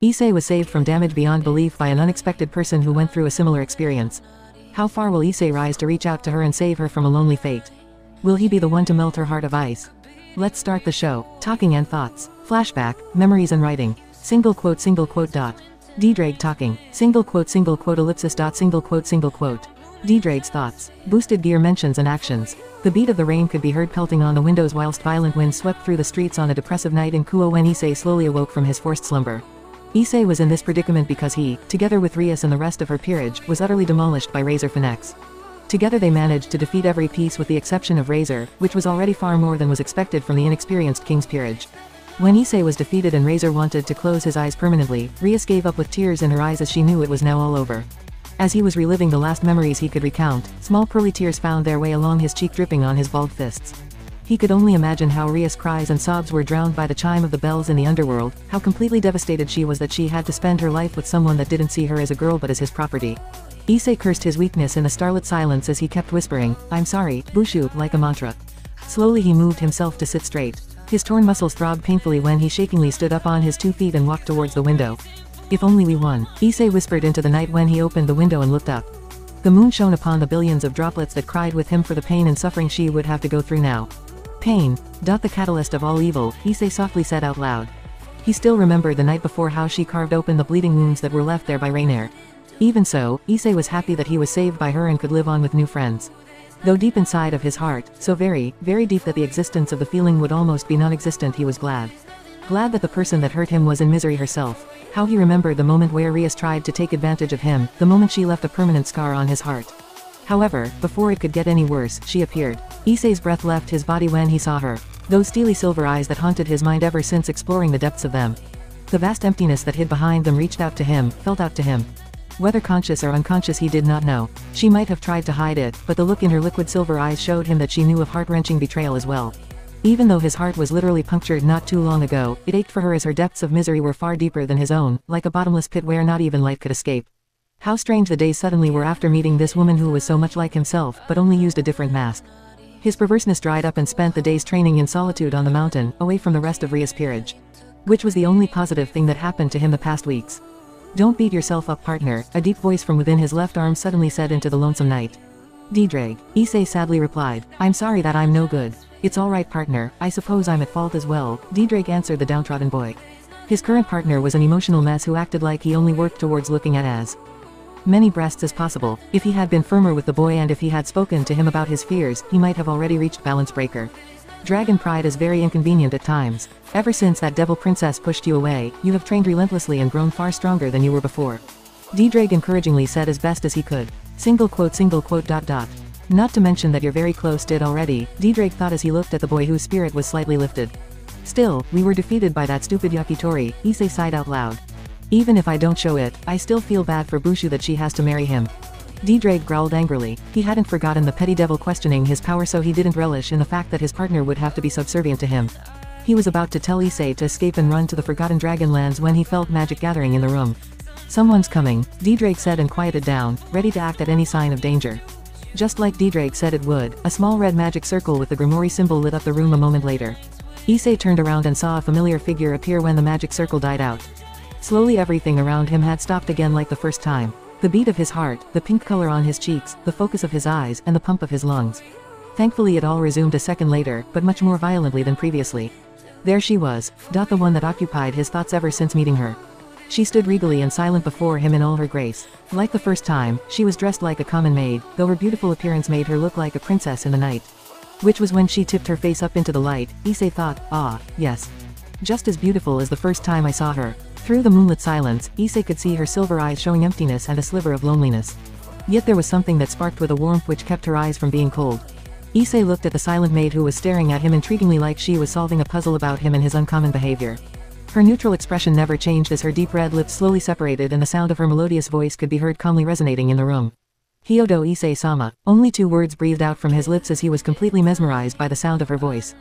Issei was saved from damage beyond belief by an unexpected person who went through a similar experience. How far will Issei rise to reach out to her and save her from a lonely fate? Will he be the one to melt her heart of ice? Let's start the show. Talking and thoughts. Flashback, memories and writing. Single quote dot. D-Drake talking. Single quote ellipsis dot single quote. D-Drake's thoughts. Boosted gear mentions and actions. The beat of the rain could be heard pelting on the windows whilst violent winds swept through the streets on a depressive night in Kuo when Issei slowly awoke from his forced slumber. Issei was in this predicament because he, together with Rias and the rest of her peerage, was utterly demolished by Razor Phoenix. Together they managed to defeat every piece with the exception of Razor, which was already far more than was expected from the inexperienced king's peerage. When Issei was defeated and Razor wanted to close his eyes permanently, Rias gave up with tears in her eyes as she knew it was now all over. As he was reliving the last memories he could recount, small pearly tears found their way along his cheek dripping on his balled fists. He could only imagine how Rias' cries and sobs were drowned by the chime of the bells in the underworld, how completely devastated she was that she had to spend her life with someone that didn't see her as a girl but as his property. Issei cursed his weakness in the starlit silence as he kept whispering, "I'm sorry, Bushu," like a mantra. Slowly he moved himself to sit straight. His torn muscles throbbed painfully when he shakingly stood up on his 2 feet and walked towards the window. "If only we won," Issei whispered into the night when he opened the window and looked up. The moon shone upon the billions of droplets that cried with him for the pain and suffering she would have to go through now. "Pain. The catalyst of all evil," Issei softly said out loud. He still remembered the night before how she carved open the bleeding wounds that were left there by Rainier. Even so, Issei was happy that he was saved by her and could live on with new friends. Though deep inside of his heart, so very, very deep that the existence of the feeling would almost be non-existent, he was glad. Glad that the person that hurt him was in misery herself. How he remembered the moment where Rias tried to take advantage of him, the moment she left a permanent scar on his heart. However, before it could get any worse, she appeared. Issei's breath left his body when he saw her. Those steely silver eyes that haunted his mind ever since exploring the depths of them. The vast emptiness that hid behind them reached out to him, felt out to him. Whether conscious or unconscious he did not know. She might have tried to hide it, but the look in her liquid silver eyes showed him that she knew of heart-wrenching betrayal as well. Even though his heart was literally punctured not too long ago, it ached for her as her depths of misery were far deeper than his own, like a bottomless pit where not even light could escape. How strange the days suddenly were after meeting this woman who was so much like himself, but only used a different mask. His perverseness dried up and spent the days training in solitude on the mountain, away from the rest of Rias' peerage. Which was the only positive thing that happened to him the past weeks. "Don't beat yourself up, partner," a deep voice from within his left arm suddenly said into the lonesome night. "D-Drake," Issei sadly replied, "I'm sorry that I'm no good." "It's alright, partner, I suppose I'm at fault as well," D-Drake answered the downtrodden boy. His current partner was an emotional mess who acted like he only worked towards looking at as many breasts as possible. If he had been firmer with the boy and if he had spoken to him about his fears, he might have already reached balance breaker. Dragon pride is very inconvenient at times. Ever since that devil princess pushed you away, you have trained relentlessly and grown far stronger than you were before. D-Drake encouragingly said as best as he could. Single quote dot. Not to mention that you're very close to it already, D-Drake thought as he looked at the boy whose spirit was slightly lifted. Still, we were defeated by that stupid Yakitori, Issei sighed out loud. Even if I don't show it, I still feel bad for Bushu that she has to marry him. D-Drake growled angrily. He hadn't forgotten the petty devil questioning his power, so he didn't relish in the fact that his partner would have to be subservient to him. He was about to tell Issei to escape and run to the Forgotten Dragonlands when he felt magic gathering in the room. "Someone's coming," D-Drake said and quieted down, ready to act at any sign of danger. Just like D-Drake said it would, a small red magic circle with the Grimoire symbol lit up the room a moment later. Issei turned around and saw a familiar figure appear when the magic circle died out. Slowly everything around him had stopped again like the first time. The beat of his heart, the pink color on his cheeks, the focus of his eyes, and the pump of his lungs. Thankfully it all resumed a second later, but much more violently than previously. There she was, the one that occupied his thoughts ever since meeting her. She stood regally and silent before him in all her grace. Like the first time, she was dressed like a common maid, though her beautiful appearance made her look like a princess in the night. Which was when she tipped her face up into the light. Issei thought, ah, yes. Just as beautiful as the first time I saw her. Through the moonlit silence, Issei could see her silver eyes showing emptiness and a sliver of loneliness. Yet there was something that sparked with a warmth which kept her eyes from being cold. Issei looked at the silent maid who was staring at him intriguingly like she was solving a puzzle about him and his uncommon behavior. Her neutral expression never changed as her deep red lips slowly separated and the sound of her melodious voice could be heard calmly resonating in the room. "Hyodo Issei-sama," only 2 words breathed out from his lips as he was completely mesmerized by the sound of her voice.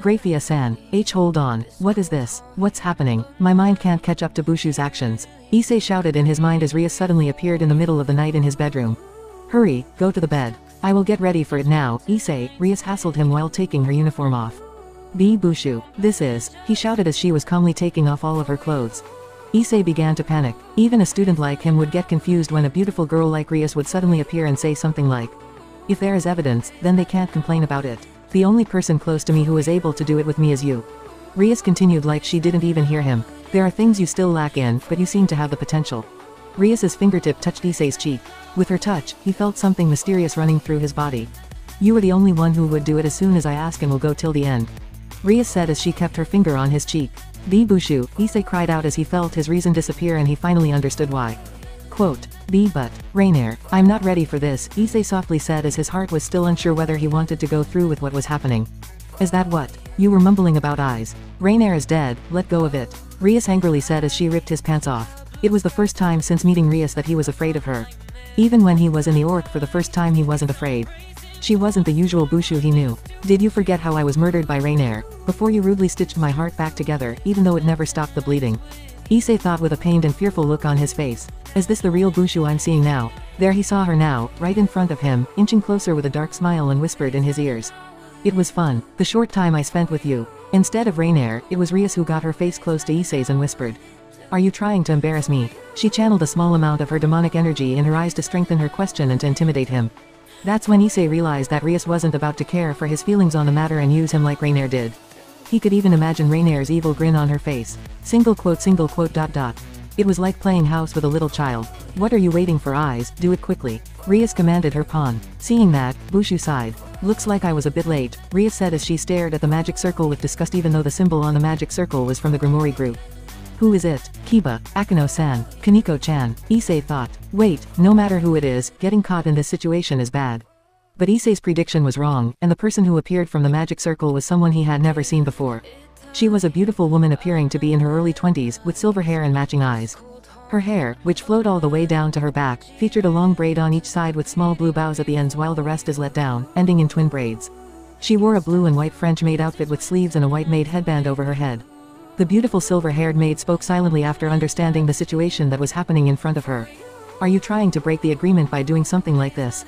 "Grayfia-san, hold on, what is this? What's happening? My mind can't catch up to Bushu's actions," Issei shouted in his mind as Rias suddenly appeared in the middle of the night in his bedroom. "Hurry, go to the bed. I will get ready for it now, Issei," Rias hassled him while taking her uniform off. "Be Bushu, this is," he shouted as she was calmly taking off all of her clothes. Issei began to panic. Even a student like him would get confused when a beautiful girl like Rias would suddenly appear and say something like, "If there is evidence, then they can't complain about it. The only person close to me who is able to do it with me is you." Rias continued like she didn't even hear him. "There are things you still lack in, but you seem to have the potential." Rias's fingertip touched Issei's cheek. With her touch, he felt something mysterious running through his body. "You are the only one who would do it as soon as I ask, and will go till the end," Rias said as she kept her finger on his cheek. "B Bushu," Issei cried out as he felt his reason disappear, and he finally understood why. Quote, "B but, Rainier, I'm not ready for this," Issei softly said as his heart was still unsure whether he wanted to go through with what was happening. "Is that what you were mumbling about? Eyes? Rainier is dead, let go of it," Rias angrily said as she ripped his pants off. It was the first time since meeting Rias that he was afraid of her. Even when he was in the orc for the first time, he wasn't afraid. She wasn't the usual Bushu he knew. "Did you forget how I was murdered by Rainier, before you rudely stitched my heart back together, even though it never stopped the bleeding?" Issei thought with a pained and fearful look on his face. "Is this the real Bushu I'm seeing now?" There he saw her now, right in front of him, inching closer with a dark smile, and whispered in his ears, "It was fun, the short time I spent with you." Instead of Rainier, it was Rias who got her face close to Issei's and whispered, "Are you trying to embarrass me?" She channeled a small amount of her demonic energy in her eyes to strengthen her question and to intimidate him. That's when Issei realized that Rias wasn't about to care for his feelings on the matter and use him like Rainier did. He could even imagine Rainier's evil grin on her face. Single quote. It was like playing house with a little child. "What are you waiting for? Eyes, do it quickly," Rias commanded her pawn. Seeing that, Bushu sighed. "Looks like I was a bit late," Rias said as she stared at the magic circle with disgust, even though the symbol on the magic circle was from the Grimoire group. "Who is it? Kiba, Akano-san, Kaneko-chan," Issei thought. Wait, no matter who it is, getting caught in this situation is bad. But Issei's prediction was wrong, and the person who appeared from the magic circle was someone he had never seen before. She was a beautiful woman appearing to be in her early 20s, with silver hair and matching eyes. Her hair, which flowed all the way down to her back, featured a long braid on each side with small blue bows at the ends, while the rest is let down, ending in twin braids. She wore a blue and white French-made outfit with sleeves and a white-made headband over her head. The beautiful silver-haired maid spoke silently after understanding the situation that was happening in front of her. "Are you trying to break the agreement by doing something like this?"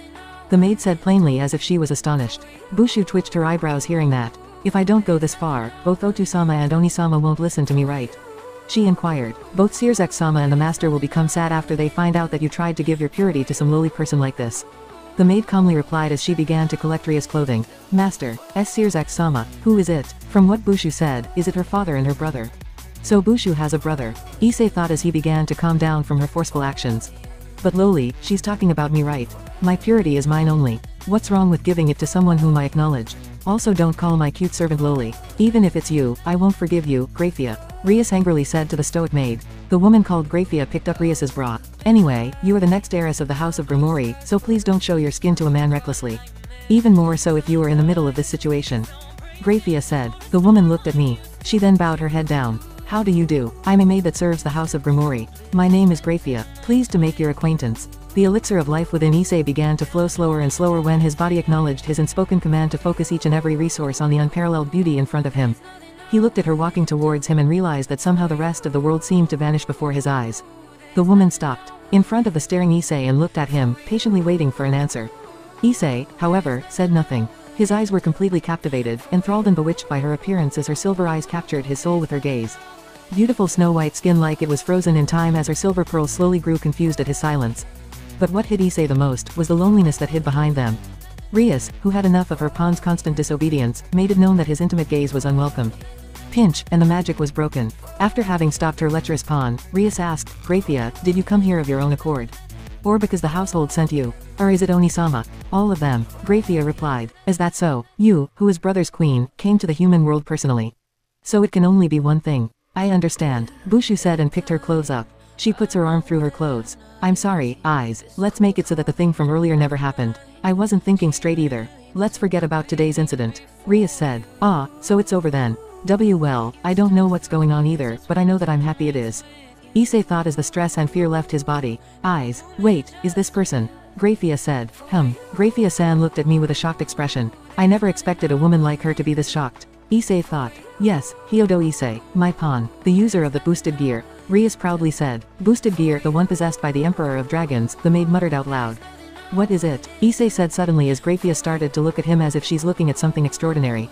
the maid said plainly, as if she was astonished. Bushu twitched her eyebrows hearing that. "If I don't go this far, both Otu-sama and Oni-sama won't listen to me, right?" she inquired. "Both Searzak-sama and the master will become sad after they find out that you tried to give your purity to some lowly person like this." The maid calmly replied as she began to collect Ria's clothing. "Master, Searzak-sama, who is it?" From what Bushu said, is it her father and her brother? So Bushu has a brother. Issei thought as he began to calm down from her forceful actions. "But lowly, she's talking about me, right? My purity is mine only. What's wrong with giving it to someone whom I acknowledge? Also, don't call my cute servant lowly. Even if it's you, I won't forgive you, grayfia," Rias angrily said to the stoic maid. The woman called grayfia picked up Rias's bra. "Anyway, you are the next heiress of the house of Grimoire, so please don't show your skin to a man recklessly. Even more so if you are in the middle of this situation," grayfia said. The woman looked at me. She then bowed her head down. "How do you do? I'm a maid that serves the house of Grimoire. My name is Grayfia. Pleased to make your acquaintance." The elixir of life within Issei began to flow slower and slower when his body acknowledged his unspoken command to focus each and every resource on the unparalleled beauty in front of him. He looked at her walking towards him and realized that somehow the rest of the world seemed to vanish before his eyes. The woman stopped in front of the staring Issei and looked at him, patiently waiting for an answer. Issei, however, said nothing. His eyes were completely captivated, enthralled and bewitched by her appearance as her silver eyes captured his soul with her gaze. Beautiful snow-white skin like it was frozen in time as her silver pearls slowly grew confused at his silence. But what hit Issei the most was the loneliness that hid behind them. Rias, who had enough of her pawn's constant disobedience, made it known that his intimate gaze was unwelcome. Pinch, and the magic was broken. After having stopped her lecherous pawn, Rias asked, "Grayfia, did you come here of your own accord? Or because the household sent you? Or is it Oni-sama?" "All of them," Grayfia replied. "Is that so? You, who is brother's queen, came to the human world personally. So it can only be one thing." "I understand," Bushu said and picked her clothes up. She puts her arm through her clothes. "I'm sorry, eyes, let's make it so that the thing from earlier never happened. I wasn't thinking straight either. Let's forget about today's incident," Rias said. "Ah, so it's over then. Well, I don't know what's going on either, but I know that I'm happy it is." Issei thought as the stress and fear left his body. "Eyes, wait, is this person?" Grayfia said. Grayfia-san looked at me with a shocked expression. I never expected a woman like her to be this shocked. Issei thought. "Yes, Hyodo Issei, my pawn, the user of the boosted gear," Rias proudly said. "Boosted gear, the one possessed by the Emperor of Dragons," the maid muttered out loud. "What is it?" Issei said suddenly as Grayfia started to look at him as if she's looking at something extraordinary.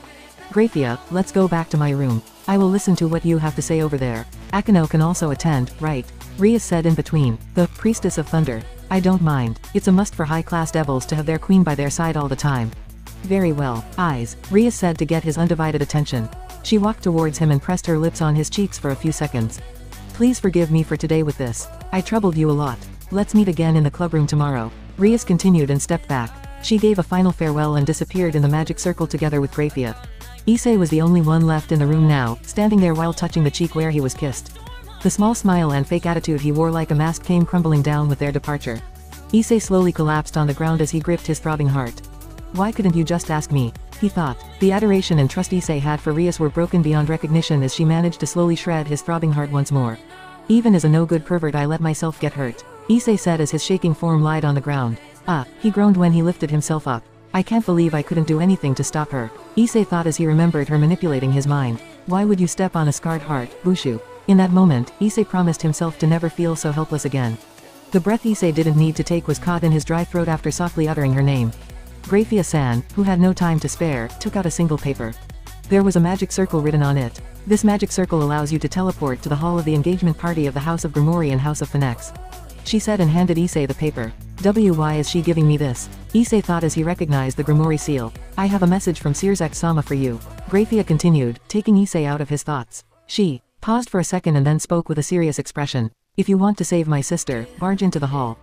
Grayfia, let's go back to my room. I will listen to what you have to say over there. Akeno can also attend, right? Rias said in between. The Priestess of Thunder. I don't mind. It's a must for high-class devils to have their queen by their side all the time. Very well, eyes, Rias said to get his undivided attention. She walked towards him and pressed her lips on his cheeks for a few seconds. Please forgive me for today with this. I troubled you a lot. Let's meet again in the clubroom tomorrow. Rias continued and stepped back. She gave a final farewell and disappeared in the magic circle together with grayfia. Issei was the only one left in the room now, standing there while touching the cheek where he was kissed. The small smile and fake attitude he wore like a mask came crumbling down with their departure. Issei slowly collapsed on the ground as he gripped his throbbing heart. Why couldn't you just ask me? He thought. The adoration and trust Issei had for Rias were broken beyond recognition as she managed to slowly shred his throbbing heart once more. Even as a no-good pervert I let myself get hurt, Issei said as his shaking form lied on the ground. Ah, he groaned when he lifted himself up. I can't believe I couldn't do anything to stop her. Issei thought as he remembered her manipulating his mind. Why would you step on a scarred heart, Bushu? In that moment, Issei promised himself to never feel so helpless again. The breath Issei didn't need to take was caught in his dry throat after softly uttering her name. Grayfia-san, who had no time to spare, took out a single paper. There was a magic circle written on it. This magic circle allows you to teleport to the hall of the engagement party of the House of Grimoire and House of Phoenix. She said and handed Issei the paper. Why is she giving me this? Issei thought as he recognized the Grimoire seal. I have a message from Searzak-sama for you. Grayfia continued, taking Issei out of his thoughts. She paused for a second and then spoke with a serious expression. If you want to save my sister, barge into the hall.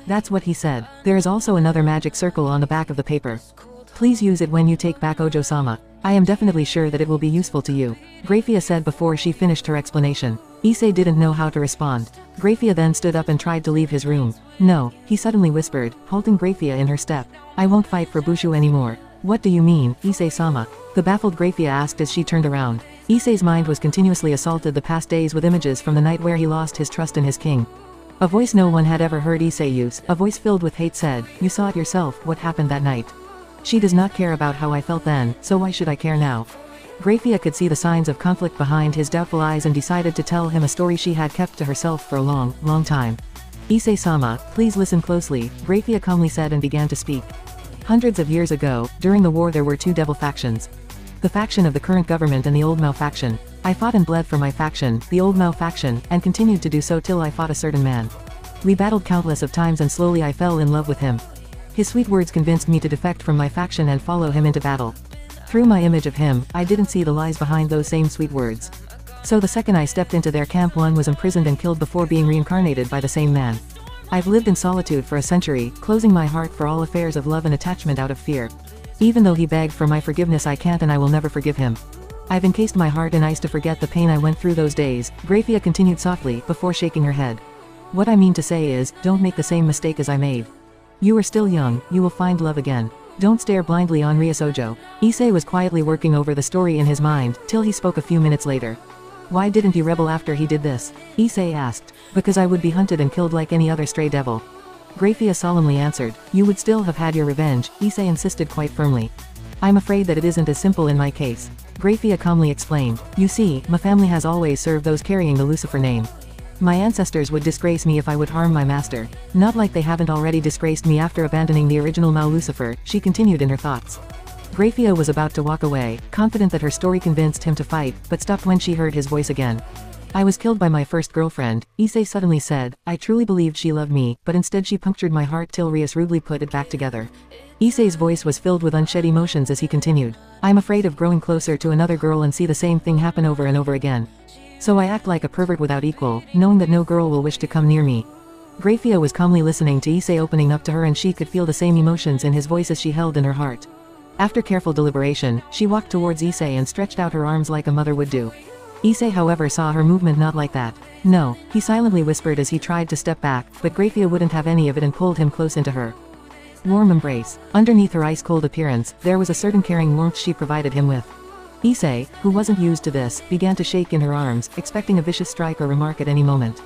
That's what he said. There is also another magic circle on the back of the paper. Please use it when you take back Ojo-sama. I am definitely sure that it will be useful to you. Grayfia said before she finished her explanation. Issei didn't know how to respond. Grayfia then stood up and tried to leave his room. No, he suddenly whispered, halting Grayfia in her step. I won't fight for Bushu anymore. What do you mean, Issei-sama? The baffled Grayfia asked as she turned around. Issei's mind was continuously assaulted the past days with images from the night where he lost his trust in his king. A voice no one had ever heard Issei use, a voice filled with hate said, you saw it yourself, what happened that night. She does not care about how I felt then, so why should I care now? Grayfia could see the signs of conflict behind his doubtful eyes and decided to tell him a story she had kept to herself for a long, long time. Issei-sama, please listen closely, Grayfia calmly said and began to speak. Hundreds of years ago, during the war there were two devil factions. The faction of the current government and the Old Mao faction. I fought and bled for my faction, the Old Mao faction, and continued to do so till I fought a certain man. We battled countless of times and slowly I fell in love with him. His sweet words convinced me to defect from my faction and follow him into battle. Through my image of him, I didn't see the lies behind those same sweet words. So the second I stepped into their camp one was imprisoned and killed before being reincarnated by the same man. I've lived in solitude for a century, closing my heart for all affairs of love and attachment out of fear. Even though he begged for my forgiveness I can't and I will never forgive him. I've encased my heart in ice to forget the pain I went through those days, Grayfia continued softly, before shaking her head. What I mean to say is, don't make the same mistake as I made. You are still young, you will find love again. Don't stare blindly on Rias Ojo. Issei was quietly working over the story in his mind, till he spoke a few minutes later. Why didn't you rebel after he did this? Issei asked. Because I would be hunted and killed like any other stray devil. Grayfia solemnly answered. You would still have had your revenge, Issei insisted quite firmly. I'm afraid that it isn't as simple in my case. Grayfia calmly explained. You see, my family has always served those carrying the Lucifer name. My ancestors would disgrace me if I would harm my master. Not like they haven't already disgraced me after abandoning the original Mao Lucifer, she continued in her thoughts. Grayfia was about to walk away, confident that her story convinced him to fight, but stopped when she heard his voice again. I was killed by my first girlfriend, Issei suddenly said. I truly believed she loved me, but instead she punctured my heart till Rias rudely put it back together. Issei's voice was filled with unshed emotions as he continued. I'm afraid of growing closer to another girl and see the same thing happen over and over again. So I act like a pervert without equal, knowing that no girl will wish to come near me. Grayfia was calmly listening to Issei opening up to her and she could feel the same emotions in his voice as she held in her heart. After careful deliberation, she walked towards Issei and stretched out her arms like a mother would do. Issei however saw her movement not like that. No, he silently whispered as he tried to step back, but Grayfia wouldn't have any of it and pulled him close into her. Warm embrace. Underneath her ice-cold appearance, there was a certain caring warmth she provided him with. Issei, who wasn't used to this, began to shake in her arms, expecting a vicious strike or remark at any moment.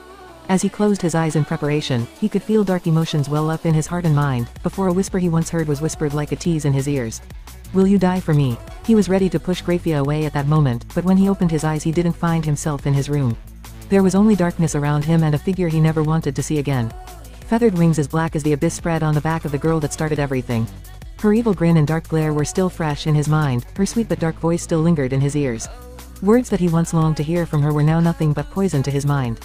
As he closed his eyes in preparation, he could feel dark emotions well up in his heart and mind, before a whisper he once heard was whispered like a tease in his ears. Will you die for me? He was ready to push Grayfia away at that moment, but when he opened his eyes he didn't find himself in his room. There was only darkness around him and a figure he never wanted to see again. Feathered wings as black as the abyss spread on the back of the girl that started everything. Her evil grin and dark glare were still fresh in his mind, her sweet but dark voice still lingered in his ears. Words that he once longed to hear from her were now nothing but poison to his mind.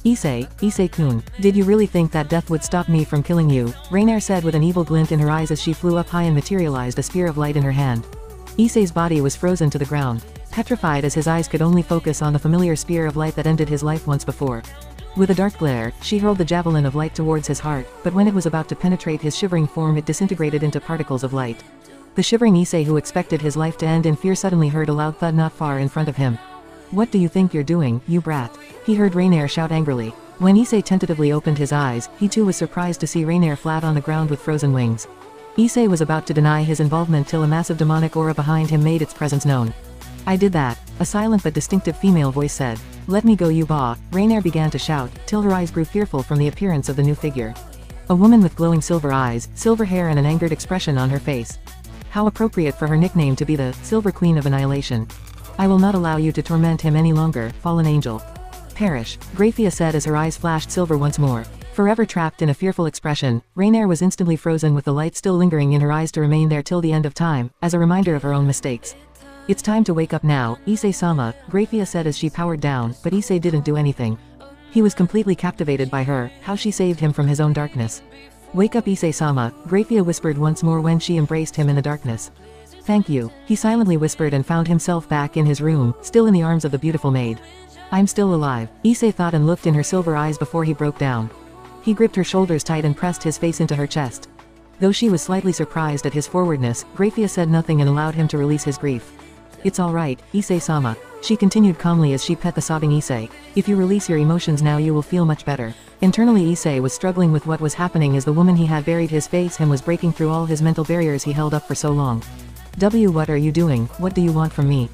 Issei-kun, did you really think that death would stop me from killing you? Rainier said with an evil glint in her eyes as she flew up high and materialized a spear of light in her hand. Issei's body was frozen to the ground, petrified as his eyes could only focus on the familiar spear of light that ended his life once before. With a dark glare, she hurled the javelin of light towards his heart, but when it was about to penetrate his shivering form it disintegrated into particles of light. The shivering Issei, who expected his life to end in fear, suddenly heard a loud thud not far in front of him. What do you think you're doing, you brat? He heard Rainier shout angrily. When Issei tentatively opened his eyes, he too was surprised to see Rainier flat on the ground with frozen wings. Issei was about to deny his involvement till a massive demonic aura behind him made its presence known. I did that, a silent but distinctive female voice said. Let me go, you ba, Rainier began to shout, till her eyes grew fearful from the appearance of the new figure. A woman with glowing silver eyes, silver hair and an angered expression on her face. How appropriate for her nickname to be the Silver Queen of Annihilation. I will not allow you to torment him any longer, fallen angel. Perish, grayfia said as her eyes flashed silver once more. Forever trapped in a fearful expression, Rainier was instantly frozen with the light still lingering in her eyes to remain there till the end of time, as a reminder of her own mistakes. It's time to wake up now, Issei-sama, grayfia said as she powered down, but Issei didn't do anything. He was completely captivated by her, how she saved him from his own darkness. Wake up, Issei-sama, grayfia whispered once more when she embraced him in the darkness. Thank you, he silently whispered and found himself back in his room, still in the arms of the beautiful maid. I'm still alive, Issei thought and looked in her silver eyes before he broke down. He gripped her shoulders tight and pressed his face into her chest. Though she was slightly surprised at his forwardness, grayfia said nothing and allowed him to release his grief. It's alright, Issei-sama, she continued calmly as she pet the sobbing Issei. If you release your emotions now you will feel much better. Internally Issei was struggling with what was happening as the woman he had buried his face in was breaking through all his mental barriers he held up for so long. What are you doing, what do you want from me?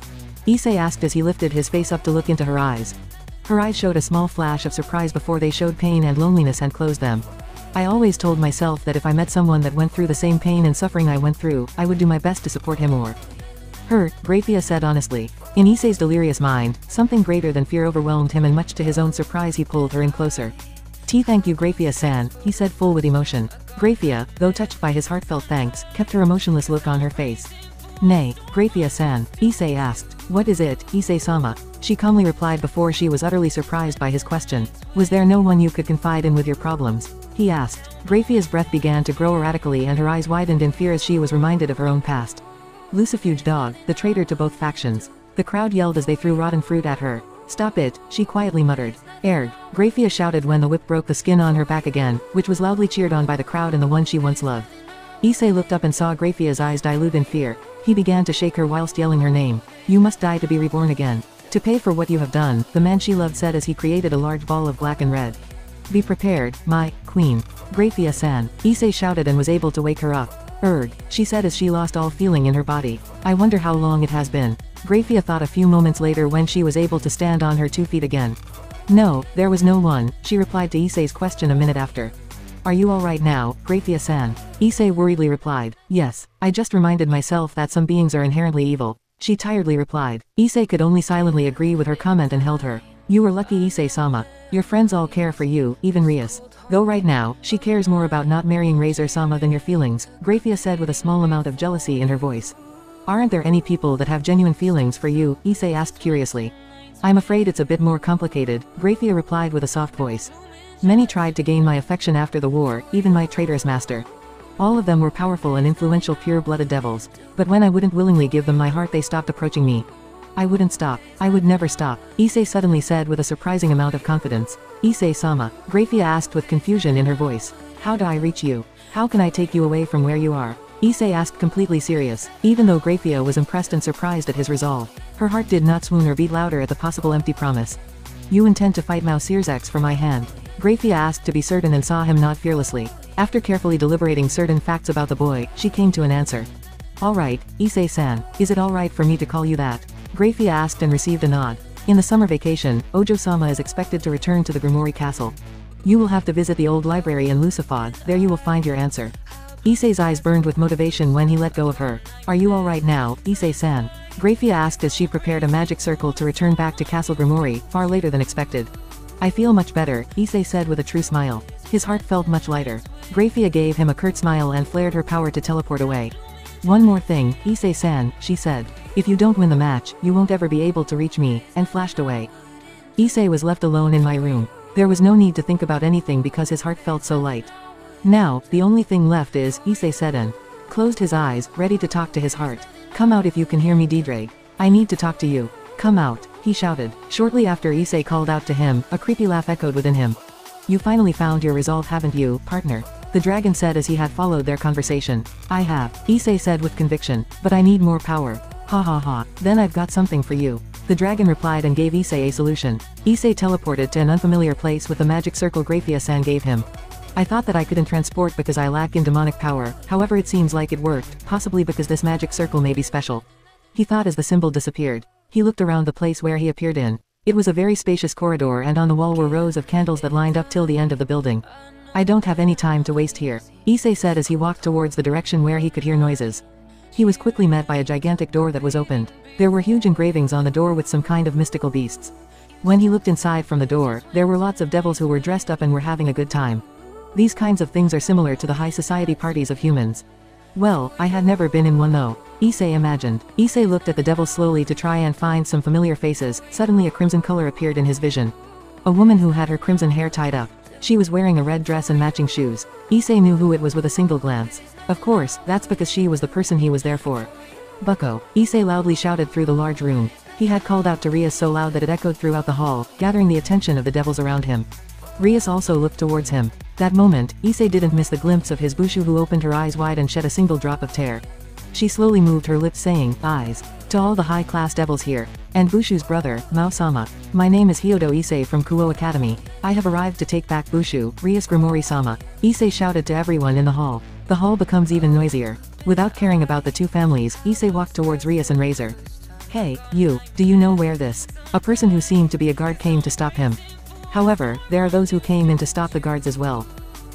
Issei asked as he lifted his face up to look into her eyes. Her eyes showed a small flash of surprise before they showed pain and loneliness and closed them. I always told myself that if I met someone that went through the same pain and suffering I went through, I would do my best to support him or her, grayfia said honestly. In Issei's delirious mind, something greater than fear overwhelmed him and much to his own surprise he pulled her in closer. Thank you grayfia-san, he said full with emotion. Grayfia, though touched by his heartfelt thanks, kept her emotionless look on her face. Nay, grayfia-san, Issei asked. What is it, Issei-sama? She calmly replied before she was utterly surprised by his question. Was there no one you could confide in with your problems? He asked. Grayfia's breath began to grow erratically and her eyes widened in fear as she was reminded of her own past. Lucifuge dog, the traitor to both factions. The crowd yelled as they threw rotten fruit at her. Stop it, she quietly muttered. Erg, grayfia shouted when the whip broke the skin on her back again, which was loudly cheered on by the crowd and the one she once loved. Issei looked up and saw grayfia's eyes dilute in fear. He began to shake her whilst yelling her name. You must die to be reborn again. To pay for what you have done, the man she loved said as he created a large ball of black and red. Be prepared, my queen. Grayfia-san, Issei shouted and was able to wake her up. Erg, she said as she lost all feeling in her body. I wonder how long it has been. Grayfia thought a few moments later when she was able to stand on her 2 feet again. No, there was no one, she replied to Issei's question a minute after. Are you alright now, grayfia-san? Issei worriedly replied. Yes, I just reminded myself that some beings are inherently evil. She tiredly replied. Issei could only silently agree with her comment and held her. You were lucky, Issei-sama. Your friends all care for you, even Rias. Though right now, she cares more about not marrying Razor-sama than your feelings, grayfia said with a small amount of jealousy in her voice. Aren't there any people that have genuine feelings for you? Issei asked curiously. I'm afraid it's a bit more complicated, grayfia replied with a soft voice. Many tried to gain my affection after the war, even my traitorous master. All of them were powerful and influential pure-blooded devils. But when I wouldn't willingly give them my heart they stopped approaching me. I wouldn't stop. I would never stop, Issei suddenly said with a surprising amount of confidence. Issei-sama, grayfia asked with confusion in her voice. How do I reach you? How can I take you away from where you are? Issei asked completely serious, even though grayfia was impressed and surprised at his resolve. Her heart did not swoon or beat louder at the possible empty promise. You intend to fight Mao Searzax for my hand? Grayfia asked to be certain and saw him nod fearlessly. After carefully deliberating certain facts about the boy, she came to an answer. Alright, Issei-san, is it alright for me to call you that? Grayfia asked and received a nod. In the summer vacation, Ojo-sama is expected to return to the Grimoire Castle. You will have to visit the old library in Lucifod, there you will find your answer. Issei's eyes burned with motivation when he let go of her. Are you alright now, Issei-san? Grayfia asked as she prepared a magic circle to return back to Castle Grimoire, far later than expected. I feel much better, Issei said with a true smile. His heart felt much lighter. Grayfia gave him a curt smile and flared her power to teleport away. One more thing, Issei-san, she said. If you don't win the match, you won't ever be able to reach me, and flashed away. Issei was left alone in my room. There was no need to think about anything because his heart felt so light. Now, the only thing left is, Issei said and closed his eyes, ready to talk to his heart. Come out if you can hear me, Deidre. I need to talk to you. Come out, he shouted. Shortly after Issei called out to him, a creepy laugh echoed within him. You finally found your resolve, haven't you, partner? The dragon said as he had followed their conversation. I have, Issei said with conviction, but I need more power. Ha ha ha, then I've got something for you. The dragon replied and gave Issei a solution. Issei teleported to an unfamiliar place with the magic circle grayfia-san gave him. I thought that I couldn't transport because I lack in demonic power, however it seems like it worked, possibly because this magic circle may be special. He thought as the symbol disappeared. He looked around the place where he appeared in. It was a very spacious corridor and on the wall were rows of candles that lined up till the end of the building. I don't have any time to waste here, Issei said as he walked towards the direction where he could hear noises. He was quickly met by a gigantic door that was opened. There were huge engravings on the door with some kind of mystical beasts. When he looked inside from the door, there were lots of devils who were dressed up and were having a good time. These kinds of things are similar to the high society parties of humans. Well, I had never been in one though, Issei imagined. Issei looked at the devils slowly to try and find some familiar faces. Suddenly a crimson color appeared in his vision. A woman who had her crimson hair tied up. She was wearing a red dress and matching shoes. Issei knew who it was with a single glance. Of course, that's because she was the person he was there for. Bucko, Issei loudly shouted through the large room. He had called out to Rias so loud that it echoed throughout the hall, gathering the attention of the devils around him. Rias also looked towards him. That moment, Issei didn't miss the glimpse of his Bushu who opened her eyes wide and shed a single drop of tear. She slowly moved her lips saying, eyes. To all the high-class devils here. And Bushu's brother, Mao-sama. My name is Hyodo Issei from Kuo Academy. I have arrived to take back Bushu, Rias Grimori-sama. Issei shouted to everyone in the hall. The hall becomes even noisier. Without caring about the two families, Issei walked towards Rias and Razor. Hey, you, do you know where this? A person who seemed to be a guard came to stop him. However, there are those who came in to stop the guards as well.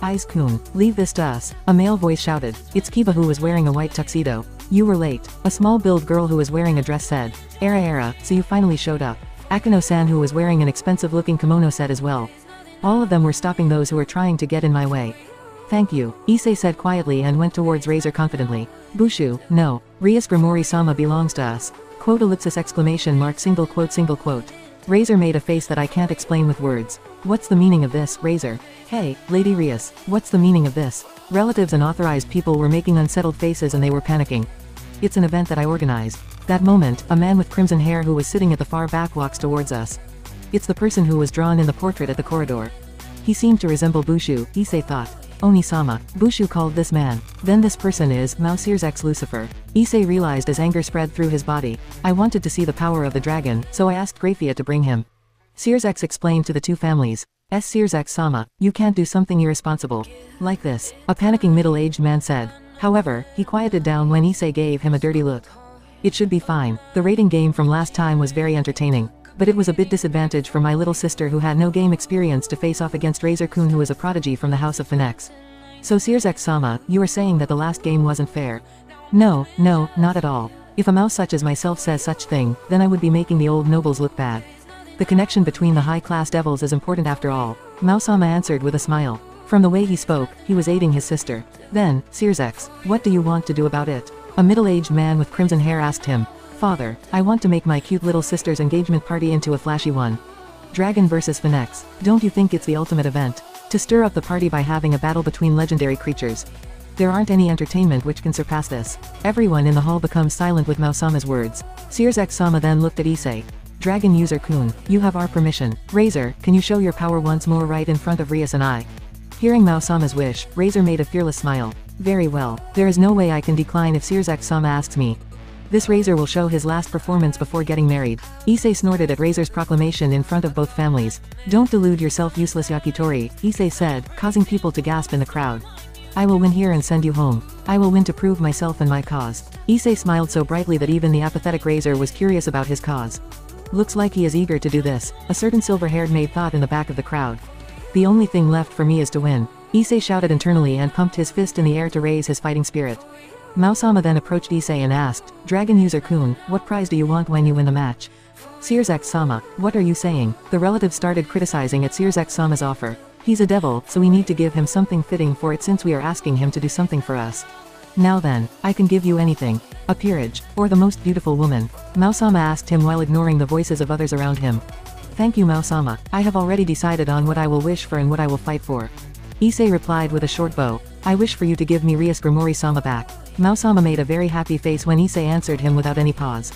Aiz-kun, leave this to us, a male voice shouted. It's Kiba who was wearing a white tuxedo. You were late, a small-build girl who was wearing a dress said. Era, so you finally showed up. Akano-san who was wearing an expensive-looking kimono said as well. All of them were stopping those who were trying to get in my way. Thank you, Issei said quietly and went towards Razor confidently. Bushu, no, Rias Grimori-sama belongs to us. Quote ellipsis exclamation mark single quote. Razor made a face that I can't explain with words. What's the meaning of this, Razor? Hey, Lady Rias, what's the meaning of this? Relatives and authorized people were making unsettled faces and they were panicking. It's an event that I organized. That moment, a man with crimson hair who was sitting at the far back walks towards us. It's the person who was drawn in the portrait at the corridor. He seemed to resemble Bushu, Issei thought. Oni-sama, Bushu called this man. Then this person is Mouseer's ex-Lucifer. Issei realized as anger spread through his body. I wanted to see the power of the dragon, so I asked Grayfia to bring him. Seer's ex explained to the two families. Seer's ex-sama, you can't do something irresponsible. Like this, a panicking middle-aged man said. However, he quieted down when Issei gave him a dirty look. It should be fine. The rating game from last time was very entertaining. But it was a bit disadvantage for my little sister who had no game experience to face off against Razor-kun who is a prodigy from the house of Phoenix. So Seer's ex-sama, you are saying that the last game wasn't fair? No, not at all. If a mouse such as myself says such thing, then I would be making the old nobles look bad. The connection between the high-class devils is important after all. Mao-sama answered with a smile. From the way he spoke, he was aiding his sister. Then, Seer's ex, what do you want to do about it? A middle-aged man with crimson hair asked him. Father, I want to make my cute little sister's engagement party into a flashy one. Dragon vs Phoenix. Don't you think it's the ultimate event? To stir up the party by having a battle between legendary creatures. There aren't any entertainment which can surpass this. Everyone in the hall becomes silent with Mao-sama's words. Seer's ex-sama then looked at Issei. Dragon user Kun, you have our permission. Razor, can you show your power once more right in front of Rias and I? Hearing Mao-sama's wish, Razor made a fearless smile. Very well, there is no way I can decline if Seer's ex-sama asks me. This Razor will show his last performance before getting married. Issei snorted at Razor's proclamation in front of both families. Don't delude yourself, useless yakitori, Issei said, causing people to gasp in the crowd. I will win here and send you home. I will win to prove myself and my cause. Issei smiled so brightly that even the apathetic Razor was curious about his cause. Looks like he is eager to do this, a certain silver-haired maid thought in the back of the crowd. The only thing left for me is to win. Issei shouted internally and pumped his fist in the air to raise his fighting spirit. Mao-sama then approached Issei and asked, Dragon user Kun, what prize do you want when you win the match? Seer's ex-sama, what are you saying? The relatives started criticizing at Seer's ex-sama's offer. He's a devil, so we need to give him something fitting for it since we are asking him to do something for us. Now then, I can give you anything. A peerage, or the most beautiful woman. Mao-sama asked him while ignoring the voices of others around him. Thank you Mao-sama, I have already decided on what I will wish for and what I will fight for. Issei replied with a short bow. I wish for you to give me Rias Grimoire-sama back. Mao-sama made a very happy face when Issei answered him without any pause.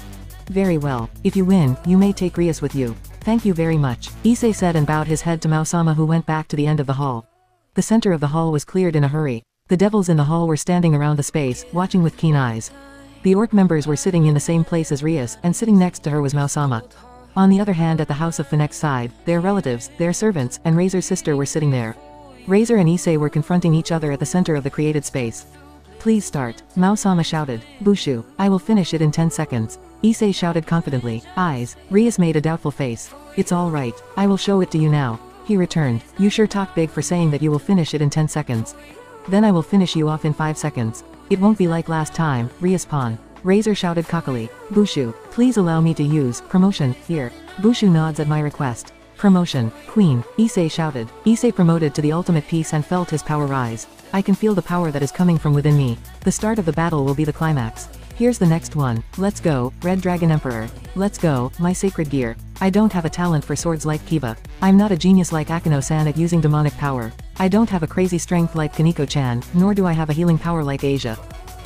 Very well, if you win, you may take Rias with you. Thank you very much, Issei said and bowed his head to Mao-sama who went back to the end of the hall. The center of the hall was cleared in a hurry. The devils in the hall were standing around the space, watching with keen eyes. The orc members were sitting in the same place as Rias, and sitting next to her was Mao-sama. On the other hand, at the house of Finek's side, their relatives, their servants, and Razor's sister were sitting there. Razor and Issei were confronting each other at the center of the created space. Please start, Mao-sama shouted. Bushu, I will finish it in 10 seconds. Issei shouted confidently. Eyes. Rias made a doubtful face. It's all right, I will show it to you now. He returned. You sure talk big for saying that you will finish it in 10 seconds. Then I will finish you off in 5 seconds. It won't be like last time, Rias pawn. Razor shouted cockily. Bushu, please allow me to use promotion here. Bushu nods at my request. Promotion, Queen, Issei shouted. Issei promoted to the ultimate piece and felt his power rise. I can feel the power that is coming from within me. The start of the battle will be the climax. Here's the next one. Let's go, Red Dragon Emperor. Let's go, my sacred gear. I don't have a talent for swords like Kiba. I'm not a genius like Akeno-san at using demonic power. I don't have a crazy strength like Kaneko-chan, nor do I have a healing power like Asia.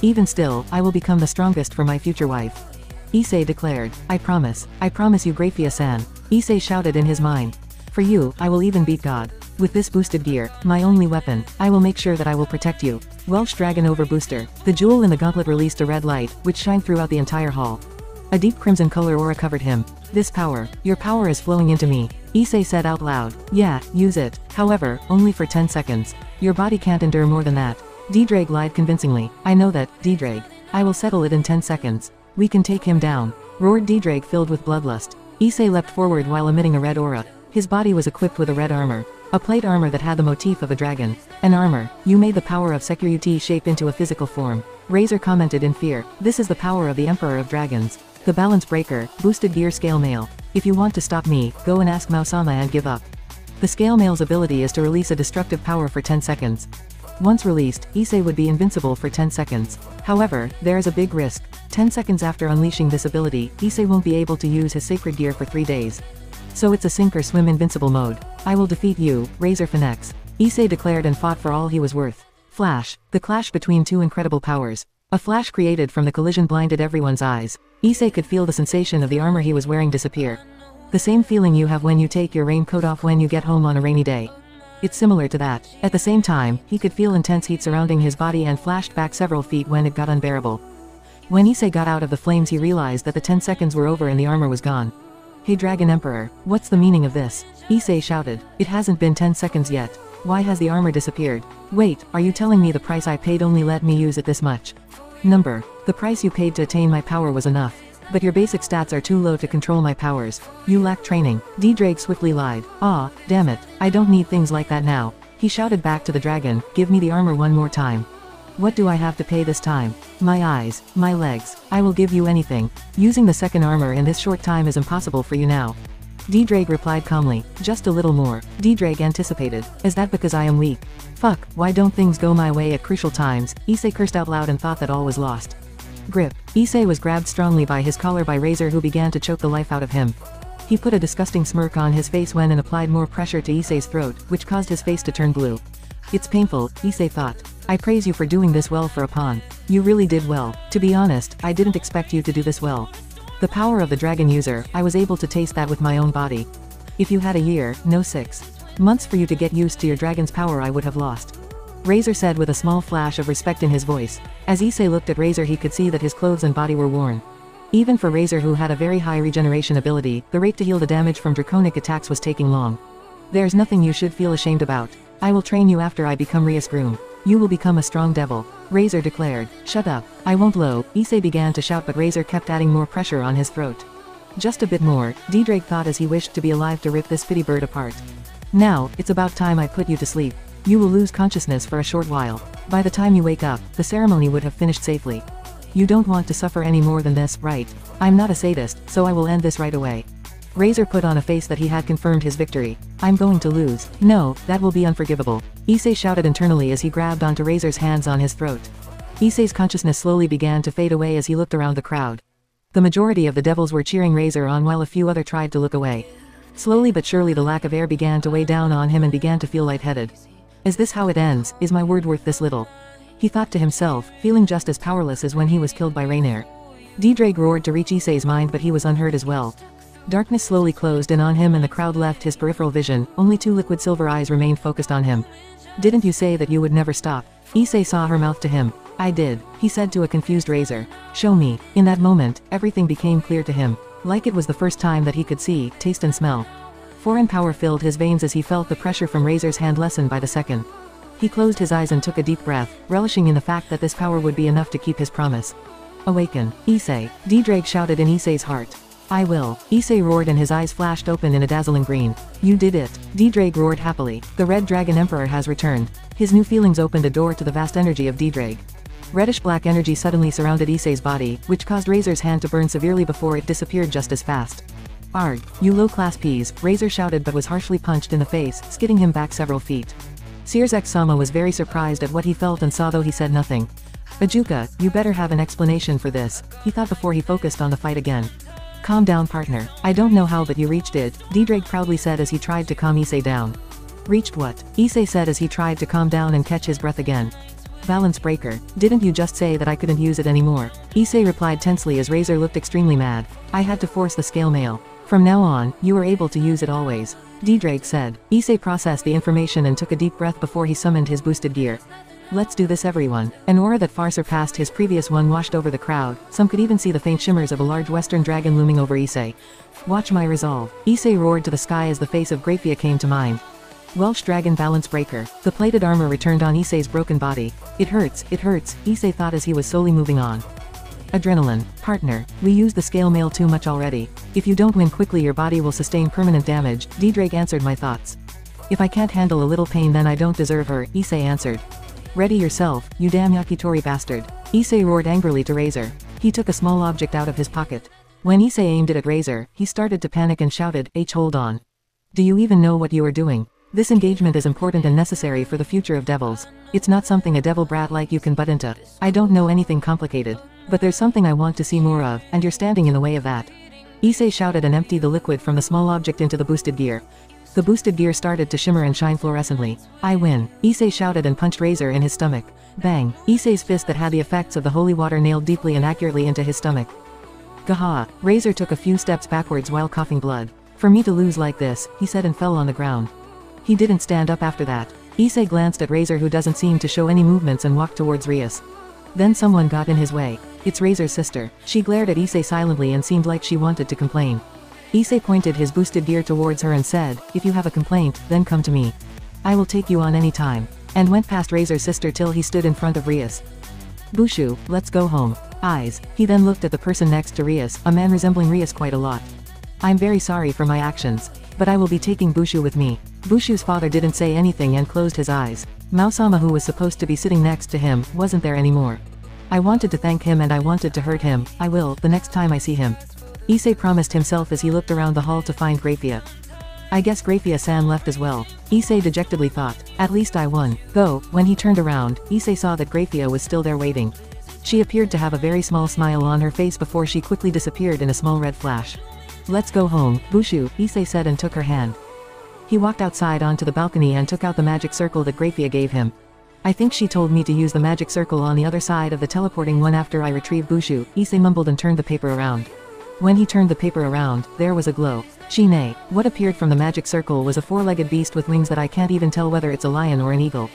Even still, I will become the strongest for my future wife. Issei declared. I promise you grayfia-san. Issei shouted in his mind. For you, I will even beat God. With this boosted gear, my only weapon, I will make sure that I will protect you. Welsh Dragon Over Booster. The jewel in the gauntlet released a red light, which shined throughout the entire hall. A deep crimson color aura covered him. This power, your power is flowing into me. Issei said out loud. Yeah, use it. However, only for 10 seconds. Your body can't endure more than that. D-Drake lied convincingly. I know that, D-Drake. I will settle it in 10 seconds. We can take him down. Roared D-Drake filled with bloodlust. Issei leapt forward while emitting a red aura. His body was equipped with a red armor. A plate armor that had the motif of a dragon. An armor. You made the power of security shape into a physical form. Razor commented in fear. This is the power of the Emperor of Dragons. The balance breaker, boosted gear scale mail. If you want to stop me, go and ask Mao-sama and give up. The scale mail's ability is to release a destructive power for 10 seconds. Once released, Issei would be invincible for 10 seconds. However, there is a big risk. 10 seconds after unleashing this ability, Issei won't be able to use his sacred gear for 3 days. So it's a sink or swim invincible mode. I will defeat you, Razor Finex. Issei declared and fought for all he was worth. Flash. The clash between two incredible powers. A flash created from the collision blinded everyone's eyes. Issei could feel the sensation of the armor he was wearing disappear. The same feeling you have when you take your raincoat off when you get home on a rainy day. It's similar to that. At the same time, he could feel intense heat surrounding his body and flashed back several feet when it got unbearable. When Issei got out of the flames he realized that the 10 seconds were over and the armor was gone. Hey Dragon Emperor, what's the meaning of this? Issei shouted. It hasn't been 10 seconds yet. Why has the armor disappeared? Wait, are you telling me the price I paid only let me use it this much? Number. The price you paid to attain my power was enough. But your basic stats are too low to control my powers. You lack training. D-Drake swiftly lied. Ah, damn it, I don't need things like that now. He shouted back to the dragon, give me the armor one more time. What do I have to pay this time? My eyes, my legs, I will give you anything. Using the second armor in this short time is impossible for you now. D-Drake replied calmly, just a little more. D-Drake anticipated, is that because I am weak? Fuck, why don't things go my way at crucial times? Issei cursed out loud and thought that all was lost. Grip. Issei was grabbed strongly by his collar by Razor who began to choke the life out of him. He put a disgusting smirk on his face when and applied more pressure to Issei's throat, which caused his face to turn blue. It's painful, Issei thought. I praise you for doing this well for a pawn. You really did well. To be honest, I didn't expect you to do this well. The power of the dragon user, I was able to taste that with my own body. If you had a year, no 6 months for you to get used to your dragon's power I would have lost. Razor said with a small flash of respect in his voice. As Issei looked at Razor he could see that his clothes and body were worn. Even for Razor who had a very high regeneration ability, the rate to heal the damage from draconic attacks was taking long. There's nothing you should feel ashamed about. I will train you after I become Rias Groom. You will become a strong devil. Razor declared. Shut up. I won't low. Issei began to shout but Razor kept adding more pressure on his throat. Just a bit more, D-Drake thought as he wished to be alive to rip this pity bird apart. Now, it's about time I put you to sleep. You will lose consciousness for a short while. By the time you wake up, the ceremony would have finished safely. You don't want to suffer any more than this, right? I'm not a sadist, so I will end this right away. Razor put on a face that he had confirmed his victory. I'm going to lose. No, that will be unforgivable. Issei shouted internally as he grabbed onto Razor's hands on his throat. Issei's consciousness slowly began to fade away as he looked around the crowd. The majority of the devils were cheering Razor on while a few other tried to look away. Slowly but surely the lack of air began to weigh down on him and began to feel lightheaded. Is this how it ends? Is my word worth this little? He thought to himself, feeling just as powerless as when he was killed by Rainier. D-Drake roared to reach Issei's mind, but he was unheard as well. Darkness slowly closed in on him and the crowd left his peripheral vision, only two liquid silver eyes remained focused on him. Didn't you say that you would never stop? Issei saw her mouth to him. I did, he said to a confused Razor. Show me. In that moment, everything became clear to him. Like it was the first time that he could see, taste and smell. Foreign power filled his veins as he felt the pressure from Razor's hand lessen by the second. He closed his eyes and took a deep breath, relishing in the fact that this power would be enough to keep his promise. Awaken, Issei, D-Drake shouted in Issei's heart. I will, Issei roared and his eyes flashed open in a dazzling green. You did it, D-Drake roared happily. The Red Dragon Emperor has returned. His new feelings opened a door to the vast energy of D-Drake. Reddish-black energy suddenly surrounded Issei's body, which caused Razor's hand to burn severely before it disappeared just as fast. Arg, you low-class peas, Razor shouted but was harshly punched in the face, skidding him back several feet. Searsek-sama was very surprised at what he felt and saw, though he said nothing. Ajuka, you better have an explanation for this, he thought before he focused on the fight again. Calm down, partner. I don't know how, but you reached it, D-Drake proudly said as he tried to calm Issei down. Reached what? Issei said as he tried to calm down and catch his breath again. Balance breaker. Didn't you just say that I couldn't use it anymore? Issei replied tensely as Razor looked extremely mad. I had to force the scale mail. From now on, you are able to use it always, D-Drake said. Issei processed the information and took a deep breath before he summoned his boosted gear. Let's do this, everyone. An aura that far surpassed his previous one washed over the crowd. Some could even see the faint shimmers of a large western dragon looming over Issei. Watch my resolve. Issei roared to the sky as the face of grayfia came to mind. Welsh Dragon Balance Breaker. The plated armor returned on Issei's broken body. It hurts, Issei thought as he was slowly moving on. Adrenaline. Partner, we used the scale mail too much already. If you don't win quickly your body will sustain permanent damage, D-Drake answered my thoughts. If I can't handle a little pain then I don't deserve her, Issei answered. Ready yourself, you damn yakitori bastard. Issei roared angrily to Razor. He took a small object out of his pocket. When Issei aimed it at Razor, he started to panic and shouted, hold on. Do you even know what you are doing? This engagement is important and necessary for the future of devils. It's not something a devil brat like you can butt into. I don't know anything complicated. But there's something I want to see more of, and you're standing in the way of that. Issei shouted and emptied the liquid from the small object into the boosted gear. The boosted gear started to shimmer and shine fluorescently. I win, Issei shouted and punched Razor in his stomach. Bang, Issei's fist that had the effects of the holy water nailed deeply and accurately into his stomach. Gaha, Razor took a few steps backwards while coughing blood. For me to lose like this, he said and fell on the ground. He didn't stand up after that. Issei glanced at Razor who doesn't seem to show any movements and walked towards Rias. Then someone got in his way. It's Razor's sister. She glared at Issei silently and seemed like she wanted to complain. Issei pointed his boosted gear towards her and said, if you have a complaint, then come to me. I will take you on any time. And went past Razor's sister till he stood in front of Rias. Bushu, let's go home. Eyes. He then looked at the person next to Rias, a man resembling Rias quite a lot. I'm very sorry for my actions. But I will be taking Bushu with me. Bushu's father didn't say anything and closed his eyes. Mao-sama, who was supposed to be sitting next to him, wasn't there anymore. I wanted to thank him and I wanted to hurt him. I will, the next time I see him. Issei promised himself as he looked around the hall to find Grayfia. I guess Grayfia-san left as well. Issei dejectedly thought. At least I won. Though, when he turned around, Issei saw that Grayfia was still there waiting. She appeared to have a very small smile on her face before she quickly disappeared in a small red flash. Let's go home, Bushu, Issei said and took her hand. He walked outside onto the balcony and took out the magic circle that Grayfia gave him. I think she told me to use the magic circle on the other side of the teleporting one after I retrieved Bushu, Issei mumbled and turned the paper around. When he turned the paper around, there was a glow. Shine. What appeared from the magic circle was a four-legged beast with wings that I can't even tell whether it's a lion or an eagle.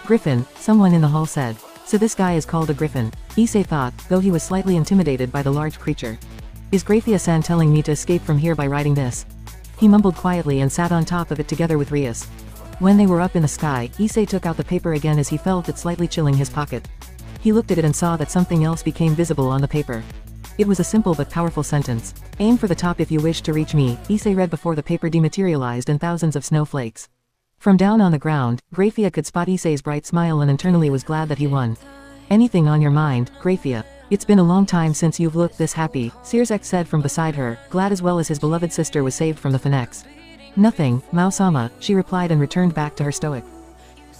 Griffin, someone in the hall said. So this guy is called a griffin. Issei thought, though he was slightly intimidated by the large creature. Is Grayfia-san telling me to escape from here by riding this? He mumbled quietly and sat on top of it together with Rias. When they were up in the sky, Issei took out the paper again as he felt it slightly chilling his pocket. He looked at it and saw that something else became visible on the paper. It was a simple but powerful sentence. Aim for the top if you wish to reach me, Issei read before the paper dematerialized in thousands of snowflakes. From down on the ground, Grayfia could spot Issei's bright smile and internally was glad that he won. Anything on your mind, Grayfia? It's been a long time since you've looked this happy, Searsek said from beside her, glad as well as his beloved sister was saved from the Phoenix. Nothing, Mao-sama, she replied and returned back to her stoic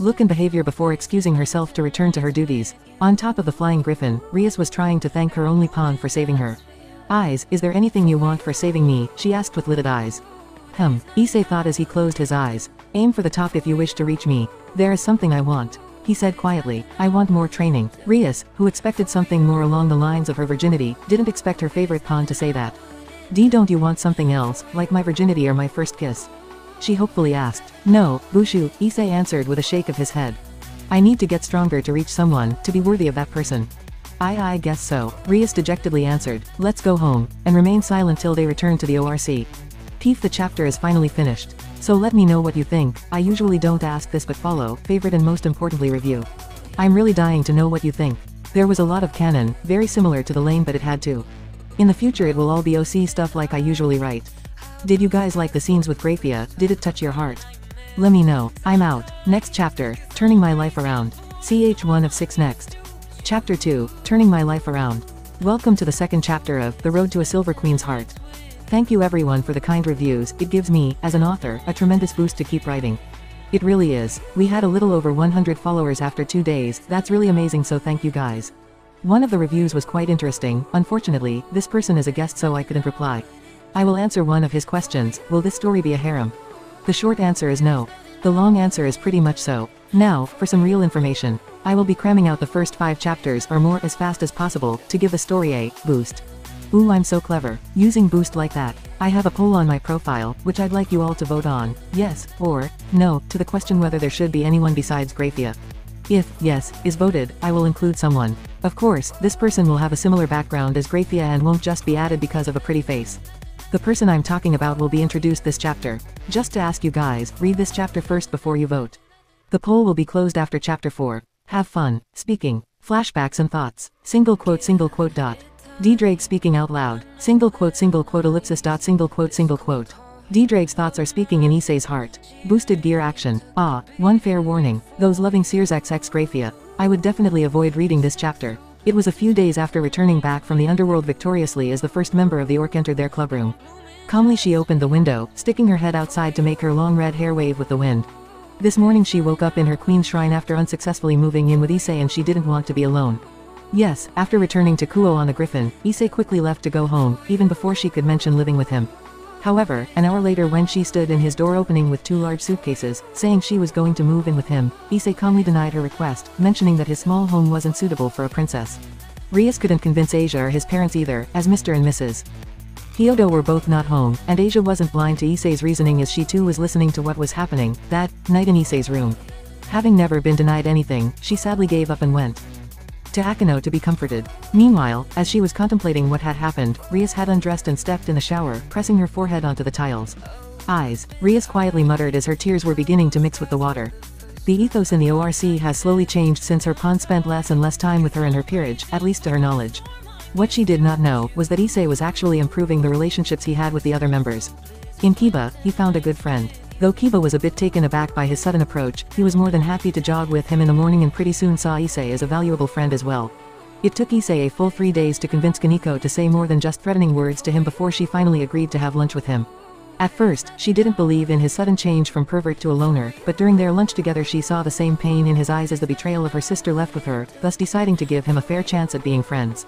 look and behavior before excusing herself to return to her duties. On top of the flying griffin, Rias was trying to thank her only pawn for saving her. Eyes, is there anything you want for saving me? She asked with lidded eyes. Issei thought as he closed his eyes. Aim for the top if you wish to reach me. There is something I want. He said quietly, I want more training. Rias, who expected something more along the lines of her virginity, didn't expect her favorite pawn to say that. Don't you want something else, like my virginity or my first kiss? She hopefully asked. No, Bushu, Issei answered with a shake of his head. I need to get stronger to reach someone, to be worthy of that person. I guess so, Rias dejectedly answered. Let's go home, and remain silent till they return to the ORC. The chapter is finally finished. So let me know what you think. I usually don't ask this but follow, favorite and most importantly review. I'm really dying to know what you think. There was a lot of canon, very similar to the lane but it had to. In the future it will all be OC stuff like I usually write. Did you guys like the scenes with grayfia? Did it touch your heart? Let me know. I'm out. Next chapter, Turning My Life Around. CH1 of 6 next. Chapter 2, Turning My Life Around. Welcome to the second chapter of The Road to a Silver Queen's Heart. Thank you everyone for the kind reviews, it gives me, as an author, a tremendous boost to keep writing. It really is. We had a little over 100 followers after 2 days, that's really amazing, so thank you guys. One of the reviews was quite interesting. Unfortunately, this person is a guest so I couldn't reply. I will answer one of his questions. Will this story be a harem? The short answer is no. The long answer is pretty much so. Now, for some real information. I will be cramming out the first 5 chapters or more as fast as possible, to give the story a boost. Ooh, I'm so clever, using boost like that. I have a poll on my profile, which I'd like you all to vote on, yes, or, no, to the question whether there should be anyone besides grayfia. If, yes, is voted, I will include someone. Of course, this person will have a similar background as grayfia and won't just be added because of a pretty face. The person I'm talking about will be introduced this chapter. Just to ask you guys, read this chapter first before you vote. The poll will be closed after chapter 4. Have fun, speaking, flashbacks and thoughts, single quote dot. D-Drake speaking out loud, single quote ellipsis dot single quote. D-Drake's thoughts are speaking in Issei's heart. Boosted gear action. One fair warning, those loving Sears XX grayfia. I would definitely avoid reading this chapter. It was a few days after returning back from the underworld victoriously as the first member of the Orc entered their clubroom. Calmly she opened the window, sticking her head outside to make her long red hair wave with the wind. This morning she woke up in her queen's shrine after unsuccessfully moving in with Issei and she didn't want to be alone. Yes, after returning to Kuo on the Griffin, Issei quickly left to go home, even before she could mention living with him. However, an hour later when she stood in his door opening with 2 large suitcases, saying she was going to move in with him, Issei calmly denied her request, mentioning that his small home wasn't suitable for a princess. Rias couldn't convince Asia or his parents either, as Mr. and Mrs. Hyodo were both not home, and Asia wasn't blind to Issei's reasoning as she too was listening to what was happening, that night in Issei's room. Having never been denied anything, she sadly gave up and went to Akano to be comforted. Meanwhile, as she was contemplating what had happened, Rias had undressed and stepped in the shower, pressing her forehead onto the tiles. Eyes, Rias quietly muttered as her tears were beginning to mix with the water. The ethos in the ORC has slowly changed since her pawn spent less and less time with her and her peerage, at least to her knowledge. What she did not know was that Issei was actually improving the relationships he had with the other members. In Kiba, he found a good friend. Though Kiba was a bit taken aback by his sudden approach, he was more than happy to jog with him in the morning and pretty soon saw Issei as a valuable friend as well. It took Issei a full 3 days to convince Kaneko to say more than just threatening words to him before she finally agreed to have lunch with him. At first, she didn't believe in his sudden change from pervert to a loner, but during their lunch together she saw the same pain in his eyes as the betrayal of her sister left with her, thus deciding to give him a fair chance at being friends.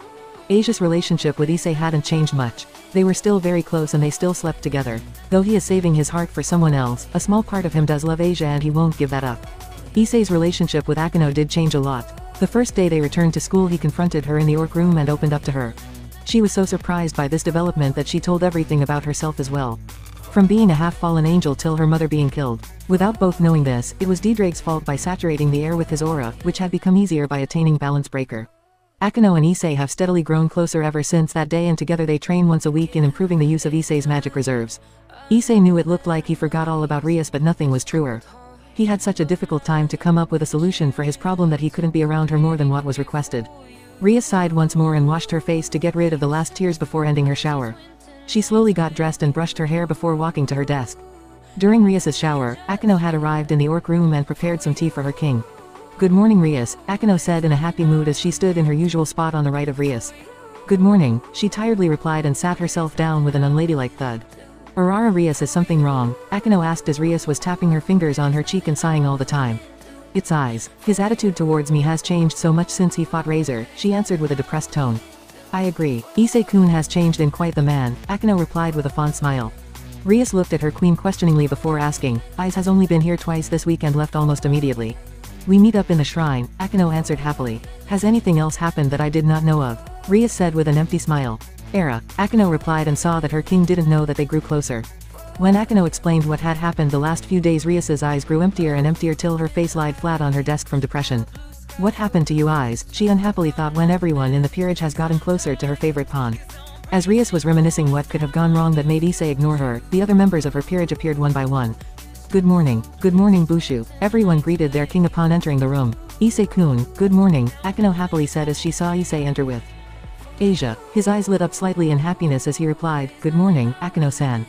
Asia's relationship with Issei hadn't changed much. They were still very close and they still slept together. Though he is saving his heart for someone else, a small part of him does love Asia and he won't give that up. Issei's relationship with Akano did change a lot. The first day they returned to school he confronted her in the orc room and opened up to her. She was so surprised by this development that she told everything about herself as well. From being a half-fallen angel till her mother being killed. Without both knowing this, it was D-Drake's fault by saturating the air with his aura, which had become easier by attaining balance breaker. Akano and Issei have steadily grown closer ever since that day and together they train once a week in improving the use of Issei's magic reserves. Issei knew it looked like he forgot all about Rias but nothing was truer. He had such a difficult time to come up with a solution for his problem that he couldn't be around her more than what was requested. Rias sighed once more and washed her face to get rid of the last tears before ending her shower. She slowly got dressed and brushed her hair before walking to her desk. During Rias's shower, Akano had arrived in the orc room and prepared some tea for her king. "Good morning Rias," Akano said in a happy mood as she stood in her usual spot on the right of Rias. "Good morning," she tiredly replied and sat herself down with an unladylike thud. "Urara Rias, is something wrong?" Akano asked as Rias was tapping her fingers on her cheek and sighing all the time. Its eyes. His attitude towards me has changed so much since he fought Razor, she answered with a depressed tone. I agree. Issei-kun has changed in quite the man, Akino replied with a fond smile. Rias looked at her queen questioningly before asking, Issei has only been here twice this week and left almost immediately. We meet up in the shrine, Akino answered happily. Has anything else happened that I did not know of? Rias said with an empty smile. Era, Akino replied and saw that her king didn't know that they grew closer. When Akino explained what had happened the last few days, Rias's eyes grew emptier and emptier till her face lied flat on her desk from depression. What happened to you eyes, she unhappily thought when everyone in the peerage has gotten closer to her favorite pawn. As Rias was reminiscing what could have gone wrong that made Issei ignore her, the other members of her peerage appeared one by one. Good morning Bushu, everyone greeted their king upon entering the room. Issei-kun, good morning, Akino happily said as she saw Issei enter with Asia. His eyes lit up slightly in happiness as he replied, good morning, Akino-san.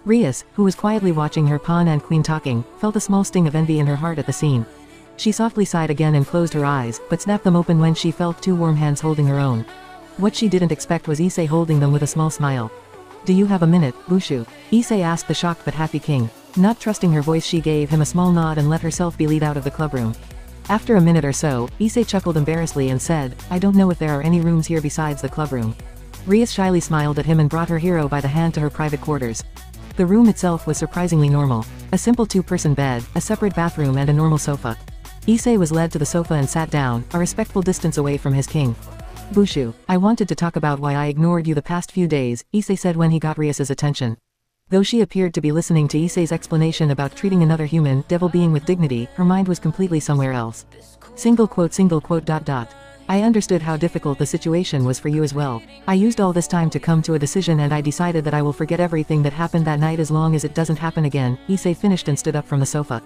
Rias, who was quietly watching her pawn and queen talking, felt a small sting of envy in her heart at the scene. She softly sighed again and closed her eyes, but snapped them open when she felt two warm hands holding her own. What she didn't expect was Issei holding them with a small smile. Do you have a minute, Bushu? Issei asked the shocked but happy king. Not trusting her voice, she gave him a small nod and let herself be led out of the clubroom. After a minute or so, Issei chuckled embarrassedly and said, I don't know if there are any rooms here besides the clubroom. Rias shyly smiled at him and brought her hero by the hand to her private quarters. The room itself was surprisingly normal. A simple two-person bed, a separate bathroom and a normal sofa. Issei was led to the sofa and sat down, a respectful distance away from his king. Bushu, I wanted to talk about why I ignored you the past few days, Issei said when he got Rias's attention. Though she appeared to be listening to Issei's explanation about treating another human devil being with dignity, her mind was completely somewhere else. Single quote. I understood how difficult the situation was for you as well. I used all this time to come to a decision and I decided that I will forget everything that happened that night as long as it doesn't happen again, Issei finished and stood up from the sofa.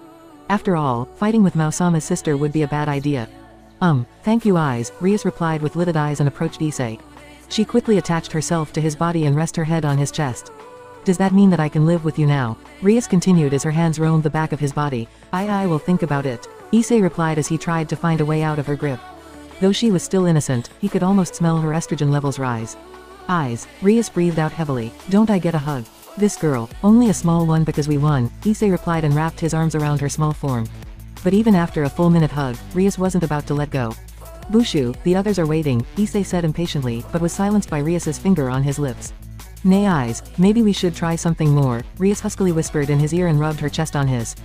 After all, fighting with Maosama's sister would be a bad idea. Thank you eyes, Rias replied with lidded eyes and approached Issei. She quickly attached herself to his body and rested her head on his chest. Does that mean that I can live with you now? Rias continued as her hands roamed the back of his body. I will think about it. Issei replied as he tried to find a way out of her grip. Though she was still innocent, he could almost smell her estrogen levels rise. Eyes, Rias breathed out heavily. Don't I get a hug? This girl, only a small one because we won, Issei replied and wrapped his arms around her small form. But even after a full minute hug, Rias wasn't about to let go. Bushu, the others are waiting, Issei said impatiently, but was silenced by Rias's finger on his lips. Nay eyes, maybe we should try something more, Rias huskily whispered in his ear and rubbed her chest on his.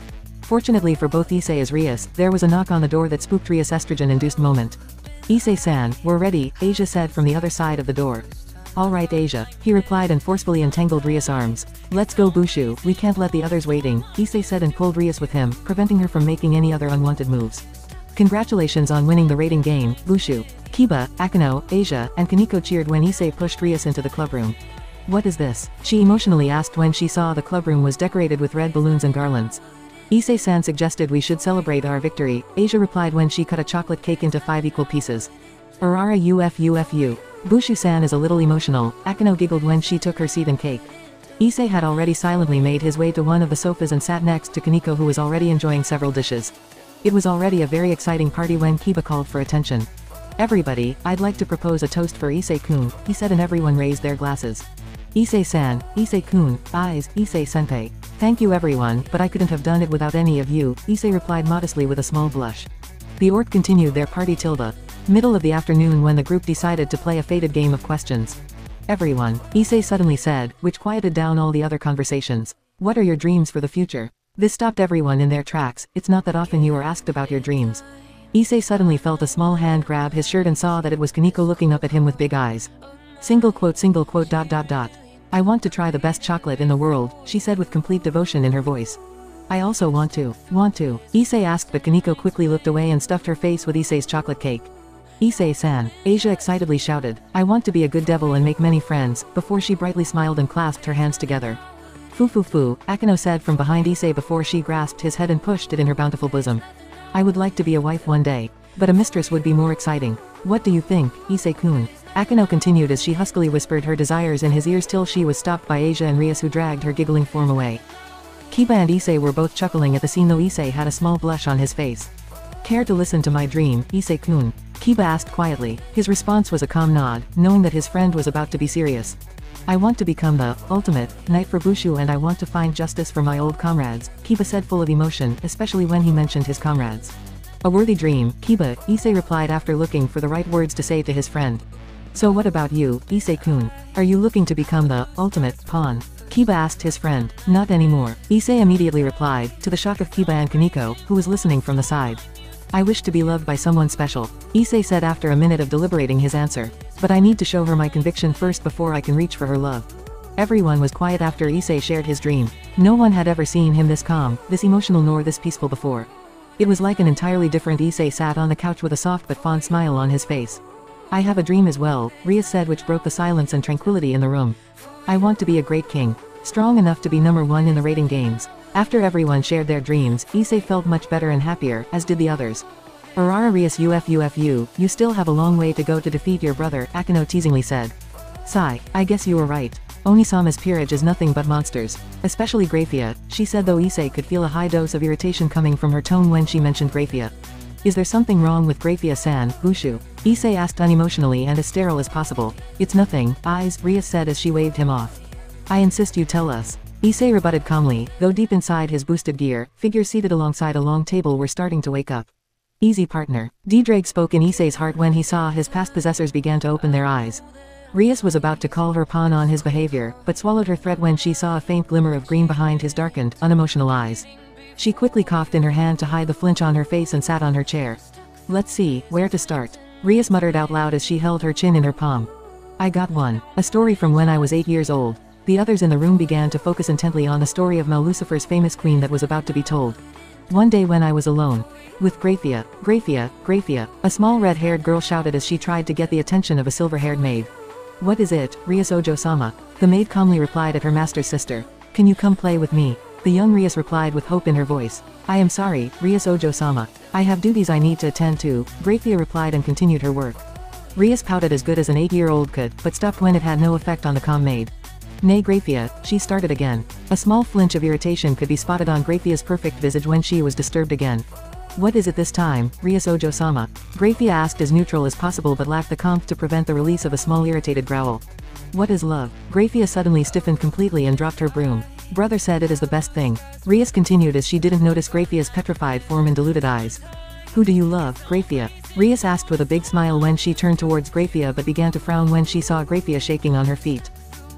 Fortunately for both Issei as Rias, there was a knock on the door that spooked Rias' estrogen-induced moment. Issei-san, we're ready, Asia said from the other side of the door. Alright Asia, he replied and forcefully entangled Rias' arms. Let's go Bushu, we can't let the others waiting, Issei said and pulled Rias with him, preventing her from making any other unwanted moves. Congratulations on winning the rating game, Bushu. Kiba, Akino, Asia, and Kaneko cheered when Issei pushed Rias into the clubroom. What is this? She emotionally asked when she saw the clubroom was decorated with red balloons and garlands. Issei-san suggested we should celebrate our victory, Asia replied when she cut a chocolate cake into 5 equal pieces. Urara ufu. Bushu-san is a little emotional, Akino giggled when she took her seat and cake. Issei had already silently made his way to one of the sofas and sat next to Kaneko who was already enjoying several dishes. It was already a very exciting party when Kiba called for attention. Everybody, I'd like to propose a toast for Issei-kun, he said and everyone raised their glasses. Issei-san, Issei-kun, eyes, Issei-senpai. Thank you everyone, but I couldn't have done it without any of you, Issei replied modestly with a small blush. The orc continued their party till the middle of the afternoon when the group decided to play a fated game of questions. Everyone, Issei suddenly said, which quieted down all the other conversations. What are your dreams for the future? This stopped everyone in their tracks, it's not that often you are asked about your dreams. Issei suddenly felt a small hand grab his shirt and saw that it was Kaneko looking up at him with big eyes. Single quote. I want to try the best chocolate in the world, she said with complete devotion in her voice. I also want to, Issei asked but Kaneko quickly looked away and stuffed her face with Issei's chocolate cake. Issei-san, Asia excitedly shouted, I want to be a good devil and make many friends, before she brightly smiled and clasped her hands together. Fu, Akino said from behind Issei before she grasped his head and pushed it in her bountiful bosom. I would like to be a wife one day. But a mistress would be more exciting. What do you think, Issei-kun? Akino continued as she huskily whispered her desires in his ears till she was stopped by Asia and Rias who dragged her giggling form away. Kiba and Issei were both chuckling at the scene though Issei had a small blush on his face. Care to listen to my dream, Issei-kun? Kiba asked quietly. His response was a calm nod, knowing that his friend was about to be serious. I want to become the ultimate knight for Bushu and I want to find justice for my old comrades, Kiba said full of emotion, especially when he mentioned his comrades. A worthy dream, Kiba, Issei replied after looking for the right words to say to his friend. So what about you, Issei-kun? Are you looking to become the ultimate pawn? Kiba asked his friend. Not anymore. Issei immediately replied, to the shock of Kiba and Kaneko, who was listening from the side. I wish to be loved by someone special, Issei said after a minute of deliberating his answer. But I need to show her my conviction first before I can reach for her love. Everyone was quiet after Issei shared his dream. No one had ever seen him this calm, this emotional nor this peaceful before. It was like an entirely different Issei sat on the couch with a soft but fond smile on his face. I have a dream as well, Ria said, which broke the silence and tranquility in the room. I want to be a great king. Strong enough to be #1 in the rating games. After everyone shared their dreams, Issei felt much better and happier, as did the others. Urara Rias you still have a long way to go to defeat your brother, Akino teasingly said. Sigh, I guess you were right. Onisama's peerage is nothing but monsters. Especially grayfia, she said, though Issei could feel a high dose of irritation coming from her tone when she mentioned grayfia. Is there something wrong with grayfia-san, Bushu? Issei asked unemotionally and as sterile as possible. It's nothing, eyes, Ria said as she waved him off. I insist you tell us. Issei rebutted calmly, though deep inside his boosted gear, figures seated alongside a long table were starting to wake up. Easy partner. D-Drake spoke in Issei's heart when he saw his past possessors began to open their eyes. Rias was about to call her pawn on his behavior, but swallowed her threat when she saw a faint glimmer of green behind his darkened, unemotional eyes. She quickly coughed in her hand to hide the flinch on her face and sat on her chair. Let's see, where to start? Rias muttered out loud as she held her chin in her palm. I got one. A story from when I was 8 years old. The others in the room began to focus intently on the story of Mel Lucifer's famous queen that was about to be told. One day when I was alone. With grayfia, a small red-haired girl shouted as she tried to get the attention of a silver-haired maid. What is it, Rias Ojo-sama? The maid calmly replied at her master's sister. Can you come play with me? The young Rias replied with hope in her voice. I am sorry, Rias Ojo-sama. I have duties I need to attend to, Grayfia replied and continued her work. Rias pouted as good as an 8-year-old could, but stopped when it had no effect on the calm maid. Nay Grayfia, she started again. A small flinch of irritation could be spotted on Grayfia's perfect visage when she was disturbed again. What is it this time, Rias Ojo-sama? Grayfia asked as neutral as possible but lacked the calm to prevent the release of a small irritated growl. What is love? Grayfia suddenly stiffened completely and dropped her broom. Brother said it is the best thing. Rias continued as she didn't notice Grayfia's petrified form and diluted eyes. Who do you love, Grayfia? Rias asked with a big smile when she turned towards Grayfia but began to frown when she saw Grayfia shaking on her feet.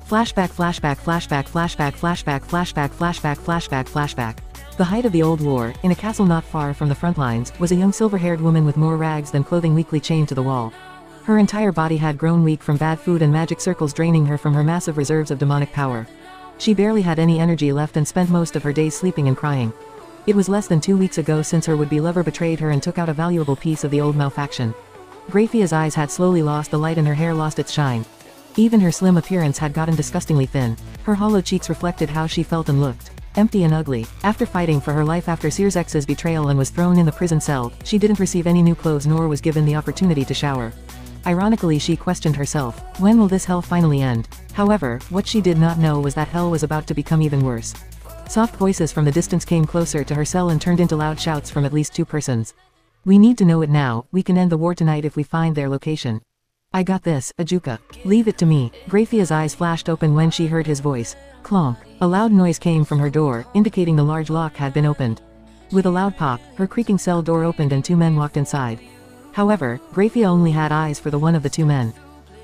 Flashback. The height of the old war, in a castle not far from the front lines, was a young silver-haired woman with more rags than clothing weakly chained to the wall. Her entire body had grown weak from bad food and magic circles draining her from her massive reserves of demonic power. She barely had any energy left and spent most of her days sleeping and crying. It was less than 2 weeks ago since her would-be lover betrayed her and took out a valuable piece of the old malfaction. Grayfia's eyes had slowly lost the light and her hair lost its shine. Even her slim appearance had gotten disgustingly thin. Her hollow cheeks reflected how she felt and looked. Empty and ugly. After fighting for her life after Searsex's betrayal and was thrown in the prison cell, she didn't receive any new clothes nor was given the opportunity to shower. Ironically, she questioned herself, when will this hell finally end? However, what she did not know was that hell was about to become even worse. Soft voices from the distance came closer to her cell and turned into loud shouts from at least 2 persons. We need to know it now, we can end the war tonight if we find their location. I got this, Ajuka. Leave it to me. Grayfia's eyes flashed open when she heard his voice. Clonk. A loud noise came from her door, indicating the large lock had been opened. With a loud pop, her creaking cell door opened and 2 men walked inside. However, Grayfia only had eyes for the one of the 2 men.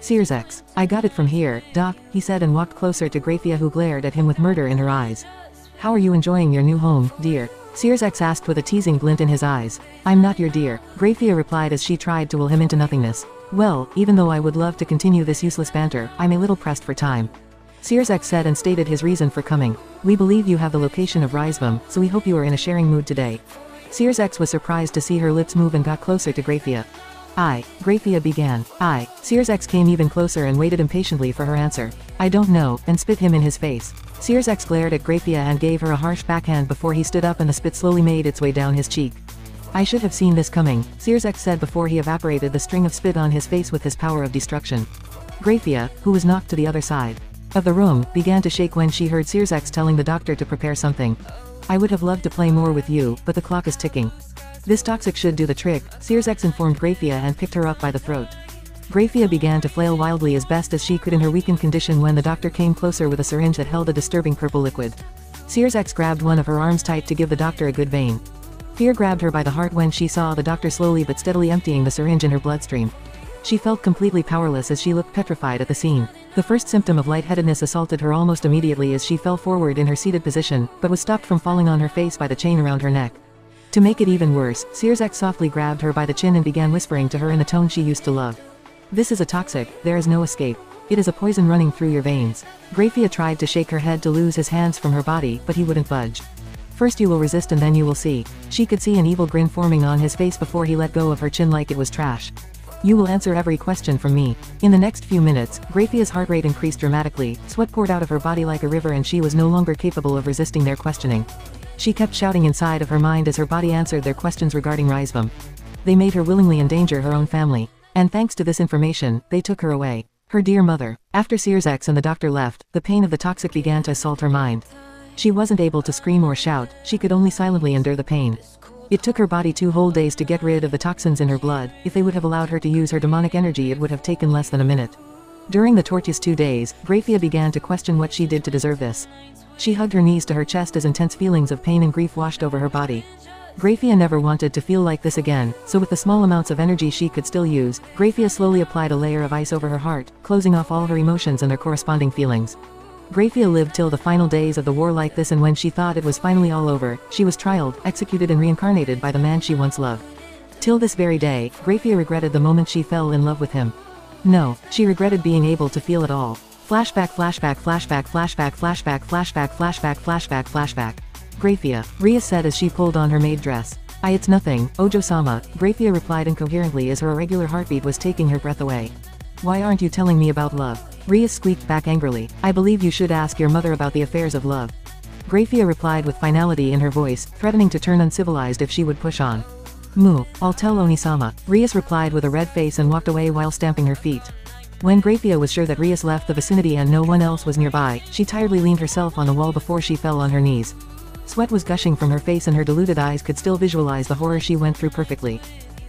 Searsex. I got it from here, Doc, he said and walked closer to Grayfia who glared at him with murder in her eyes. How are you enjoying your new home, dear? Searsex asked with a teasing glint in his eyes. I'm not your dear, Grayfia replied as she tried to will him into nothingness. Well, even though I would love to continue this useless banter, I'm a little pressed for time. Searsex said and stated his reason for coming. We believe you have the location of Risevam, so we hope you are in a sharing mood today. Searsex was surprised to see her lips move and got closer to Grayfia. Grayfia began. Searsex came even closer and waited impatiently for her answer. I don't know, and spit him in his face. Searsex glared at Grayfia and gave her a harsh backhand before he stood up and the spit slowly made its way down his cheek. I should have seen this coming, Searsex said before he evaporated the string of spit on his face with his power of destruction. Grayfia, who was knocked to the other side of the room, began to shake when she heard Searsex telling the doctor to prepare something. I would have loved to play more with you, but the clock is ticking. This toxic should do the trick, Searsex informed Grayfia and picked her up by the throat. Grayfia began to flail wildly as best as she could in her weakened condition when the doctor came closer with a syringe that held a disturbing purple liquid. Searsex grabbed one of her arms tight to give the doctor a good vein. Fear grabbed her by the heart when she saw the doctor slowly but steadily emptying the syringe in her bloodstream. She felt completely powerless as she looked petrified at the scene. The first symptom of lightheadedness assaulted her almost immediately as she fell forward in her seated position, but was stopped from falling on her face by the chain around her neck. To make it even worse, Issei softly grabbed her by the chin and began whispering to her in the tone she used to love. "This is a toxic, there is no escape. It is a poison running through your veins." Grayfia tried to shake her head to lose his hands from her body, but he wouldn't budge. "First you will resist and then you will see." She could see an evil grin forming on his face before he let go of her chin like it was trash. "You will answer every question from me." In the next few minutes, Grayfia's heart rate increased dramatically, sweat poured out of her body like a river and she was no longer capable of resisting their questioning. She kept shouting inside of her mind as her body answered their questions regarding Rizvam. They made her willingly endanger her own family. And thanks to this information, they took her away. Her dear mother. After Issei and the doctor left, the pain of the toxic began to assault her mind. She wasn't able to scream or shout, she could only silently endure the pain. It took her body 2 whole days to get rid of the toxins in her blood. If they would have allowed her to use her demonic energy, it would have taken less than a minute. During the tortuous 2 days, Grayfia began to question what she did to deserve this. She hugged her knees to her chest as intense feelings of pain and grief washed over her body. Grayfia never wanted to feel like this again, so with the small amounts of energy she could still use, Grayfia slowly applied a layer of ice over her heart, closing off all her emotions and their corresponding feelings. Grayfia lived till the final days of the war like this, and when she thought it was finally all over, she was trialed, executed and reincarnated by the man she once loved. Till this very day, Grayfia regretted the moment she fell in love with him. No, she regretted being able to feel it all. Flashback, flashback, flashback, flashback, flashback, flashback, flashback, flashback, flashback. Grayfia, Ria said as she pulled on her maid dress. It's nothing, Ojo-sama, Grayfia replied incoherently as her irregular heartbeat was taking her breath away. Why aren't you telling me about love? Ria squeaked back angrily. I believe you should ask your mother about the affairs of love. Grayfia replied with finality in her voice, threatening to turn uncivilized if she would push on. Moo, I'll tell Oni-sama, Rias replied with a red face and walked away while stamping her feet. When Grayfia was sure that Rias left the vicinity and no one else was nearby, she tiredly leaned herself on the wall before she fell on her knees. Sweat was gushing from her face and her deluded eyes could still visualize the horror she went through perfectly.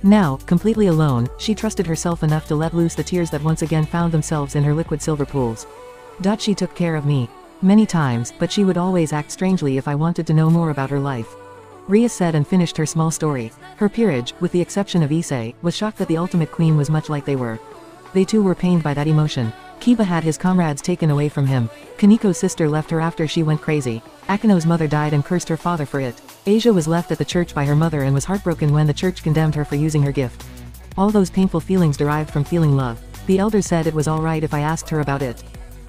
Now, completely alone, she trusted herself enough to let loose the tears that once again found themselves in her liquid silver pools. She took care of me. Many times, but she would always act strangely if I wanted to know more about her life. Ria said and finished her small story. Her peerage, with the exception of Issei, was shocked that the ultimate queen was much like they were. They too were pained by that emotion. Kiba had his comrades taken away from him. Kaniko's sister left her after she went crazy. Akino's mother died and cursed her father for it. Asia was left at the church by her mother and was heartbroken when the church condemned her for using her gift. All those painful feelings derived from feeling love. The elders said it was alright if I asked her about it.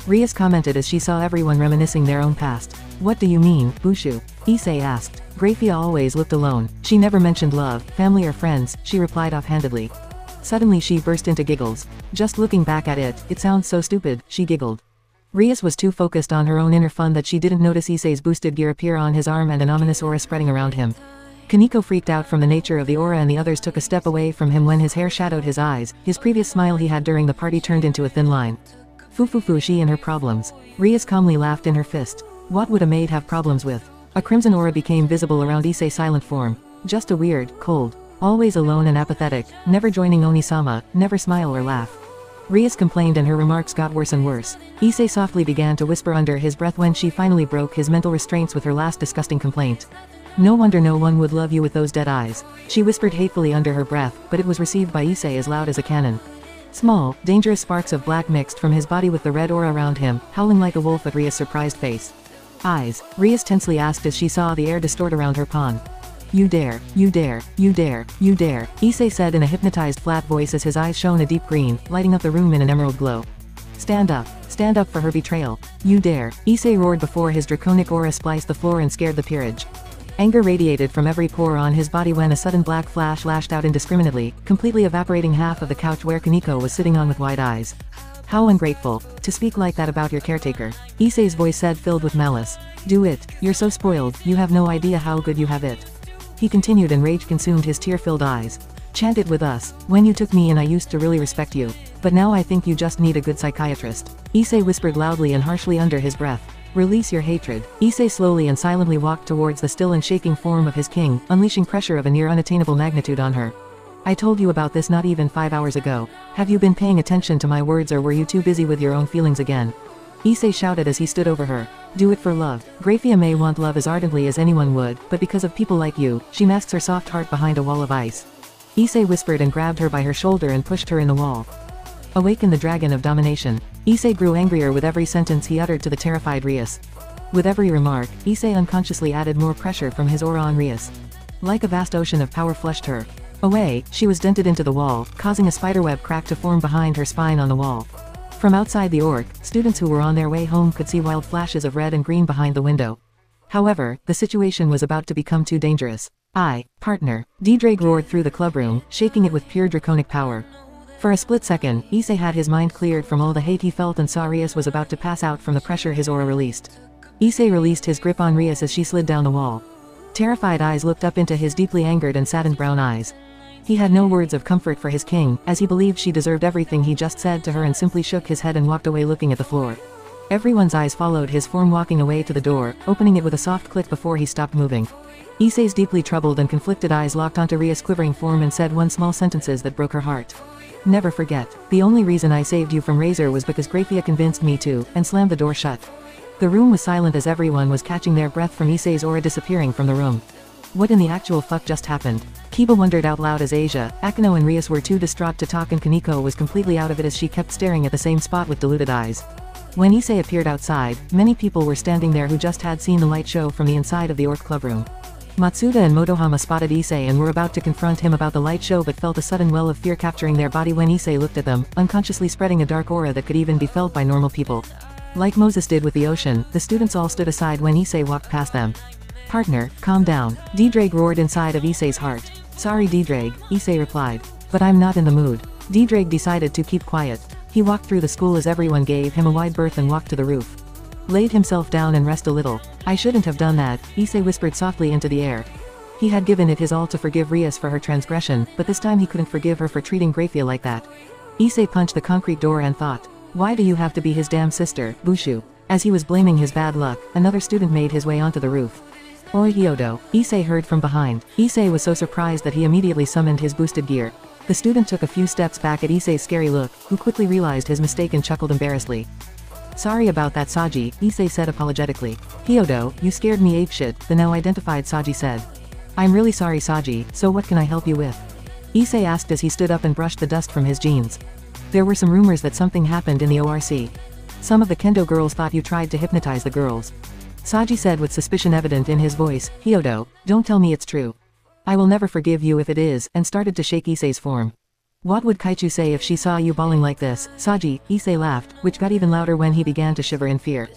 Rias commented as she saw everyone reminiscing their own past. What do you mean, Bushu? Issei asked. Grayfia always looked alone. She never mentioned love, family or friends, she replied offhandedly. Suddenly she burst into giggles. Just looking back at it, it sounds so stupid, she giggled. Rias was too focused on her own inner fun that she didn't notice Issei's boosted gear appear on his arm and an ominous aura spreading around him. Kaniko freaked out from the nature of the aura and the others took a step away from him when his hair shadowed his eyes. His previous smile he had during the party turned into a thin line. Fufufu, she and her problems. Rias calmly laughed in her fist. What would a maid have problems with? A crimson aura became visible around Issei's silent form. Just a weird, cold, always alone and apathetic, never joining Oni-sama, never smile or laugh. Rias complained and her remarks got worse and worse. Issei softly began to whisper under his breath when she finally broke his mental restraints with her last disgusting complaint. No wonder no one would love you with those dead eyes. She whispered hatefully under her breath, but it was received by Issei as loud as a cannon. Small, dangerous sparks of black mixed from his body with the red aura around him, howling like a wolf at Rias' surprised face. Eyes, Rias tensely asked as she saw the air distort around her pawn. You dare, you dare, you dare, you dare, Issei said in a hypnotized flat voice as his eyes shone a deep green, lighting up the room in an emerald glow. Stand up for her betrayal. You dare, Issei roared before his draconic aura spliced the floor and scared the peerage. Anger radiated from every pore on his body when a sudden black flash lashed out indiscriminately, completely evaporating half of the couch where Kaniko was sitting on with wide eyes. How ungrateful, to speak like that about your caretaker, Issei's voice said filled with malice. Do it, you're so spoiled, you have no idea how good you have it. He continued and rage consumed his tear-filled eyes. Chant it with us. When you took me in I used to really respect you. But now I think you just need a good psychiatrist. Issei whispered loudly and harshly under his breath. Release your hatred. Issei slowly and silently walked towards the still and shaking form of his king, unleashing pressure of a near unattainable magnitude on her. I told you about this not even 5 hours ago. Have you been paying attention to my words or were you too busy with your own feelings again? Issei shouted as he stood over her. Do it for love. Grayfia may want love as ardently as anyone would, but because of people like you, she masks her soft heart behind a wall of ice. Issei whispered and grabbed her by her shoulder and pushed her in the wall. Awaken the dragon of domination. Issei grew angrier with every sentence he uttered to the terrified Rias. With every remark, Issei unconsciously added more pressure from his aura on Rias. Like a vast ocean of power flushed her away, she was dented into the wall, causing a spiderweb crack to form behind her spine on the wall. From outside the orc, students who were on their way home could see wild flashes of red and green behind the window. However, the situation was about to become too dangerous. Partner. D-Drake roared through the clubroom, shaking it with pure draconic power. For a split second, Issei had his mind cleared from all the hate he felt and saw Rias was about to pass out from the pressure his aura released. Issei released his grip on Rias as she slid down the wall. Terrified eyes looked up into his deeply angered and saddened brown eyes. He had no words of comfort for his king, as he believed she deserved everything he just said to her and simply shook his head and walked away looking at the floor. Everyone's eyes followed his form walking away to the door, opening it with a soft click before he stopped moving. Issei's deeply troubled and conflicted eyes locked onto Ria's quivering form and said one small sentences that broke her heart. Never forget. The only reason I saved you from Razor was because grayfia convinced me to, and slammed the door shut. The room was silent as everyone was catching their breath from Issei's aura disappearing from the room. What in the actual fuck just happened? Kiba wondered out loud as Asia, Akino and Rias were too distraught to talk and Kaneko was completely out of it as she kept staring at the same spot with deluded eyes. When Issei appeared outside, many people were standing there who just had seen the light show from the inside of the orc clubroom. Matsuda and Motohama spotted Issei and were about to confront him about the light show but felt a sudden well of fear capturing their body when Issei looked at them, unconsciously spreading a dark aura that could even be felt by normal people. Like Moses did with the ocean, the students all stood aside when Issei walked past them. Partner, calm down. D-Drake roared inside of Issei's heart. Sorry D-Drake, Issei replied. But I'm not in the mood. D-Drake decided to keep quiet. He walked through the school as everyone gave him a wide berth and walked to the roof. Laid himself down and rest a little. I shouldn't have done that, Issei whispered softly into the air. He had given it his all to forgive Rias for her transgression, but this time he couldn't forgive her for treating grayfia like that. Issei punched the concrete door and thought. Why do you have to be his damn sister, Bushu? As he was blaming his bad luck, another student made his way onto the roof. Oi Hyodo, Issei heard from behind. Issei was so surprised that he immediately summoned his boosted gear. The student took a few steps back at Issei's scary look, who quickly realized his mistake and chuckled embarrassedly. Sorry about that Saji, Issei said apologetically. Hyodo, you scared me apeshit, the now identified Saji said. I'm really sorry Saji, so what can I help you with? Issei asked as he stood up and brushed the dust from his jeans. There were some rumors that something happened in the ORC. Some of the kendo girls thought you tried to hypnotize the girls. Saji said with suspicion evident in his voice, Hyodo, don't tell me it's true. I will never forgive you if it is, and started to shake Issei's form. What would Kaichu say if she saw you bawling like this, Saji? Issei laughed, which got even louder when he began to shiver in fear.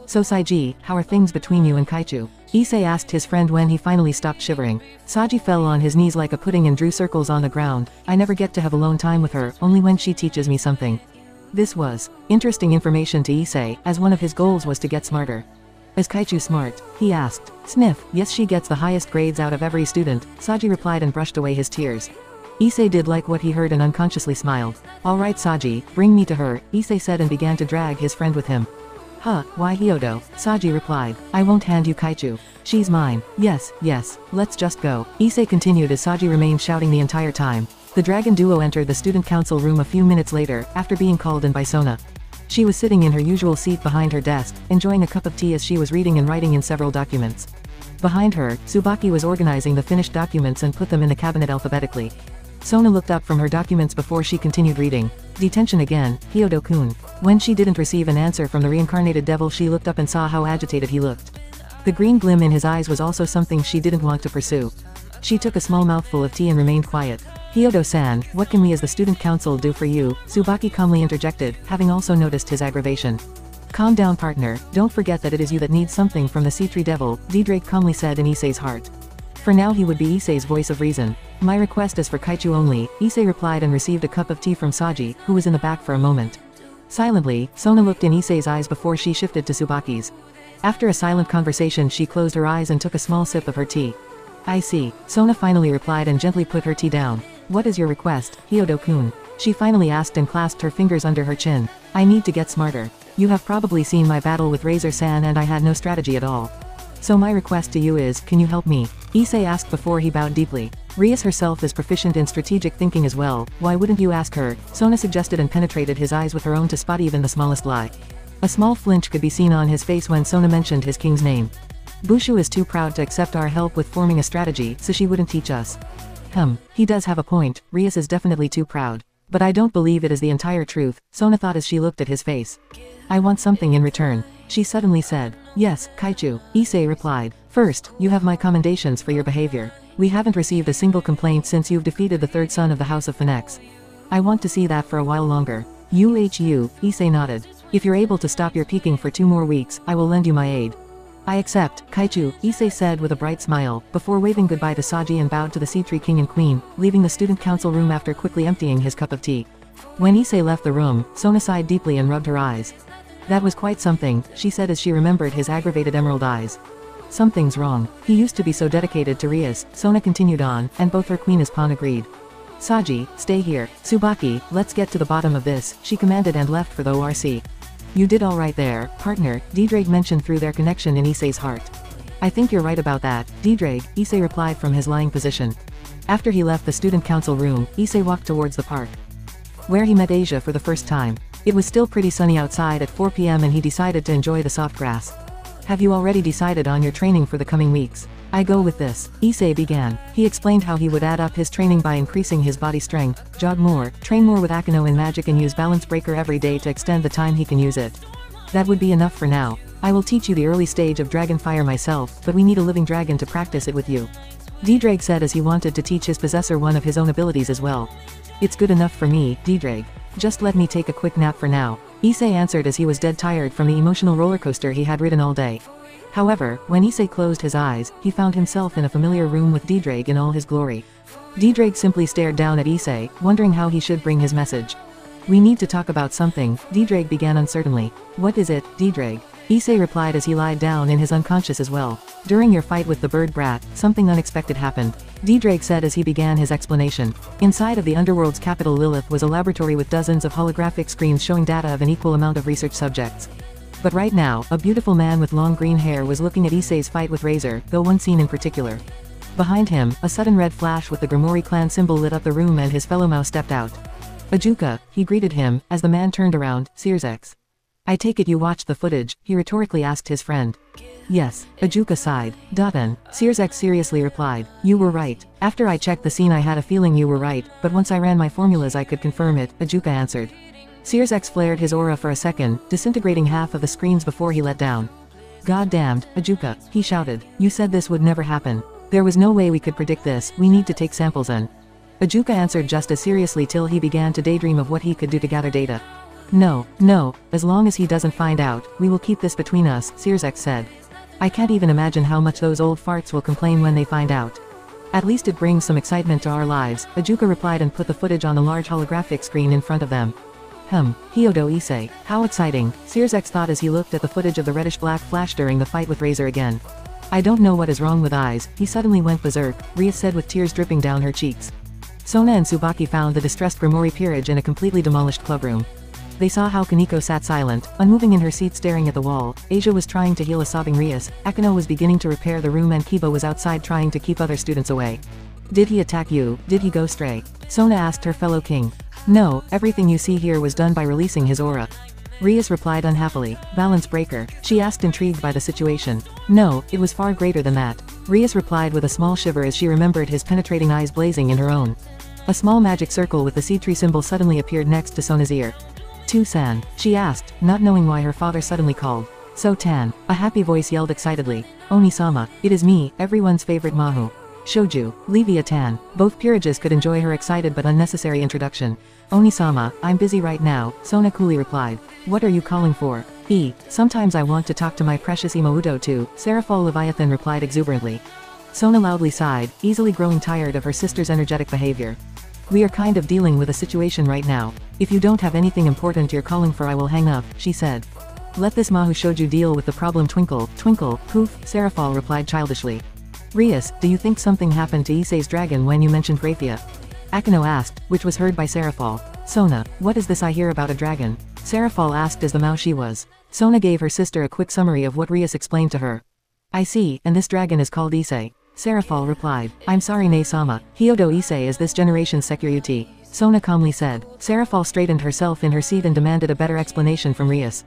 So Saiji, how are things between you and Kaichu? Issei asked his friend when he finally stopped shivering. Saji fell on his knees like a pudding and drew circles on the ground. I never get to have alone time with her, only when she teaches me something. This was interesting information to Issei, as one of his goals was to get smarter. Is Kaichu smart? He asked. Sniff, yes she gets the highest grades out of every student, Saji replied and brushed away his tears. Issei did like what he heard and unconsciously smiled. Alright Saji, bring me to her, Issei said and began to drag his friend with him. Huh, why Hyodo? Saji replied. I won't hand you Kaichu. She's mine. Yes, let's just go. Issei continued as Saji remained shouting the entire time. The dragon duo entered the student council room a few minutes later, after being called in by Sona. She was sitting in her usual seat behind her desk, enjoying a cup of tea as she was reading and writing in several documents. Behind her, Tsubaki was organizing the finished documents and put them in the cabinet alphabetically. Sona looked up from her documents before she continued reading. Detention again, Hyodo-kun. When she didn't receive an answer from the reincarnated devil she looked up and saw how agitated he looked. The green glim in his eyes was also something she didn't want to pursue. She took a small mouthful of tea and remained quiet. Hyodo-san, what can we as the student council do for you? Tsubaki calmly interjected, having also noticed his aggravation. Calm down partner, don't forget that it is you that needs something from the C3 devil, D-Drake calmly said in Issei's heart. For now he would be Issei's voice of reason. My request is for Kaichu only, Issei replied and received a cup of tea from Saji, who was in the back for a moment. Silently, Sona looked in Issei's eyes before she shifted to Tsubaki's. After a silent conversation she closed her eyes and took a small sip of her tea. I see, Sona finally replied and gently put her tea down. What is your request, Hyodo-kun? She finally asked and clasped her fingers under her chin. I need to get smarter. You have probably seen my battle with Razor-san and I had no strategy at all. So my request to you is, can you help me? Issei asked before he bowed deeply. Rias herself is proficient in strategic thinking as well, why wouldn't you ask her? Sona suggested and penetrated his eyes with her own to spot even the smallest lie. A small flinch could be seen on his face when Sona mentioned his king's name. Bushu is too proud to accept our help with forming a strategy, so she wouldn't teach us. He does have a point, Rias is definitely too proud. But I don't believe it is the entire truth, Sona thought as she looked at his face. I want something in return, she suddenly said. Yes, Kaichu, Issei replied. First, you have my commendations for your behavior. We haven't received a single complaint since you've defeated the third son of the House of Phoenix. I want to see that for a while longer. Issei nodded. If you're able to stop your peeking for 2 more weeks, I will lend you my aid. I accept, Kaichu, Issei said with a bright smile, before waving goodbye to Saji and bowed to the C3 king and queen, leaving the student council room after quickly emptying his cup of tea. When Issei left the room, Sona sighed deeply and rubbed her eyes. That was quite something, she said as she remembered his aggravated emerald eyes. Something's wrong. He used to be so dedicated to Rias, Sona continued on, and both her queen as pawn agreed. Saji, stay here. Tsubaki, let's get to the bottom of this, she commanded and left for the ORC. You did alright there, partner, Didraig mentioned through their connection in Issei's heart. I think you're right about that, Didraig, Issei replied from his lying position. After he left the student council room, Issei walked towards the park, where he met Asia for the first time. It was still pretty sunny outside at 4 p.m. and he decided to enjoy the soft grass. Have you already decided on your training for the coming weeks? I go with this, Issei began. He explained how he would add up his training by increasing his body strength, jog more, train more with Akeno in magic and use balance breaker every day to extend the time he can use it. That would be enough for now. I will teach you the early stage of dragon fire myself, but we need a living dragon to practice it with you. Didraig said as he wanted to teach his possessor one of his own abilities as well. It's good enough for me, Didraig. Just let me take a quick nap for now, Issei answered as he was dead tired from the emotional roller coaster he had ridden all day. However, when Issei closed his eyes, he found himself in a familiar room with Didraig in all his glory. Didraig simply stared down at Issei, wondering how he should bring his message. We need to talk about something, Didraig began uncertainly. What is it, Didraig? Issei replied as he lied down in his unconscious as well. During your fight with the bird brat, something unexpected happened, Didraig said as he began his explanation. Inside of the underworld's capital Lilith was a laboratory with dozens of holographic screens showing data of an equal amount of research subjects. But right now, a beautiful man with long green hair was looking at Issei's fight with Razor, though one scene in particular. Behind him, a sudden red flash with the Grimoire clan symbol lit up the room and his fellow mouse stepped out. Ajuka, he greeted him, as the man turned around, Searsex. I take it you watched the footage, he rhetorically asked his friend. Yes, Ajuka sighed. Datan, Searsex seriously replied. You were right. After I checked the scene I had a feeling you were right, but once I ran my formulas I could confirm it, Ajuka answered. Searsex flared his aura for a second, disintegrating half of the screens before he let down. God damned, Ajuka, he shouted. You said this would never happen. There was no way we could predict this, we need to take samples in. Ajuka answered just as seriously till he began to daydream of what he could do to gather data. No, as long as he doesn't find out, we will keep this between us, Searsex said. I can't even imagine how much those old farts will complain when they find out. At least it brings some excitement to our lives, Ajuka replied and put the footage on the large holographic screen in front of them. Hyodo Issei, how exciting, Searsex thought as he looked at the footage of the reddish-black flash during the fight with Razor again. I don't know what is wrong with eyes, he suddenly went berserk, Ria said with tears dripping down her cheeks. Sona and Tsubaki found the distressed Grimoire peerage in a completely demolished clubroom. They saw how Kaneko sat silent, unmoving in her seat staring at the wall. Asia was trying to heal a sobbing Rias, Akeno was beginning to repair the room and Kiba was outside trying to keep other students away. Did he attack you? Did he go stray? Sona asked her fellow king. No, everything you see here was done by releasing his aura. Rias replied unhappily. Balance breaker, she asked intrigued by the situation. No, it was far greater than that. Rias replied with a small shiver as she remembered his penetrating eyes blazing in her own. A small magic circle with the seed tree symbol suddenly appeared next to Sona's ear. Tu-san, she asked, not knowing why her father suddenly called. So-tan, a happy voice yelled excitedly. Oni-sama, it is me, everyone's favorite Mahu. Shoju, Livia-tan, both peerages could enjoy her excited but unnecessary introduction. Oni-sama, I'm busy right now, Sona coolly replied. What are you calling for? Sometimes I want to talk to my precious Imoudo too, Seraphol Leviathan replied exuberantly. Sona loudly sighed, easily growing tired of her sister's energetic behavior. We are kind of dealing with a situation right now. If you don't have anything important you're calling for I will hang up, she said. Let this Mahu Shoju deal with the problem twinkle, poof, Seraphol replied childishly. Rias, do you think something happened to Issei's dragon when you mentioned grayfia? Akeno asked, which was heard by Seraphol. Sona, what is this I hear about a dragon? Seraphol asked as the Mao she was. Sona gave her sister a quick summary of what Rias explained to her. I see, and this dragon is called Issei. Seraphol replied. I'm sorry Nei-sama, Hyodo Issei is this generation's security. Sona calmly said. Seraphol straightened herself in her seat and demanded a better explanation from Rias.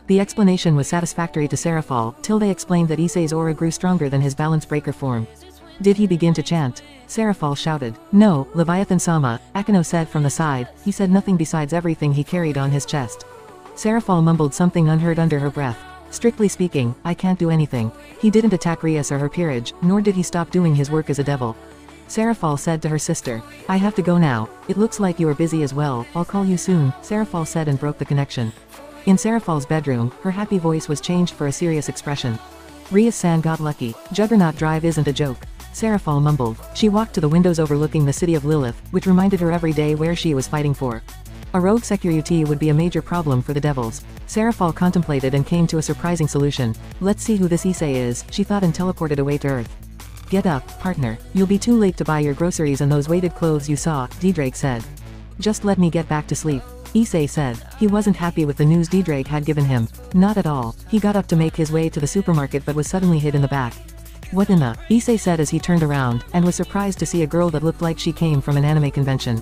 The explanation was satisfactory to Serafal, till they explained that Issei's aura grew stronger than his balance breaker form. Did he begin to chant? Serafal shouted. No, Leviathan-sama, Akino said from the side. He said nothing besides everything he carried on his chest. Serafal mumbled something unheard under her breath. Strictly speaking, I can't do anything. He didn't attack Rias or her peerage, nor did he stop doing his work as a devil. Serafal said to her sister. I have to go now. It looks like you are busy as well. I'll call you soon, Serafal said and broke the connection. In Serafal's bedroom, her happy voice was changed for a serious expression. Rias-san got lucky. Juggernaut Drive isn't a joke. Serafal mumbled. She walked to the windows overlooking the city of Lilith, which reminded her every day where she was fighting for. A rogue security would be a major problem for the devils. Serafal contemplated and came to a surprising solution. Let's see who this Issei is, she thought and teleported away to Earth. Get up, partner. You'll be too late to buy your groceries and those weighted clothes you saw, Drake said. Just let me get back to sleep. Issei said. He wasn't happy with the news Drake had given him. Not at all. He got up to make his way to the supermarket but was suddenly hit in the back. What in the? Issei said as he turned around, and was surprised to see a girl that looked like she came from an anime convention.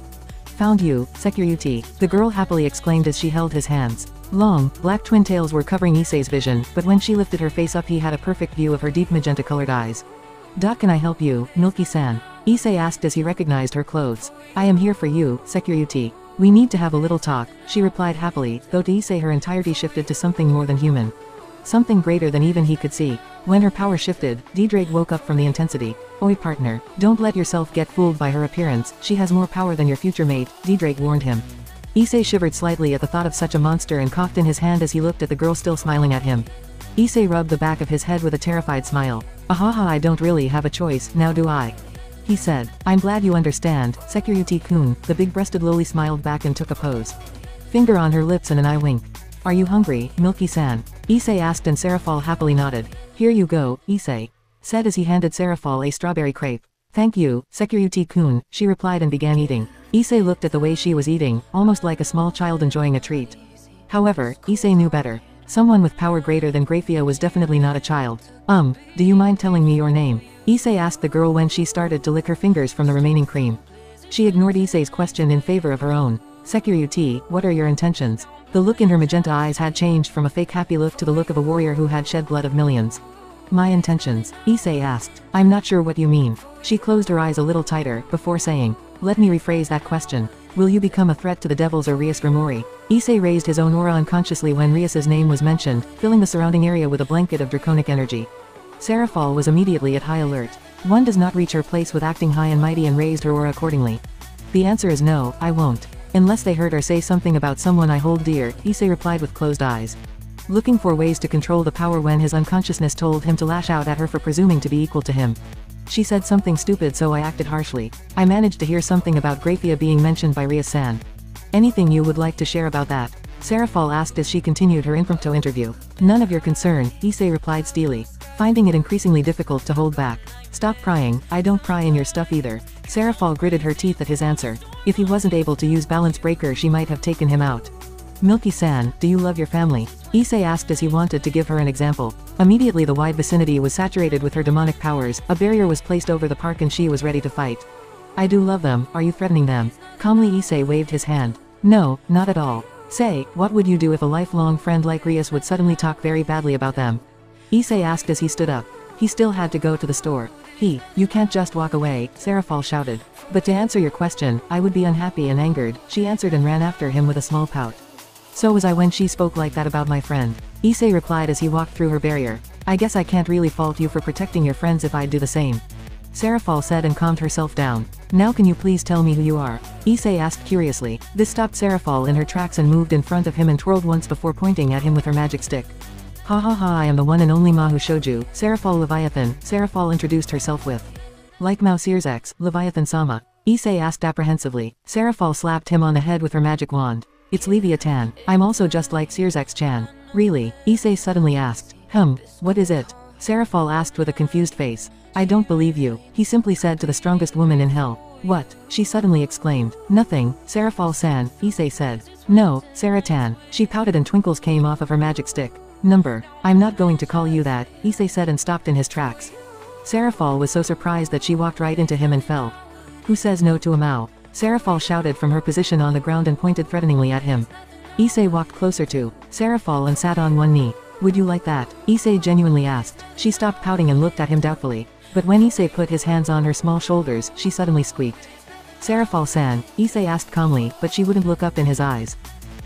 Found you, Security, the girl happily exclaimed as she held his hands. Long, black twin tails were covering Issei's vision, but when she lifted her face up he had a perfect view of her deep magenta-colored eyes. Doc, can I help you, Milky-san? Issei asked as he recognized her clothes. I am here for you, Security. We need to have a little talk, she replied happily, though to Issei her entirety shifted to something more than human. Something greater than even he could see. When her power shifted, Drake woke up from the intensity. Oi partner, don't let yourself get fooled by her appearance, she has more power than your future mate, Drake warned him. Issei shivered slightly at the thought of such a monster and coughed in his hand as he looked at the girl still smiling at him. Issei rubbed the back of his head with a terrified smile. Ahaha, I don't really have a choice, now do I? He said. I'm glad you understand, Security-kun, the big-breasted lily smiled back and took a pose. Finger on her lips and an eye wink. Are you hungry, Milky-san? Issei asked and Serafal happily nodded. Here you go, Issei said as he handed Serafal a strawberry crepe. Thank you, Security-kun, she replied and began eating. Issei looked at the way she was eating, almost like a small child enjoying a treat. However, Issei knew better. Someone with power greater than grayfia was definitely not a child. Do you mind telling me your name? Issei asked the girl when she started to lick her fingers from the remaining cream. She ignored Issei's question in favor of her own. Security, what are your intentions? The look in her magenta eyes had changed from a fake happy look to the look of a warrior who had shed blood of millions. My intentions? Issei asked. I'm not sure what you mean. She closed her eyes a little tighter, before saying. Let me rephrase that question. Will you become a threat to the devils or Rias Grimori? Issei raised his own aura unconsciously when Rias's name was mentioned, filling the surrounding area with a blanket of draconic energy. Serafal was immediately at high alert. One does not reach her place with acting high and mighty and raised her aura accordingly. The answer is no, I won't. Unless they hurt or say something about someone I hold dear, Issei replied with closed eyes. Looking for ways to control the power when his unconsciousness told him to lash out at her for presuming to be equal to him. She said something stupid so I acted harshly. I managed to hear something about grayfia being mentioned by Rias-san. Anything you would like to share about that? Serafal asked as she continued her impromptu interview. None of your concern, Issei replied steely, finding it increasingly difficult to hold back. Stop crying, I don't cry in your stuff either. Serafal gritted her teeth at his answer. If he wasn't able to use balance breaker she might have taken him out. Milky-san, do you love your family? Issei asked as he wanted to give her an example. Immediately the wide vicinity was saturated with her demonic powers, a barrier was placed over the park and she was ready to fight. I do love them, are you threatening them? Calmly Issei waved his hand. No, not at all. Say, what would you do if a lifelong friend like Rias would suddenly talk very badly about them? Issei asked as he stood up. He still had to go to the store. You can't just walk away, Serafal shouted. But to answer your question, I would be unhappy and angered, she answered and ran after him with a small pout. So was I when she spoke like that about my friend. Issei replied as he walked through her barrier. I guess I can't really fault you for protecting your friends if I'd do the same. Serafal said and calmed herself down. Now can you please tell me who you are? Issei asked curiously. This stopped Serafal in her tracks and moved in front of him and twirled once before pointing at him with her magic stick. Ha ha ha, I am the one and only Mahu Shouju, Serafal Leviathan, Serafal introduced herself with. Like Mao Sear's Leviathan-sama? Issei asked apprehensively. Serafal slapped him on the head with her magic wand. It's Leviathan. I'm also just like Sear's-chan. Really? Issei suddenly asked. What is it? Serafal asked with a confused face. I don't believe you, he simply said to the strongest woman in hell. What? She suddenly exclaimed. Nothing, Serafal-san, Issei said. No, Sarah-tan. She pouted and twinkles came off of her magic stick. I'm not going to call you that, Issei said and stopped in his tracks. Serafal was so surprised that she walked right into him and fell. Who says no to a Mao? Serafal shouted from her position on the ground and pointed threateningly at him. Issei walked closer to Serafal and sat on one knee. Would you like that? Issei genuinely asked. She stopped pouting and looked at him doubtfully. But when Issei put his hands on her small shoulders, she suddenly squeaked. Serafal-san, Issei asked calmly, but she wouldn't look up in his eyes.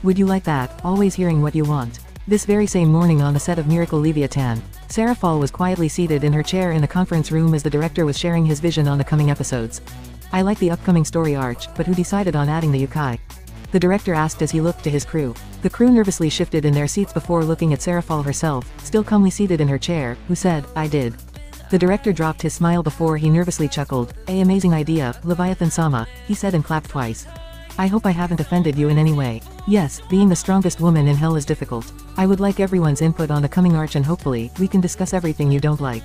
Would you like that, always hearing what you want? This very same morning on the set of Miracle Leviathan, Serafal was quietly seated in her chair in the conference room as the director was sharing his vision on the coming episodes. I like the upcoming story arc, but who decided on adding the yokai? The director asked as he looked to his crew. The crew nervously shifted in their seats before looking at Serafal herself, still calmly seated in her chair, who said, I did. The director dropped his smile before he nervously chuckled. Amazing idea, Leviathan-sama, he said and clapped twice. I hope I haven't offended you in any way. Yes, being the strongest woman in hell is difficult. I would like everyone's input on the coming arc and hopefully, we can discuss everything you don't like.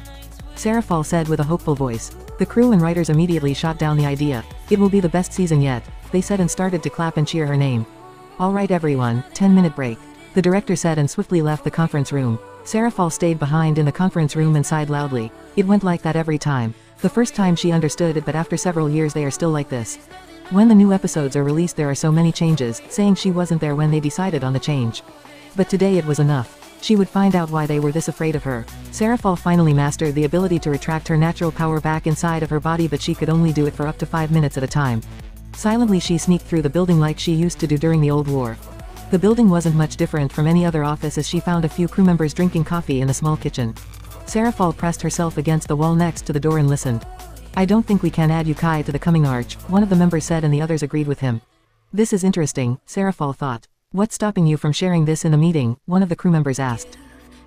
Serafal said with a hopeful voice. The crew and writers immediately shot down the idea. It will be the best season yet, they said and started to clap and cheer her name. Alright everyone, 10-minute break. The director said and swiftly left the conference room. Serafal stayed behind in the conference room and sighed loudly. It went like that every time. The first time she understood it, but after several years they are still like this. When the new episodes are released there are so many changes, saying she wasn't there when they decided on the change. But today it was enough. She would find out why they were this afraid of her. Serafal finally mastered the ability to retract her natural power back inside of her body, but she could only do it for up to 5 minutes at a time. Silently she sneaked through the building like she used to do during the old war. The building wasn't much different from any other office as she found a few crew members drinking coffee in a small kitchen. Serafal pressed herself against the wall next to the door and listened. I don't think we can add yokai to the coming arc, one of the members said and the others agreed with him. This is interesting, Serafal thought. What's stopping you from sharing this in the meeting? One of the crew members asked.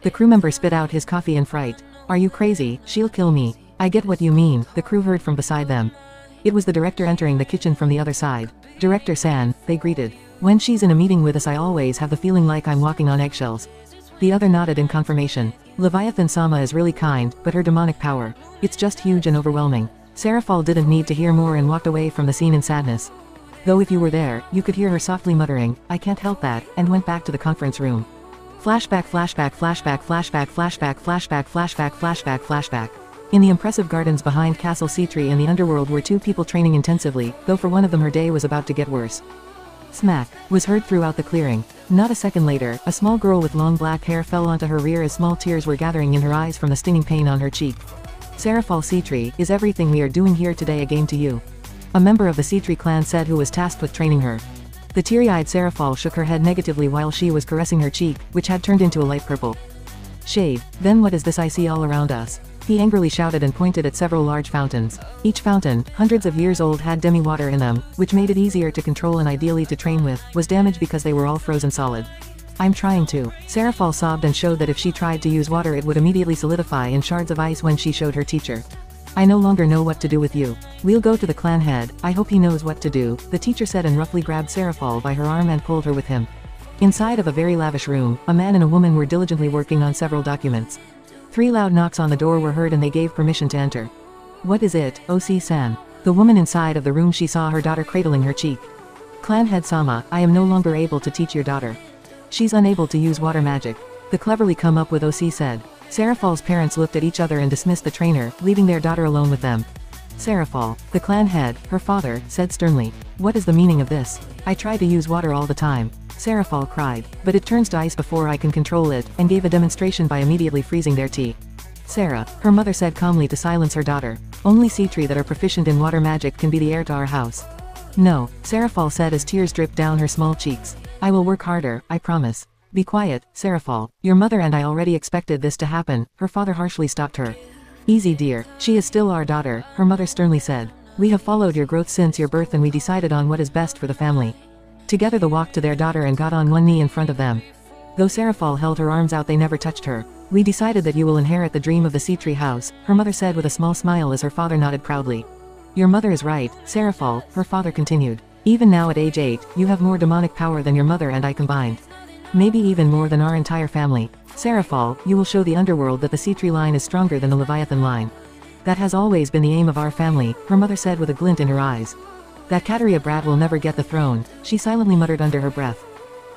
The crew member spit out his coffee in fright. Are you crazy? She'll kill me. I get what you mean, the crew heard from beside them. It was the director entering the kitchen from the other side. Director-san, they greeted. When she's in a meeting with us I always have the feeling like I'm walking on eggshells. The other nodded in confirmation. Leviathan-sama is really kind, but her demonic power, it's just huge and overwhelming. Serafal didn't need to hear more and walked away from the scene in sadness. Though if you were there, you could hear her softly muttering, I can't help that, and went back to the conference room. Flashback, flashback, flashback, flashback, flashback, flashback, flashback, flashback, flashback. In the impressive gardens behind Castle Citri in the underworld were two people training intensively, though for one of them her day was about to get worse. Smack was heard throughout the clearing. Not a second later, a small girl with long black hair fell onto her rear as small tears were gathering in her eyes from the stinging pain on her cheek. Serafal Citri, is everything we are doing here today a game to you? A member of the Citri clan said who was tasked with training her. The teary-eyed Serafal shook her head negatively while she was caressing her cheek, which had turned into a light purple shade. Then what is this I see all around us? He angrily shouted and pointed at several large fountains. Each fountain, hundreds of years old, had demi-water in them, which made it easier to control and ideally to train with, was damaged because they were all frozen solid. I'm trying to. Serafal sobbed and showed that if she tried to use water it would immediately solidify in shards of ice when she showed her teacher. I no longer know what to do with you. We'll go to the clan head, I hope he knows what to do, the teacher said and roughly grabbed Serafal by her arm and pulled her with him. Inside of a very lavish room, a man and a woman were diligently working on several documents. 3 loud knocks on the door were heard and they gave permission to enter. What is it, OC-san? The woman inside of the room, she saw her daughter cradling her cheek. Clan head Sama, I am no longer able to teach your daughter. She's unable to use water magic. The cleverly come up with OC said. Serafal's parents looked at each other and dismissed the trainer, leaving their daughter alone with them. Serafal, the clan head, her father, said sternly. What is the meaning of this? I try to use water all the time. Serafal cried, but it turns to ice before I can control it, and gave a demonstration by immediately freezing their tea. Sarah, her mother said calmly to silence her daughter. Only Citri that are proficient in water magic can be the heir to our house. No, Serafal said as tears dripped down her small cheeks. I will work harder, I promise. Be quiet, Serafal. Your mother and I already expected this to happen, her father harshly stopped her. Easy dear, she is still our daughter, her mother sternly said. We have followed your growth since your birth and we decided on what is best for the family. Together they walked to their daughter and got on one knee in front of them. Though Serafal held her arms out they never touched her. We decided that you will inherit the dream of the Citri house, her mother said with a small smile as her father nodded proudly. Your mother is right, Serafal, her father continued. Even now at age 8, you have more demonic power than your mother and I combined. Maybe even more than our entire family. Serafal, you will show the underworld that the Citri line is stronger than the Leviathan line. That has always been the aim of our family, her mother said with a glint in her eyes. That Kateria brat will never get the throne, she silently muttered under her breath.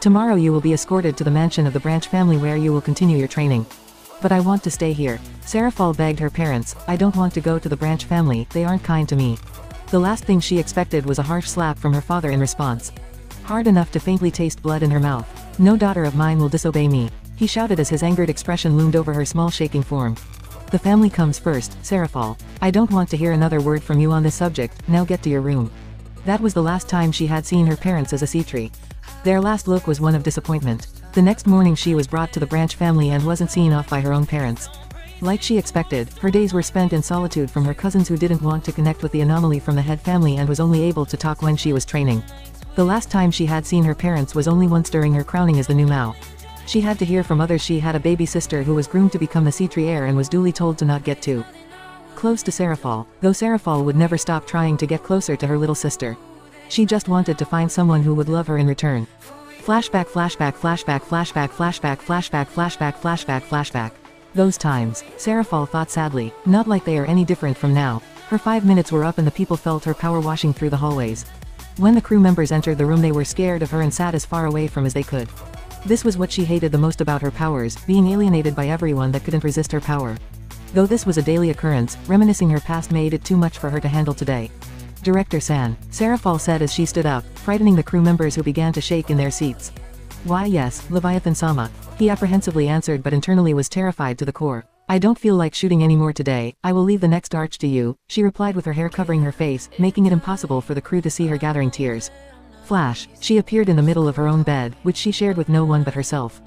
Tomorrow you will be escorted to the mansion of the Branch family where you will continue your training. But I want to stay here. Serafal begged her parents, I don't want to go to the Branch family, they aren't kind to me. The last thing she expected was a harsh slap from her father in response. hard enough to faintly taste blood in her mouth. No daughter of mine will disobey me, he shouted as his angered expression loomed over her small shaking form. The family comes first, Serafal. I don't want to hear another word from you on this subject, now get to your room. That was the last time she had seen her parents as a Citri. Their last look was one of disappointment. The next morning she was brought to the Branch family and wasn't seen off by her own parents. Like she expected, her days were spent in solitude from her cousins who didn't want to connect with the anomaly from the head family and was only able to talk when she was training. The last time she had seen her parents was only once during her crowning as the new Mao. She had to hear from others she had a baby sister who was groomed to become the Citri heir and was duly told to not get too close to Serafal, though Serafal would never stop trying to get closer to her little sister. She just wanted to find someone who would love her in return. Flashback, flashback, flashback, flashback, flashback, flashback, flashback, flashback, flashback. Those times, Serafal thought sadly, not like they are any different from now. Her 5 minutes were up and the people felt her power washing through the hallways. When the crew members entered the room they were scared of her and sat as far away from as they could. This was what she hated the most about her powers, being alienated by everyone that couldn't resist her power. Though this was a daily occurrence, reminiscing her past made it too much for her to handle today. Director San, Serafal said as she stood up, frightening the crew members who began to shake in their seats. Why yes, Leviathan-sama, he apprehensively answered but internally was terrified to the core. I don't feel like shooting anymore today, I will leave the next arch to you, she replied with her hair covering her face, making it impossible for the crew to see her gathering tears. Flash, she appeared in the middle of her own bed, which she shared with no one but herself.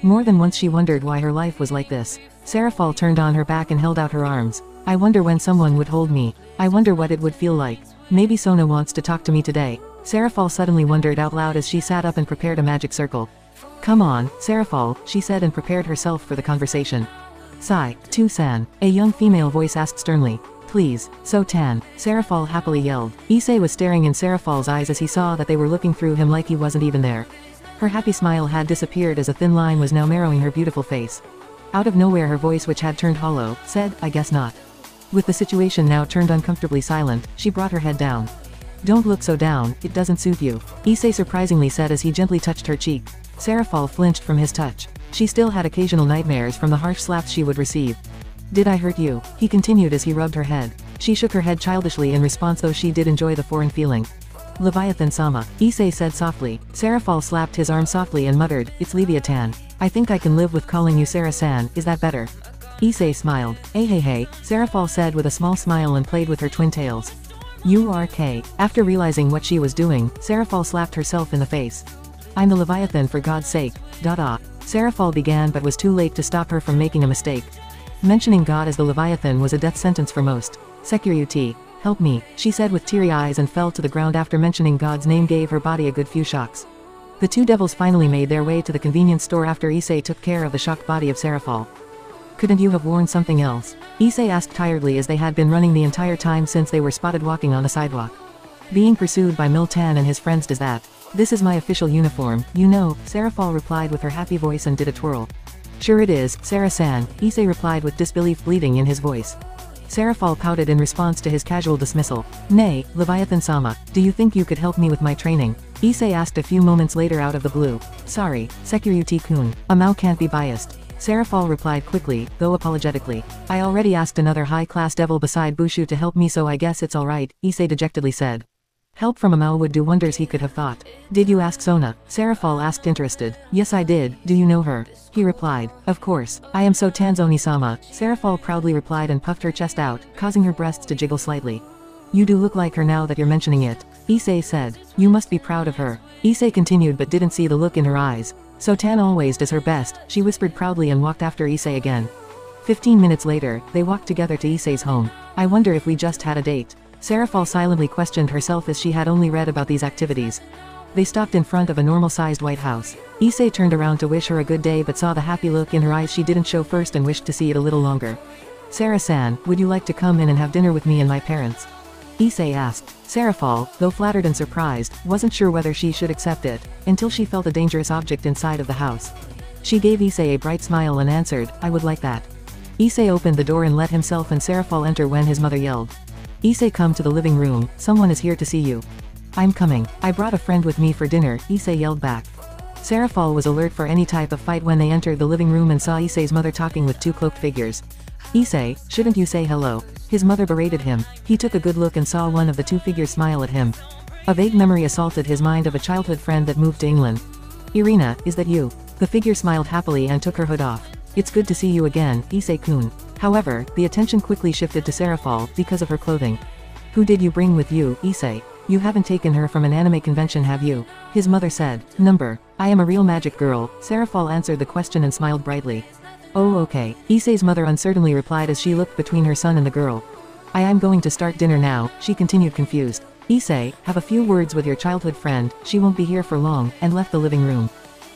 More than once she wondered why her life was like this. Serafal turned on her back and held out her arms. I wonder when someone would hold me. I wonder what it would feel like. Maybe Sona wants to talk to me today. Serafal suddenly wondered out loud as she sat up and prepared a magic circle. Come on, Serafal, she said and prepared herself for the conversation. Sai, Tu-san, a young female voice asked sternly. Please, So-tan, Serafal happily yelled. Issei was staring in Serafal's eyes as he saw that they were looking through him like he wasn't even there. Her happy smile had disappeared as a thin line was now narrowing her beautiful face. Out of nowhere her voice, which had turned hollow, said, I guess not. With the situation now turned uncomfortably silent, she brought her head down. Don't look so down, it doesn't suit you, Issei surprisingly said as he gently touched her cheek. Serafal flinched from his touch. She still had occasional nightmares from the harsh slaps she would receive. Did I hurt you? He continued as he rubbed her head. She shook her head childishly in response, though she did enjoy the foreign feeling. Leviathan-sama, Issei said softly. Serafal slapped his arm softly and muttered, It's Leviathan. I think I can live with calling you Sarah-san, is that better? Issei smiled. Hey, Serafal said with a small smile and played with her twin tails. U-R-K. After realizing what she was doing, Serafal slapped herself in the face. I'm the Leviathan for God's sake. Serafal began but was too late to stop her from making a mistake. Mentioning God as the Leviathan was a death sentence for most. Security. Help me, she said with teary eyes and fell to the ground after mentioning God's name gave her body a good few shocks. The two devils finally made their way to the convenience store after Issei took care of the shocked body of Serafal. Couldn't you have worn something else? Issei asked tiredly as they had been running the entire time since they were spotted walking on the sidewalk. Being pursued by Miltan and his friends does that. This is my official uniform, you know, Serafal replied with her happy voice and did a twirl. Sure it is, Sarah-san, Issei replied with disbelief bleeding in his voice. Serafal pouted in response to his casual dismissal. Nay, Leviathan-sama, do you think you could help me with my training? Issei asked a few moments later out of the blue. Sorry, Security-kun, Amao can't be biased. Serafal replied quickly, though apologetically. I already asked another high-class devil beside Bushu to help me, so I guess it's alright, Issei dejectedly said. Help from Amao would do wonders, he could have thought. Did you ask Sona? Serafal asked interested. Yes I did, do you know her? He replied. Of course, I am So Tanzoni-sama, Serafal proudly replied and puffed her chest out, causing her breasts to jiggle slightly. You do look like her now that you're mentioning it, Issei said. You must be proud of her. Issei continued but didn't see the look in her eyes. So Tan always does her best, she whispered proudly and walked after Issei again. 15 minutes later, they walked together to Issei's home. I wonder if we just had a date. Serafal silently questioned herself as she had only read about these activities. They stopped in front of a normal-sized white house. Issei turned around to wish her a good day but saw the happy look in her eyes she didn't show first and wished to see it a little longer. Sarah-san, would you like to come in and have dinner with me and my parents? Issei asked. Serafal, though flattered and surprised, wasn't sure whether she should accept it, until she felt a dangerous object inside of the house. She gave Issei a bright smile and answered, I would like that. Issei opened the door and let himself and Serafal enter when his mother yelled. Issei, come to the living room, someone is here to see you. I'm coming, I brought a friend with me for dinner, Issei yelled back. Serafal was alert for any type of fight when they entered the living room and saw Issei's mother talking with two cloaked figures. Issei, shouldn't you say hello? His mother berated him. He took a good look and saw one of the two figures smile at him. A vague memory assaulted his mind of a childhood friend that moved to England. Irina, is that you? The figure smiled happily and took her hood off. It's good to see you again, Issei-kun. However, the attention quickly shifted to Serafal because of her clothing. Who did you bring with you, Issei? You haven't taken her from an anime convention, have you? His mother said. Number. I am a real magic girl, Serafal answered the question and smiled brightly. Oh okay, Issei's mother uncertainly replied as she looked between her son and the girl. I'm going to start dinner now, she continued confused. Issei, have a few words with your childhood friend, she won't be here for long, and left the living room.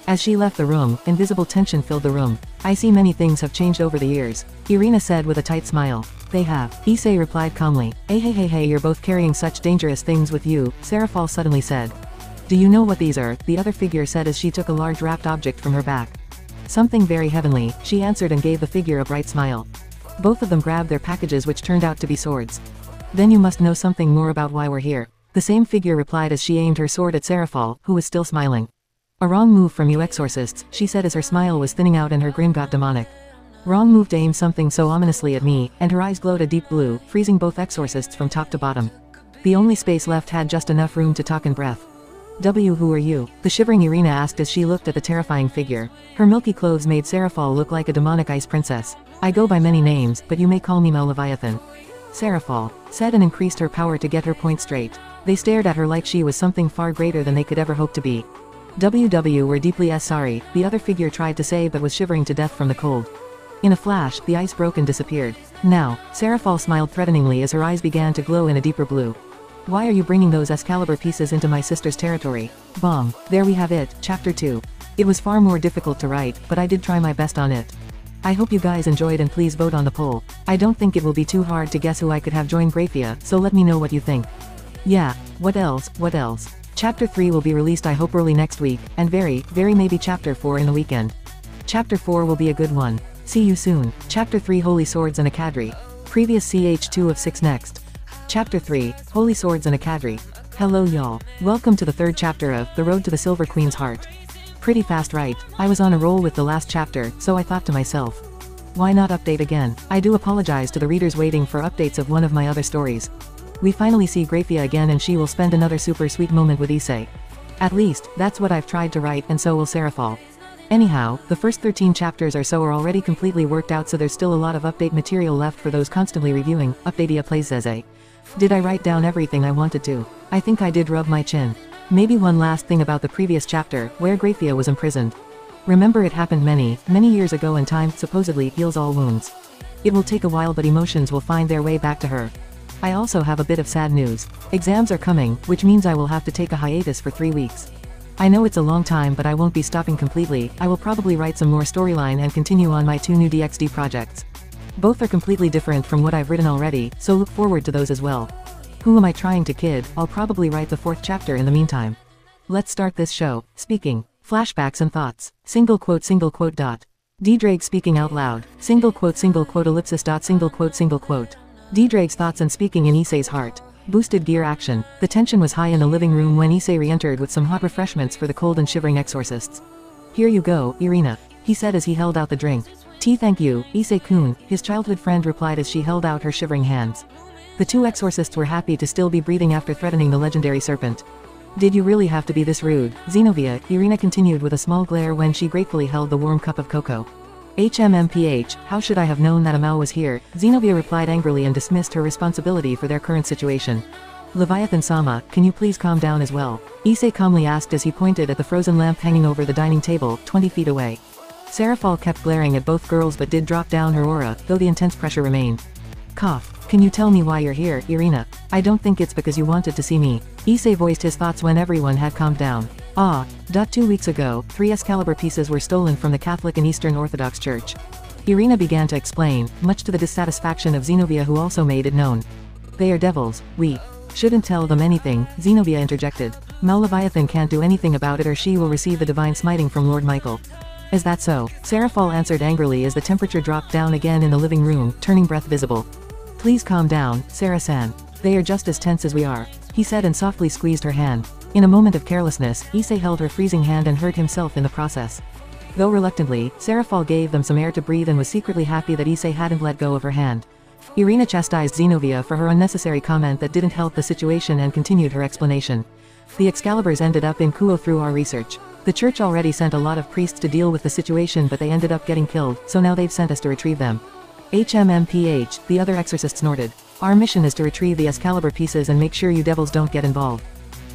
As she left the room, invisible tension filled the room. I see many things have changed over the years, Irina said with a tight smile. They have, Issei replied calmly. Hey, you're both carrying such dangerous things with you, Serafal suddenly said. Do you know what these are? The other figure said as she took a large wrapped object from her back. Something very heavenly, she answered and gave the figure a bright smile. Both of them grabbed their packages which turned out to be swords. Then you must know something more about why we're here. The same figure replied as she aimed her sword at Serafal, who was still smiling. A wrong move from you exorcists, she said as her smile was thinning out and her grin got demonic. Wrong move to aim something so ominously at me, and her eyes glowed a deep blue, freezing both exorcists from top to bottom. The only space left had just enough room to talk in breath. Who are you? The shivering Irina asked as she looked at the terrifying figure. Her milky clothes made Serafal look like a demonic ice princess. I go by many names, but you may call me Leviathan. Serafal said and increased her power to get her point straight. They stared at her like she was something far greater than they could ever hope to be. We're deeply sorry, the other figure tried to say but was shivering to death from the cold. In a flash, the ice broke and disappeared. Now, Serafal smiled threateningly as her eyes began to glow in a deeper blue. Why are you bringing those Excalibur pieces into my sister's territory? Bomb. There we have it, Chapter 2. It was far more difficult to write, but I did try my best on it. I hope you guys enjoyed and please vote on the poll. I don't think it will be too hard to guess who I could have join grayfia, so let me know what you think. Yeah, what else? Chapter 3 will be released I hope early next week, and very maybe Chapter 4 in the weekend. Chapter 4 will be a good one. See you soon. Chapter 3 Holy Swords and a Cadre. Previous CH2 of 6 next. Chapter 3, Holy Swords and a Cadre. Hello y'all. Welcome to the third chapter of The Road to the Silver Queen's Heart. Pretty fast, right? I was on a roll with the last chapter, so I thought to myself, why not update again? I do apologize to the readers waiting for updates of one of my other stories. We finally see grayfia again and she will spend another super sweet moment with Issei. At least, that's what I've tried to write and so will Serafal. Anyhow, the first 13 chapters or so are already completely worked out so there's still a lot of update material left for those constantly reviewing. Updatea plays Issei. Did I write down everything I wanted to? I think I did rub my chin. Maybe one last thing about the previous chapter, where grayfia was imprisoned. Remember it happened many years ago and time supposedly heals all wounds. It will take a while but emotions will find their way back to her. I also have a bit of sad news. Exams are coming, which means I will have to take a hiatus for 3 weeks. I know it's a long time but I won't be stopping completely, I will probably write some more storyline and continue on my 2 new DxD projects. Both are completely different from what I've written already, so look forward to those as well. Who am I trying to kid? I'll probably write the 4th chapter in the meantime. Let's start this show. Speaking. Flashbacks and thoughts. Single quote dot. D-Drake speaking out loud. Single quote ellipsis dot single quote. D-Drake's thoughts and speaking in Issei's heart. Boosted gear action. The tension was high in the living room when Issei re-entered with some hot refreshments for the cold and shivering exorcists. Here you go, Irina, he said as he held out the drink. Tea thank you, Issei-kun, his childhood friend replied as she held out her shivering hands. The 2 exorcists were happy to still be breathing after threatening the legendary serpent. Did you really have to be this rude, Zenobia? Irina continued with a small glare when she gratefully held the warm cup of cocoa. HMMPH, how should I have known that Amal was here? Zenobia replied angrily and dismissed her responsibility for their current situation. Leviathan-sama, can you please calm down as well? Issei calmly asked as he pointed at the frozen lamp hanging over the dining table, 20 feet away. Serafal kept glaring at both girls but did drop down her aura, though the intense pressure remained. Cough. Can you tell me why you're here, Irina? I don't think it's because you wanted to see me. Issei voiced his thoughts when everyone had calmed down. 2 weeks ago, 3 Excalibur pieces were stolen from the Catholic and Eastern Orthodox Church. Irina began to explain, much to the dissatisfaction of Zenobia who also made it known. They are devils, we shouldn't tell them anything, Zenobia interjected. Leviathan can't do anything about it or she will receive the divine smiting from Lord Michael. Is that so? Serafal answered angrily as the temperature dropped down again in the living room, turning breath visible. Please calm down, Sarah-san. They are just as tense as we are, he said and softly squeezed her hand. In a moment of carelessness, Issei held her freezing hand and hurt himself in the process. Though reluctantly, Serafal gave them some air to breathe and was secretly happy that Issei hadn't let go of her hand. Irina chastised Zenobia for her unnecessary comment that didn't help the situation and continued her explanation. The Excaliburs ended up in Kuo through our research. The church already sent a lot of priests to deal with the situation, but they ended up getting killed, so now they've sent us to retrieve them. HMMPH, the other exorcist snorted. Our mission is to retrieve the Excalibur pieces and make sure you devils don't get involved.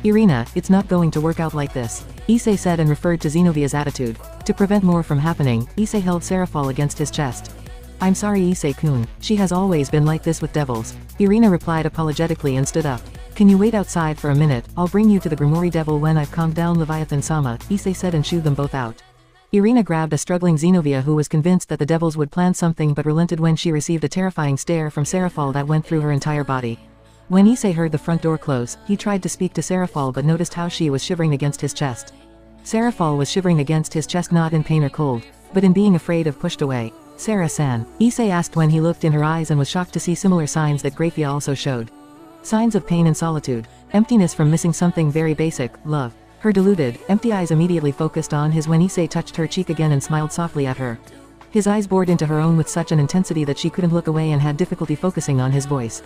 Irina, it's not going to work out like this, Issei said and referred to Xenovia's attitude. To prevent more from happening, Issei held Serafal against his chest. I'm sorry Issei-kun, she has always been like this with devils. Irina replied apologetically and stood up. Can you wait outside for a minute, I'll bring you to the Grimoire devil when I've calmed down Leviathan-sama, Issei said and shooed them both out. Irina grabbed a struggling Xenovia who was convinced that the devils would plan something but relented when she received a terrifying stare from Serafal that went through her entire body. When Issei heard the front door close, he tried to speak to Serafal but noticed how she was shivering against his chest. Serafal was shivering against his chest, not in pain or cold, but in being afraid of pushed away. Sarah-san, Issei asked when he looked in her eyes and was shocked to see similar signs that grayfia also showed. Signs of pain and solitude. Emptiness from missing something very basic, love. Her deluded, empty eyes immediately focused on his when Issei touched her cheek again and smiled softly at her. His eyes bored into her own with such an intensity that she couldn't look away and had difficulty focusing on his voice.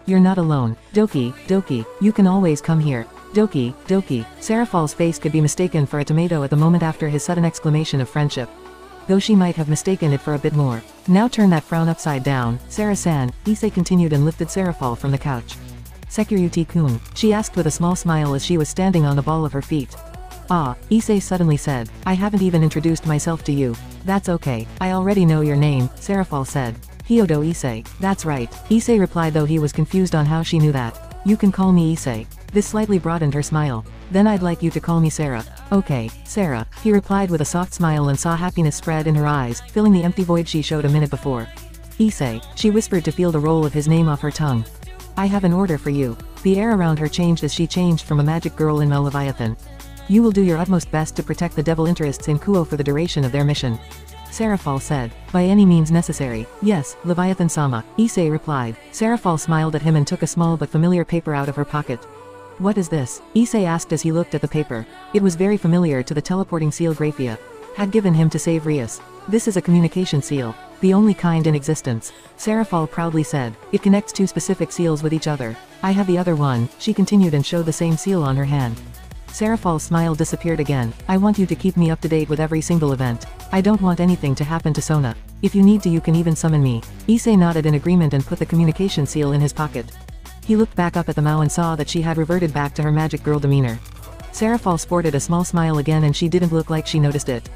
You're not alone. Doki, Doki, you can always come here. Doki, Doki. Serafal's face could be mistaken for a tomato at the moment after his sudden exclamation of friendship. Though she might have mistaken it for a bit more. Now turn that frown upside down, Sarah-san, Issei continued and lifted Serafal from the couch. Security-kun, she asked with a small smile as she was standing on the ball of her feet. Ah, Issei suddenly said, I haven't even introduced myself to you. That's okay, I already know your name, Serafal said. Hyodo Issei, that's right, Issei replied though he was confused on how she knew that. You can call me Issei. This slightly broadened her smile. Then I'd like you to call me Sarah. Okay, Sarah, he replied with a soft smile and saw happiness spread in her eyes, filling the empty void she showed a minute before. Issei, she whispered to feel the roll of his name off her tongue. I have an order for you. The air around her changed as she changed from a magic girl in Leviathan. You will do your utmost best to protect the devil interests in Kuo for the duration of their mission. Serafal said. By any means necessary. Yes, Leviathan-sama, Issei replied. Serafal smiled at him and took a small but familiar paper out of her pocket. What is this? Issei asked as he looked at the paper. It was very familiar to the teleporting seal grayfia had given him to save Rias. This is a communication seal. The only kind in existence. Serafal proudly said. It connects two specific seals with each other. I have the other one, she continued and showed the same seal on her hand. Serafal's smile disappeared again. I want you to keep me up to date with every single event. I don't want anything to happen to Sona. If you need to you can even summon me. Issei nodded in agreement and put the communication seal in his pocket. He looked back up at the Mao and saw that she had reverted back to her magic girl demeanor. Serafal sported a small smile again and she didn't look like she noticed it.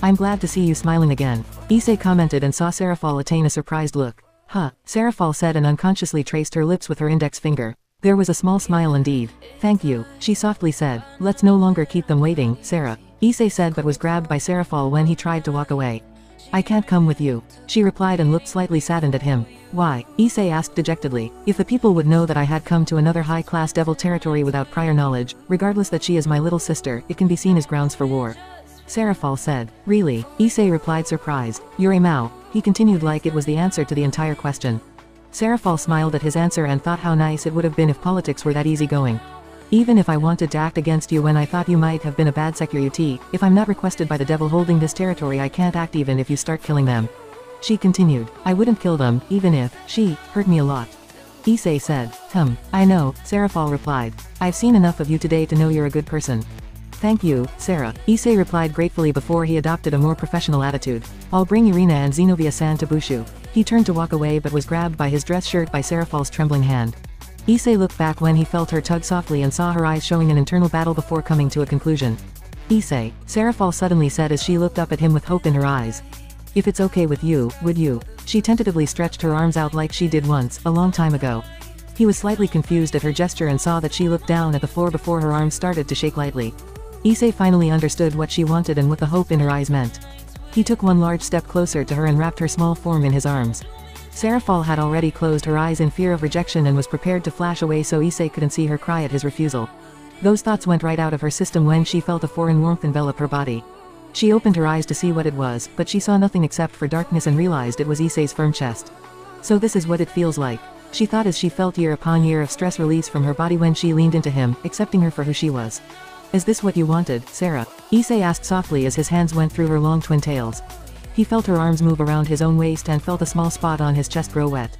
I'm glad to see you smiling again, Issei commented and saw Serafal attain a surprised look. Huh, Serafal said and unconsciously traced her lips with her index finger. There was a small smile indeed. Thank you, she softly said. Let's no longer keep them waiting, Sarah, Issei said but was grabbed by Serafal when he tried to walk away. I can't come with you, she replied and looked slightly saddened at him. Why? Issei asked dejectedly. If the people would know that I had come to another high-class devil territory without prior knowledge, regardless that she is my little sister, it can be seen as grounds for war. Serafal said. Really? Issei replied surprised. You're a Mao, he continued like it was the answer to the entire question. Serafal smiled at his answer and thought how nice it would have been if politics were that easygoing. Even if I wanted to act against you when I thought you might have been a bad security, if I'm not requested by the devil holding this territory I can't act even if you start killing them. She continued. I wouldn't kill them, even if, she, hurt me a lot. Issei said. I know, Serafal replied. I've seen enough of you today to know you're a good person. Thank you, Sarah, Issei replied gratefully before he adopted a more professional attitude. I'll bring Irina and Xenovia-san to Bushu. He turned to walk away but was grabbed by his dress shirt by Serafal's trembling hand. Issei looked back when he felt her tug softly and saw her eyes showing an internal battle before coming to a conclusion. Issei, Serafal suddenly said as she looked up at him with hope in her eyes. If it's okay with you, would you? She tentatively stretched her arms out like she did once, a long time ago. He was slightly confused at her gesture and saw that she looked down at the floor before her arms started to shake lightly. Issei finally understood what she wanted and what the hope in her eyes meant. He took one large step closer to her and wrapped her small form in his arms. Serafal had already closed her eyes in fear of rejection and was prepared to flash away so Issei couldn't see her cry at his refusal. Those thoughts went right out of her system when she felt a foreign warmth envelop her body. She opened her eyes to see what it was, but she saw nothing except for darkness and realized it was Issei's firm chest. So this is what it feels like, she thought as she felt year upon year of stress release from her body when she leaned into him, accepting her for who she was. Is this what you wanted, Sarah? Issei asked softly as his hands went through her long twin tails. He felt her arms move around his own waist and felt a small spot on his chest grow wet.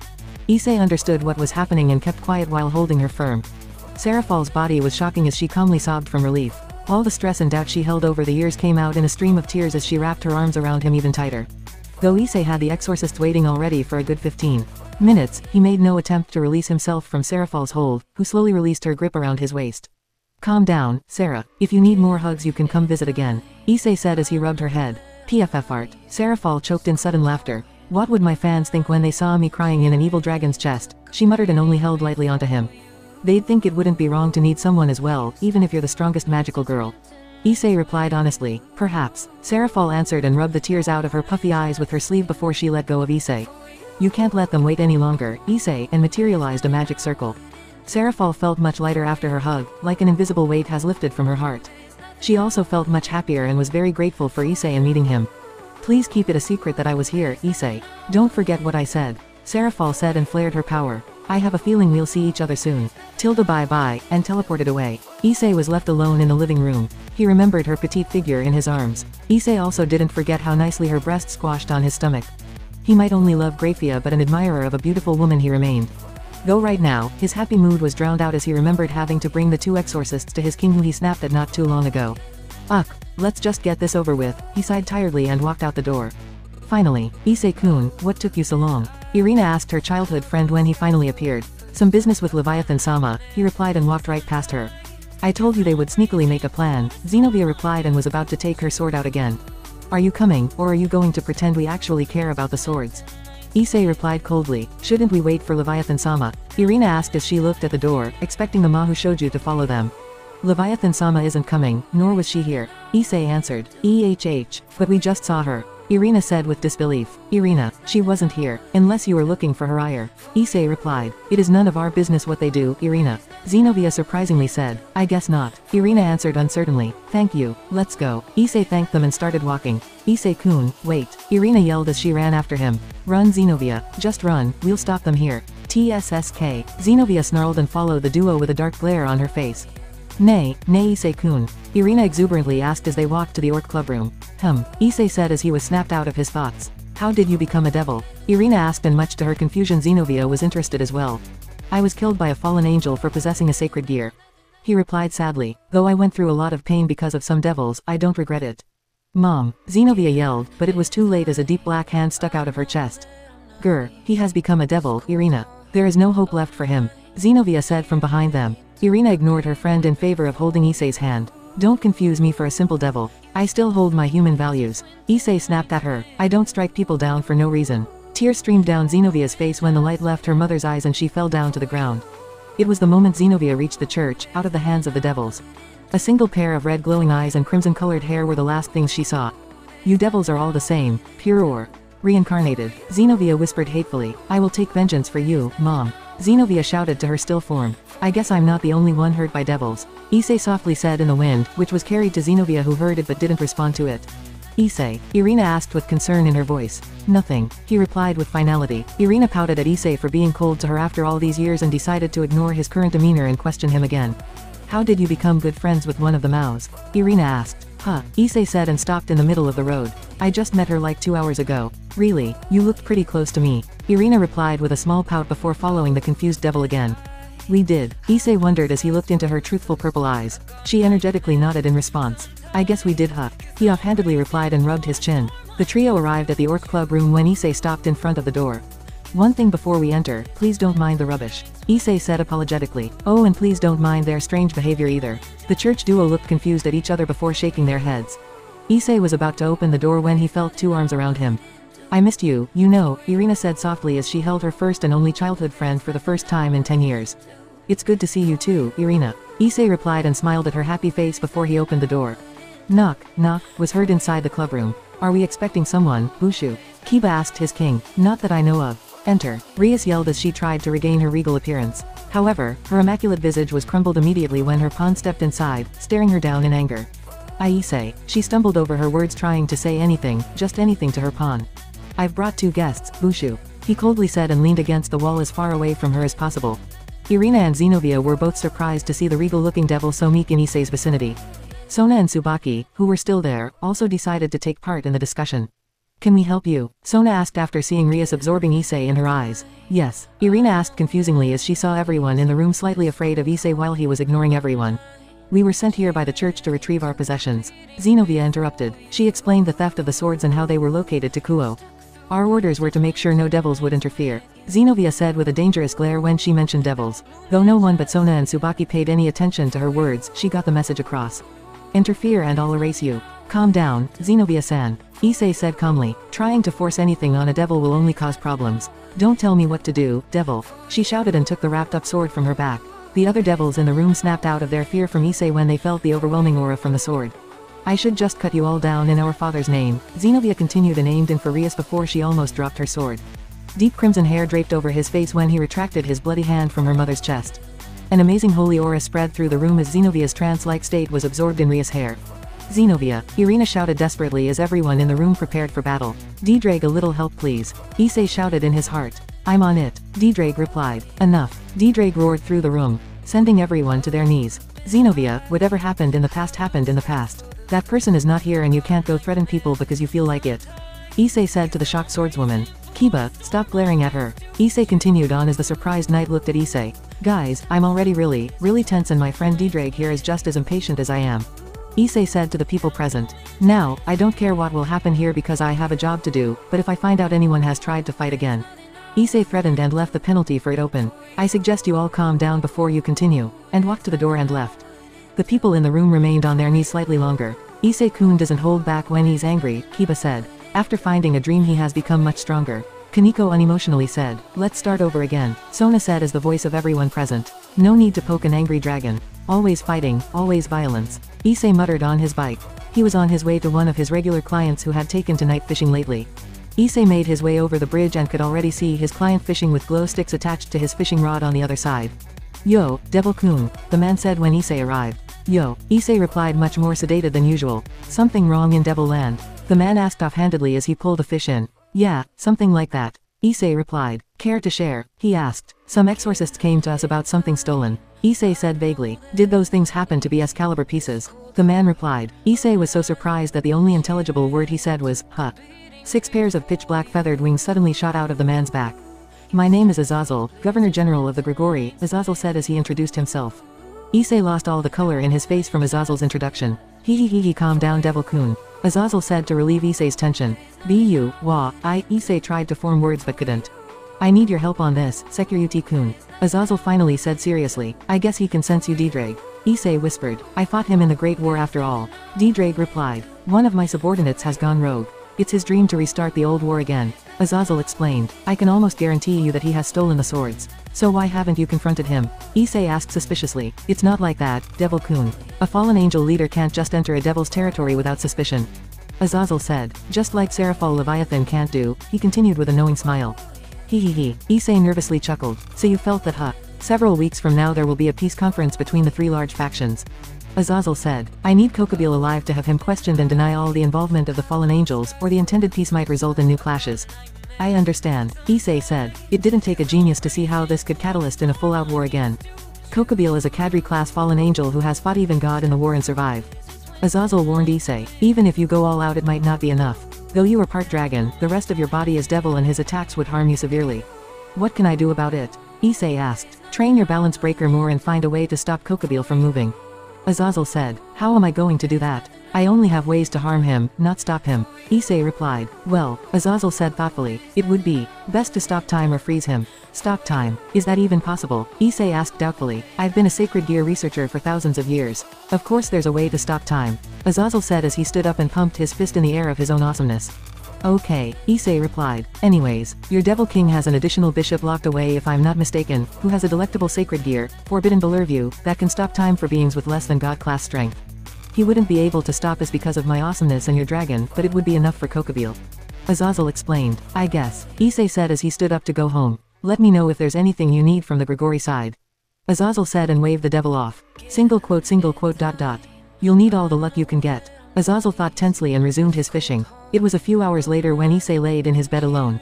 Issei understood what was happening and kept quiet while holding her firm. Seraphal's body was shocking as she calmly sobbed from relief. All the stress and doubt she held over the years came out in a stream of tears as she wrapped her arms around him even tighter. Though Issei had the exorcist waiting already for a good 15 minutes, he made no attempt to release himself from Seraphal's hold, who slowly released her grip around his waist. "Calm down, Sarah. If you need more hugs you can come visit again," Issei said as he rubbed her head. "PFF art." Seraphal choked in sudden laughter. "What would my fans think when they saw me crying in an evil dragon's chest?" She muttered and only held lightly onto him. "They'd think it wouldn't be wrong to need someone as well, even if you're the strongest magical girl." Issei replied honestly, "Perhaps." Seraphal answered and rubbed the tears out of her puffy eyes with her sleeve before she let go of Issei. "You can't let them wait any longer, Issei," and materialized a magic circle. Seraphal felt much lighter after her hug, like an invisible weight has lifted from her heart. She also felt much happier and was very grateful for Issei and meeting him. "Please keep it a secret that I was here, Issei. Don't forget what I said," Seraphal said and flared her power. "I have a feeling we'll see each other soon." Tilda bye-bye, and teleported away. Issei was left alone in the living room. He remembered her petite figure in his arms. Issei also didn't forget how nicely her breast squashed on his stomach. He might only love grayfia but an admirer of a beautiful woman he remained. Though right now, his happy mood was drowned out as he remembered having to bring the 2 exorcists to his king who he snapped at not too long ago. "Ugh, let's just get this over with," he sighed tiredly and walked out the door. Finally, "Issei-kun, what took you so long?" Irina asked her childhood friend when he finally appeared. "Some business with Leviathan-sama," he replied and walked right past her. "I told you they would sneakily make a plan," Zenobia replied and was about to take her sword out again. "Are you coming, or are you going to pretend we actually care about the swords?" Issei replied coldly. "Shouldn't we wait for Leviathan-sama?" Irina asked as she looked at the door, expecting the Mahu Shouju to follow them. "Leviathan-sama isn't coming, nor was she here," Issei answered. But we just saw her," Irina said with disbelief. "Irina, she wasn't here, unless you were looking for her ire," Issei replied. "It is none of our business what they do, Irina," Zenobia surprisingly said. "I guess not," Irina answered uncertainly. "Thank you, let's go." Issei thanked them and started walking. "Issei-kun, wait," Irina yelled as she ran after him. "Run, Zenobia, just run, we'll stop them here." "TSSK," Zenobia snarled and followed the duo with a dark glare on her face. Nay, Issei-kun," Irina exuberantly asked as they walked to the Orc Club room. Issei said as he was snapped out of his thoughts. "How did you become a devil?" Irina asked, and much to her confusion Zenobia was interested as well. "I was killed by a fallen angel for possessing a sacred gear," he replied sadly. "Though I went through a lot of pain because of some devils, I don't regret it." "Mom," Zenobia yelled, but it was too late as a deep black hand stuck out of her chest. "Grr, he has become a devil, Irina. There is no hope left for him," Zenobia said from behind them. Irina ignored her friend in favor of holding Issei's hand. "Don't confuse me for a simple devil. I still hold my human values." Issei snapped at her. "I don't strike people down for no reason." Tears streamed down Zenobia's face when the light left her mother's eyes and she fell down to the ground. It was the moment Zenobia reached the church, out of the hands of the devils. A single pair of red glowing eyes and crimson-colored hair were the last things she saw. "You devils are all the same, pure or reincarnated," Zenobia whispered hatefully. "I will take vengeance for you, Mom," Zenobia shouted to her still form. "I guess I'm not the only one hurt by devils," Issei softly said in the wind, which was carried to Zenobia who heard it but didn't respond to it. "Issei?" Irina asked with concern in her voice. "Nothing," he replied with finality. Irina pouted at Issei for being cold to her after all these years and decided to ignore his current demeanor and question him again. "How did you become good friends with one of the Maos?" Irina asked. Issei said and stopped in the middle of the road. "I just met her like 2 hours ago." "Really? You looked pretty close to me," Irina replied with a small pout before following the confused devil again. "We did," Issei wondered as he looked into her truthful purple eyes. She energetically nodded in response. "I guess we did, he offhandedly replied and rubbed his chin. The trio arrived at the Orc Club room when Issei stopped in front of the door. "One thing before we enter, please don't mind the rubbish," Issei said apologetically. "Oh, and please don't mind their strange behavior either." The church duo looked confused at each other before shaking their heads. Issei was about to open the door when he felt 2 arms around him. "I missed you, you know," Irina said softly as she held her first and only childhood friend for the first time in 10 years. "It's good to see you too, Irina," Issei replied and smiled at her happy face before he opened the door. Knock, knock, was heard inside the clubroom. "Are we expecting someone, Bushu?" Kiba asked his king. "Not that I know of." "Enter," Rias yelled as she tried to regain her regal appearance. However, her immaculate visage was crumbled immediately when her pawn stepped inside, staring her down in anger. "Issei," she stumbled over her words trying to say anything, just anything to her pawn. "I've brought 2 guests, Bushu," he coldly said and leaned against the wall as far away from her as possible. Irina and Zenobia were both surprised to see the regal-looking devil so meek in Issei's vicinity. Sona and Tsubaki, who were still there, also decided to take part in the discussion. Can we help you? Sona asked after seeing Rias absorbing Issei in her eyes. Yes, Irina asked confusingly as she saw everyone in the room slightly afraid of Issei while he was ignoring everyone. We were sent here by the church to retrieve our possessions. Zenobia interrupted. She explained the theft of the swords and how they were located to Kuo. Our orders were to make sure no devils would interfere. Zenobia said with a dangerous glare when she mentioned devils. Though no one but Sona and Tsubaki paid any attention to her words, she got the message across. Interfere and I'll erase you. Calm down, Zenobia-san. Issei said calmly. Trying to force anything on a devil will only cause problems. Don't tell me what to do, devil. She shouted and took the wrapped-up sword from her back. The other devils in the room snapped out of their fear from Issei when they felt the overwhelming aura from the sword. I should just cut you all down in our father's name, Zenobia continued and aimed in for Rias before she almost dropped her sword. Deep crimson hair draped over his face when he retracted his bloody hand from her mother's chest. An amazing holy aura spread through the room as Zenobia's trance-like state was absorbed in Rias' hair. Zenobia, Irina shouted desperately as everyone in the room prepared for battle. Ddraig, a little help please. Issei shouted in his heart. I'm on it, Ddraig replied. Enough. Ddraig roared through the room, sending everyone to their knees. Zenobia, whatever happened in the past. That person is not here and you can't go threaten people because you feel like it. Issei said to the shocked swordswoman. Kiba, stop glaring at her. Issei continued on as the surprised knight looked at Issei. Guys, I'm already really tense and my friend Ddraig here is just as impatient as I am. Issei said to the people present. Now, I don't care what will happen here because I have a job to do, but if I find out anyone has tried to fight again. Issei threatened and left the penalty for it open. I suggest you all calm down before you continue, and walked to the door and left. The people in the room remained on their knees slightly longer. Issei-kun doesn't hold back when he's angry, Kiba said. After finding a dream he has become much stronger. Kaneko unemotionally said. Let's start over again, Sona said as the voice of everyone present. No need to poke an angry dragon. Always fighting, always violence. Issei muttered on his bike. He was on his way to one of his regular clients who had taken to night fishing lately. Issei made his way over the bridge and could already see his client fishing with glow sticks attached to his fishing rod on the other side. Yo, Devil-kun, the man said when Issei arrived. Yo, Issei replied much more sedated than usual. Something wrong in Devil Land? The man asked offhandedly as he pulled a fish in. Yeah, something like that. Issei replied. Care to share? He asked. Some exorcists came to us about something stolen. Issei said vaguely. Did those things happen to be Excalibur pieces? The man replied. Issei was so surprised that the only intelligible word he said was, huh. 6 pairs of pitch-black feathered wings suddenly shot out of the man's back. My name is Azazel, Governor General of the Grigori, Azazel said as he introduced himself. Issei lost all the color in his face from Azazel's introduction. He calm down Devil-kun. Azazel said to relieve Issei's tension. Issei tried to form words but couldn't. I need your help on this, Security-kun. Azazel finally said seriously. I guess he can sense you Ddraig. Issei whispered. I fought him in the Great War after all. Ddraig replied. One of my subordinates has gone rogue. It's his dream to restart the old war again. Azazel explained. I can almost guarantee you that he has stolen the swords. So why haven't you confronted him? Issei asked suspiciously. It's not like that, Devil-kun. A fallen angel leader can't just enter a devil's territory without suspicion. Azazel said. Just like Seraphol Leviathan can't do, he continued with a knowing smile. Issei nervously chuckled. So you felt that huh? Several weeks from now there will be a peace conference between the 3 large factions. Azazel said. I need Kokobile alive to have him questioned and deny all the involvement of the fallen angels, or the intended peace might result in new clashes. I understand, Issei said. It didn't take a genius to see how this could catalyst in a full-out war again. Kokobile is a Kadri-class fallen angel who has fought even God in the war and survived. Azazel warned Issei. Even if you go all out it might not be enough. Though you are part dragon, the rest of your body is devil and his attacks would harm you severely. What can I do about it? Issei asked. Train your balance breaker more and find a way to stop Kokobile from moving. Azazel said. How am I going to do that? I only have ways to harm him, not stop him. Issei replied. Well, Azazel said thoughtfully. It would be best to stop time or freeze him. Stop time. Is that even possible? Issei asked doubtfully. I've been a sacred gear researcher for thousands of years. Of course there's a way to stop time. Azazel said as he stood up and pumped his fist in the air of his own awesomeness. Okay, Issei replied. Anyways, your Devil King has an additional bishop locked away if I'm not mistaken, who has a delectable sacred gear, Forbidden Belerview, that can stop time for beings with less than God-class strength. He wouldn't be able to stop us because of my awesomeness and your dragon, but it would be enough for Kokobile. Azazel explained. I guess, Issei said as he stood up to go home. Let me know if there's anything you need from the Grigori side. Azazel said and waved the devil off. Single quote. You'll need all the luck you can get. Azazel thought tensely and resumed his fishing. It was a few hours later when Issei laid in his bed alone.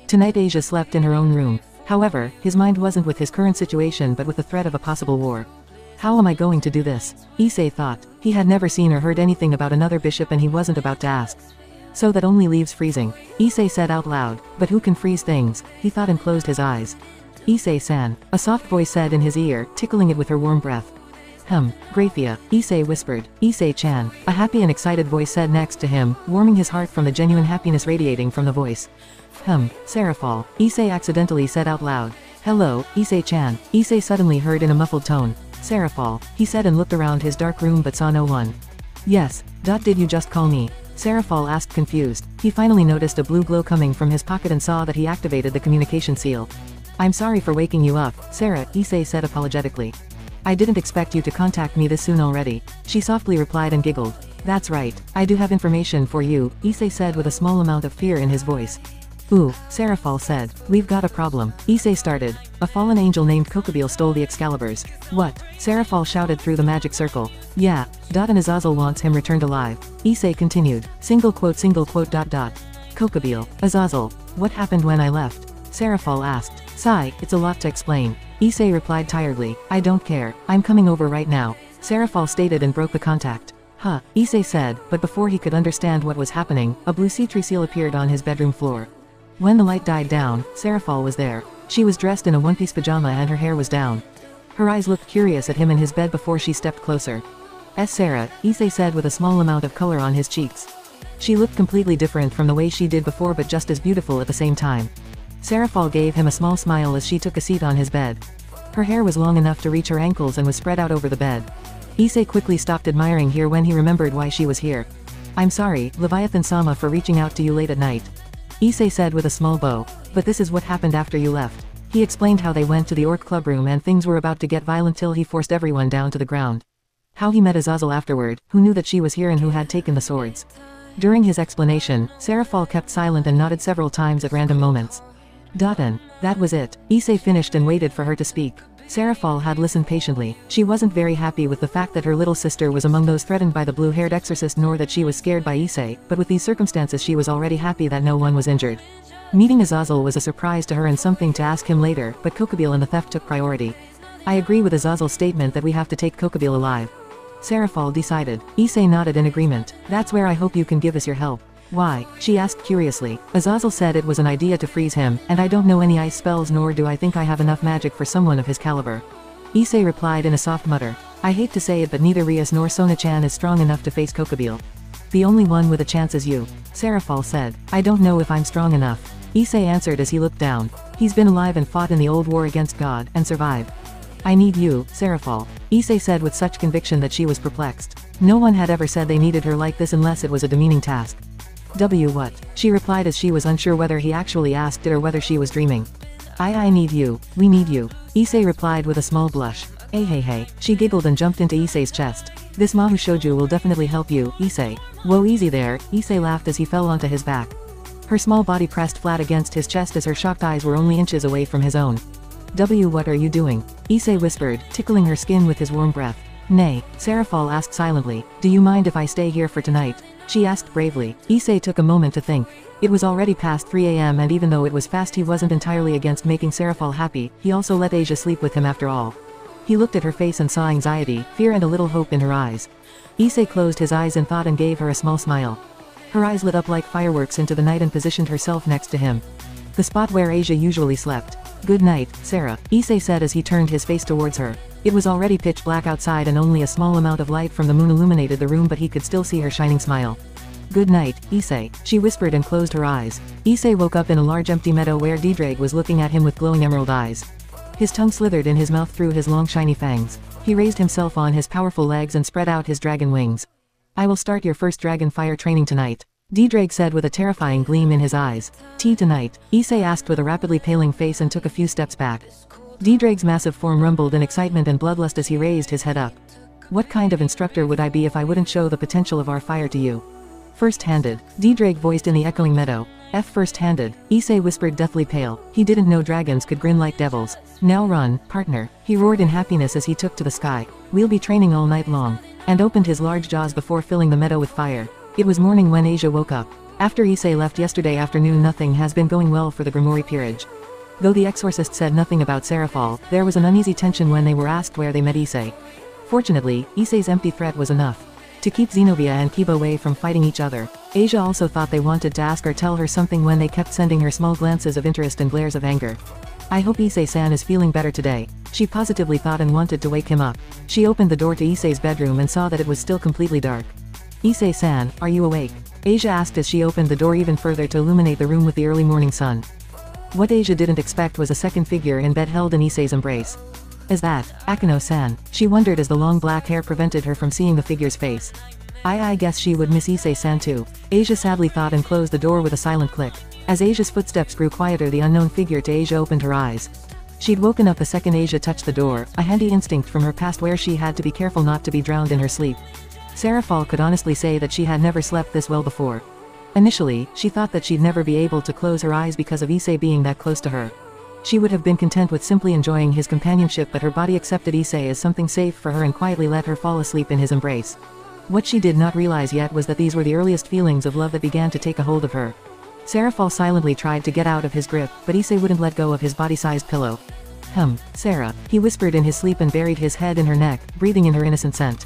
Tonight Asia slept in her own room. However, his mind wasn't with his current situation but with the threat of a possible war. How am I going to do this? Issei thought. He had never seen or heard anything about another bishop and he wasn't about to ask. So that only leaves freezing. Issei said out loud, but who can freeze things, he thought and closed his eyes. Issei-san, a soft voice said in his ear, tickling it with her warm breath. Grayfia, Issei whispered. Issei-chan, a happy and excited voice said next to him, warming his heart from the genuine happiness radiating from the voice. Serafal, Issei accidentally said out loud. Hello, Issei-chan, Issei suddenly heard in a muffled tone. Serafal, he said and looked around his dark room but saw no one. Yes, did you just call me? Serafal asked confused. He finally noticed a blue glow coming from his pocket and saw that he activated the communication seal. I'm sorry for waking you up, Sarah, Issei said apologetically. I didn't expect you to contact me this soon already. She softly replied and giggled. That's right, I do have information for you, Issei said with a small amount of fear in his voice. Ooh, Serafal said. We've got a problem. Issei started. A fallen angel named Kokobile stole the Excaliburs. What? Serafal shouted through the magic circle. Yeah, and Azazel wants him returned alive. Issei continued. Single quote. Kokobile, Azazel. What happened when I left? Serafal asked. Sigh, it's a lot to explain. Issei replied tiredly. I don't care, I'm coming over right now. Serafal stated and broke the contact. Issei said, but before he could understand what was happening, a blue citri seal appeared on his bedroom floor. When the light died down, Serafal was there. She was dressed in a one-piece pajama and her hair was down. Her eyes looked curious at him in his bed before she stepped closer. Sarah, Issei said with a small amount of color on his cheeks. She looked completely different from the way she did before but just as beautiful at the same time. Serafal gave him a small smile as she took a seat on his bed. Her hair was long enough to reach her ankles and was spread out over the bed. Issei quickly stopped admiring her when he remembered why she was here. I'm sorry, Leviathan-sama, for reaching out to you late at night. Issei said with a small bow. But this is what happened after you left. He explained how they went to the Orc Club room and things were about to get violent till he forced everyone down to the ground. How he met Azazel afterward, who knew that she was here and who had taken the swords. During his explanation, Serafal kept silent and nodded several times at random moments. And that was it. Issei finished and waited for her to speak. Serafal had listened patiently. She wasn't very happy with the fact that her little sister was among those threatened by the blue-haired exorcist nor that she was scared by Issei, but with these circumstances she was already happy that no one was injured. Meeting Azazel was a surprise to her and something to ask him later, but Kokobile and the theft took priority. I agree with Azazel's statement that we have to take Kokobile alive. Serafal decided. Issei nodded in agreement. That's where I hope you can give us your help. Why? She asked curiously. Azazel said it was an idea to freeze him, and I don't know any ice spells nor do I think I have enough magic for someone of his caliber. Issei replied in a soft mutter. I hate to say it but neither Rias nor Sona-chan is strong enough to face Kokobile. The only one with a chance is you. Serafal said. I don't know if I'm strong enough. Issei answered as he looked down. He's been alive and fought in the old war against God, and survived. I need you, Serafal. Issei said with such conviction that she was perplexed. No one had ever said they needed her like this unless it was a demeaning task. What? She replied as she was unsure whether he actually asked it or whether she was dreaming. I need you. We need you. Issei replied with a small blush. Hey. She giggled and jumped into Issei's chest. This Mahu Shouju will definitely help you, Issei. Whoa, easy there, Issei laughed as he fell onto his back. Her small body pressed flat against his chest as her shocked eyes were only inches away from his own. What are you doing? Issei whispered, tickling her skin with his warm breath. Nay, Serafal asked silently. Do you mind if I stay here for tonight? She asked bravely. Issei took a moment to think. It was already past 3 a.m. and even though it was fast he wasn't entirely against making Serafal happy, he also let Asia sleep with him after all. He looked at her face and saw anxiety, fear and a little hope in her eyes. Issei closed his eyes in thought and gave her a small smile. Her eyes lit up like fireworks into the night and positioned herself next to him. The spot where Asia usually slept. Good night, Sarah, Issei said as he turned his face towards her. It was already pitch black outside and only a small amount of light from the moon illuminated the room but he could still see her shining smile. Good night, Issei, she whispered and closed her eyes. Issei woke up in a large empty meadow where Didraig was looking at him with glowing emerald eyes. His tongue slithered in his mouth through his long shiny fangs. He raised himself on his powerful legs and spread out his dragon wings. I will start your first dragon fire training tonight. Didraig said with a terrifying gleam in his eyes. Tea tonight? Issei asked with a rapidly paling face and took a few steps back. Didraig's massive form rumbled in excitement and bloodlust as he raised his head up. What kind of instructor would I be if I wouldn't show the potential of our fire to you? First-handed, Didraig voiced in the echoing meadow. First-handed, Issei whispered deathly pale. He didn't know dragons could grin like devils. Now run, partner, he roared in happiness as he took to the sky. We'll be training all night long. And opened his large jaws before filling the meadow with fire. It was morning when Asia woke up. After Issei left yesterday afternoon nothing has been going well for the Grimoire Peerage. Though the exorcist said nothing about Serafal, there was an uneasy tension when they were asked where they met Issei. Fortunately, Issei's empty threat was enough to keep Zenobia and Kiba away from fighting each other. Asia also thought they wanted to ask or tell her something when they kept sending her small glances of interest and glares of anger. I hope Issei-san is feeling better today, she positively thought and wanted to wake him up. She opened the door to Issei's bedroom and saw that it was still completely dark. Issei-san, are you awake? Asia asked as she opened the door even further to illuminate the room with the early morning sun. What Asia didn't expect was a second figure in bed held in Issei's embrace. Is that Akano-san? She wondered as the long black hair prevented her from seeing the figure's face. I guess she would miss Issei-san too. Asia sadly thought and closed the door with a silent click. As Asia's footsteps grew quieter, the unknown figure to Asia opened her eyes. She'd woken up the second Asia touched the door, a handy instinct from her past where she had to be careful not to be drowned in her sleep. Sarafal could honestly say that she had never slept this well before. Initially, she thought that she'd never be able to close her eyes because of Issei being that close to her. She would have been content with simply enjoying his companionship, but her body accepted Issei as something safe for her and quietly let her fall asleep in his embrace. What she did not realize yet was that these were the earliest feelings of love that began to take a hold of her. Sarafal silently tried to get out of his grip, but Issei wouldn't let go of his body-sized pillow. Sarah, he whispered in his sleep and buried his head in her neck, breathing in her innocent scent.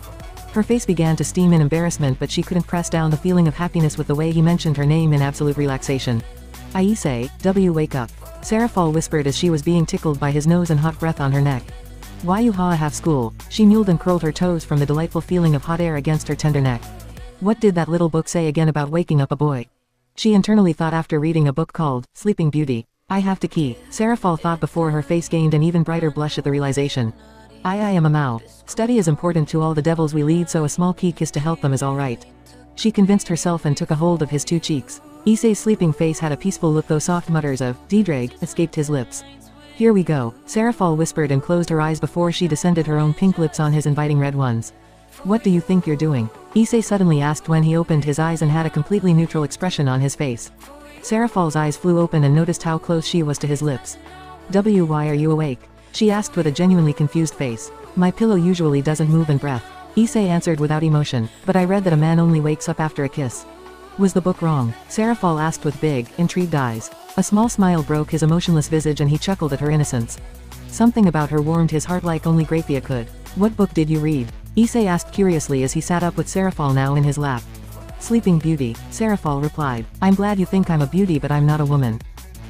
Her face began to steam in embarrassment, but she couldn't press down the feeling of happiness with the way he mentioned her name in absolute relaxation. Issei, wake up. Sarafal whispered as she was being tickled by his nose and hot breath on her neck. Why you have school? She mewed and curled her toes from the delightful feeling of hot air against her tender neck. What did that little book say again about waking up a boy? She internally thought after reading a book called Sleeping Beauty. I have to key, Sarafal thought before her face gained an even brighter blush at the realization. I am a Mao. Study is important to all the devils we lead, so a small key kiss to help them is alright. She convinced herself and took a hold of his two cheeks. Issei's sleeping face had a peaceful look, though soft mutters of "Dedrag" escaped his lips. Here we go, Sarafal whispered and closed her eyes before she descended her own pink lips on his inviting red ones. What do you think you're doing? Issei suddenly asked when he opened his eyes and had a completely neutral expression on his face. Sarafal's eyes flew open and noticed how close she was to his lips. Why are you awake? She asked with a genuinely confused face. My pillow usually doesn't move in breath. Issei answered without emotion, but I read that a man only wakes up after a kiss. Was the book wrong? Sarafal asked with big, intrigued eyes. A small smile broke his emotionless visage and he chuckled at her innocence. Something about her warmed his heart like only grayfia could. What book did you read? Issei asked curiously as he sat up with Sarafal now in his lap. Sleeping Beauty, Sarafal replied. I'm glad you think I'm a beauty, but I'm not a woman.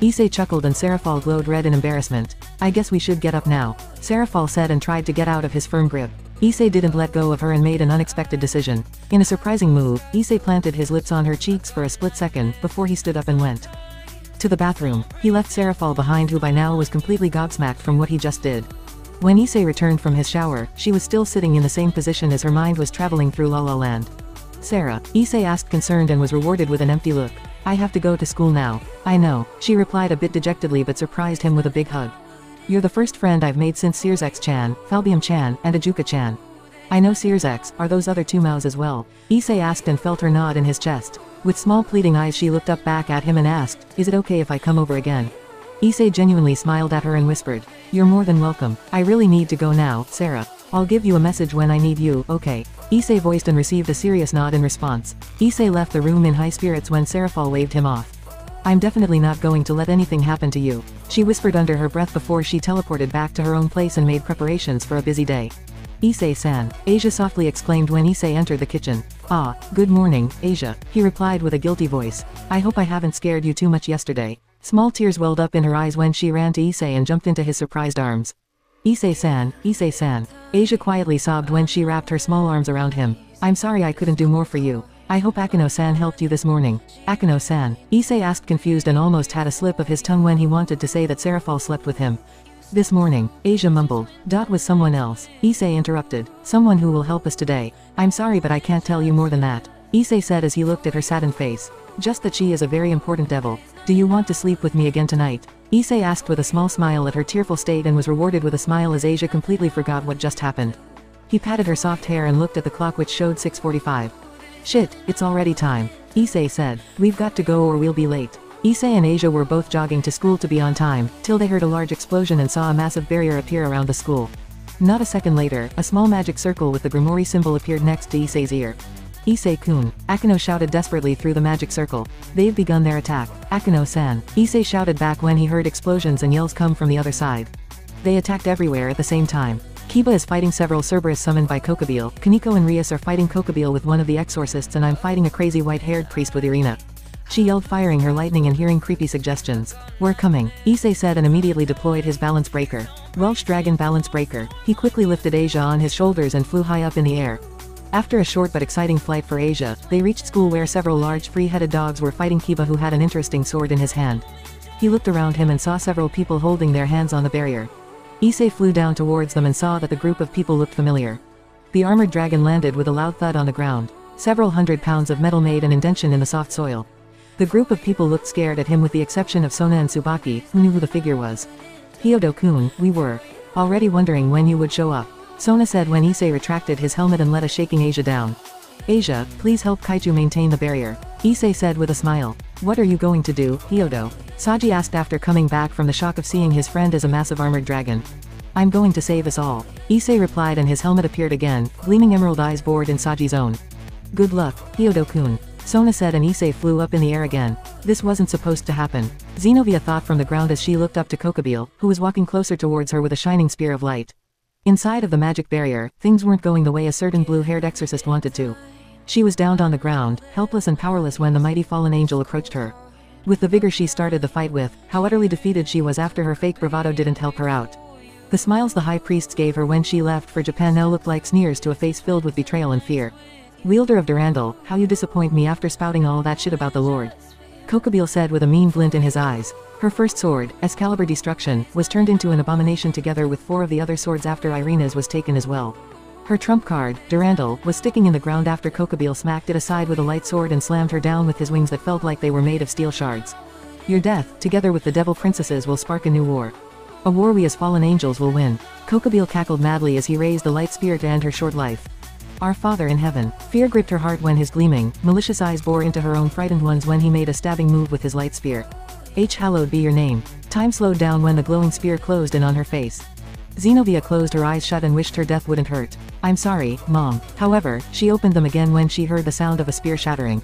Issei chuckled and Sarafal glowed red in embarrassment. I guess we should get up now, Sarafal said and tried to get out of his firm grip. Issei didn't let go of her and made an unexpected decision. In a surprising move, Issei planted his lips on her cheeks for a split second before he stood up and went to the bathroom. He left Sarafal behind, who by now was completely gobsmacked from what he just did. When Issei returned from his shower, she was still sitting in the same position as her mind was traveling through La La Land. Sarah, Issei asked concerned and was rewarded with an empty look. I have to go to school now. I know, she replied a bit dejectedly but surprised him with a big hug. You're the first friend I've made since Searsex-chan, Falbium-chan, and Ajuka-chan. I know Searsex, are those other two Maos as well? Issei asked and felt her nod in his chest. With small pleading eyes she looked up back at him and asked, is it okay if I come over again? Issei genuinely smiled at her and whispered, you're more than welcome. I really need to go now, Sarah. I'll give you a message when I need you, okay? Issei voiced and received a serious nod in response. Issei left the room in high spirits when Sarafal waved him off. I'm definitely not going to let anything happen to you, she whispered under her breath before she teleported back to her own place and made preparations for a busy day. Issei-san, Asia softly exclaimed when Issei entered the kitchen. Ah, good morning, Asia, he replied with a guilty voice. I hope I haven't scared you too much yesterday. Small tears welled up in her eyes when she ran to Issei and jumped into his surprised arms. Issei-san, Issei-san. Asia quietly sobbed when she wrapped her small arms around him. I'm sorry I couldn't do more for you. I hope Akano-san helped you this morning. Akano-san, Issei asked confused and almost had a slip of his tongue when he wanted to say that Sarafal slept with him. This morning, Asia mumbled. Was someone else, Issei interrupted. Someone who will help us today. I'm sorry but I can't tell you more than that, Issei said as he looked at her saddened face. Just that she is a very important devil. Do you want to sleep with me again tonight? Issei asked with a small smile at her tearful state and was rewarded with a smile as Asia completely forgot what just happened. He patted her soft hair and looked at the clock which showed 6:45. Shit, it's already time, Issei said. We've got to go or we'll be late. Issei and Asia were both jogging to school to be on time, till they heard a large explosion and saw a massive barrier appear around the school. Not a second later, a small magic circle with the Grimoire symbol appeared next to Issei's ear. Issei-kun, Akano shouted desperately through the magic circle. They've begun their attack. Akano-san, Issei shouted back when he heard explosions and yells come from the other side. They attacked everywhere at the same time. Kiba is fighting several Cerberus summoned by Kokobile. Kaneko and Rias are fighting Kokobile with one of the exorcists, and I'm fighting a crazy white-haired priest with Irina. She yelled, firing her lightning and hearing creepy suggestions. We're coming, Issei said, and immediately deployed his balance breaker. Welsh Dragon Balance Breaker. He quickly lifted Asia on his shoulders and flew high up in the air. After a short but exciting flight for Asia, they reached school where several large free-headed dogs were fighting Kiba, who had an interesting sword in his hand. He looked around him and saw several people holding their hands on the barrier. Issei flew down towards them and saw that the group of people looked familiar. The armored dragon landed with a loud thud on the ground. Several hundred pounds of metal made an indentation in the soft soil. The group of people looked scared at him, with the exception of Sona and Tsubaki, who knew who the figure was. Hyodo-kun, we were already wondering when you would show up, Sona said when Issei retracted his helmet and let a shaking Asia down. Asia, please help Kaiju maintain the barrier, Issei said with a smile. What are you going to do, Hyodo? Saji asked after coming back from the shock of seeing his friend as a massive armored dragon. I'm going to save us all, Issei replied, and his helmet appeared again, gleaming emerald eyes bored in Saji's own. Good luck, Hyodo-kun, Sona said, and Issei flew up in the air again. This wasn't supposed to happen, Xenovia thought from the ground as she looked up to Kokobile, who was walking closer towards her with a shining spear of light. Inside of the magic barrier, things weren't going the way a certain blue-haired exorcist wanted to. She was down on the ground, helpless and powerless, when the mighty fallen angel approached her. With the vigor she started the fight with, how utterly defeated she was after her fake bravado didn't help her out. The smiles the high priests gave her when she left for Japan now looked like sneers to a face filled with betrayal and fear. Wielder of Durandal, how you disappoint me after spouting all that shit about the Lord, Kokobile said with a mean glint in his eyes. Her first sword, Excalibur Destruction, was turned into an abomination together with 4 of the other swords after Irina's was taken as well. Her trump card, Durandal, was sticking in the ground after Kokobile smacked it aside with a light sword and slammed her down with his wings that felt like they were made of steel shards. Your death, together with the devil princesses, will spark a new war. A war we as fallen angels will win. Kokobile cackled madly as he raised the light spear to end her short life. Our Father in Heaven. Fear gripped her heart when his gleaming, malicious eyes bore into her own frightened ones when he made a stabbing move with his light spear. Hallowed be your name. Time slowed down when the glowing spear closed in on her face. Xenovia closed her eyes shut and wished her death wouldn't hurt. I'm sorry, Mom. However, she opened them again when she heard the sound of a spear shattering.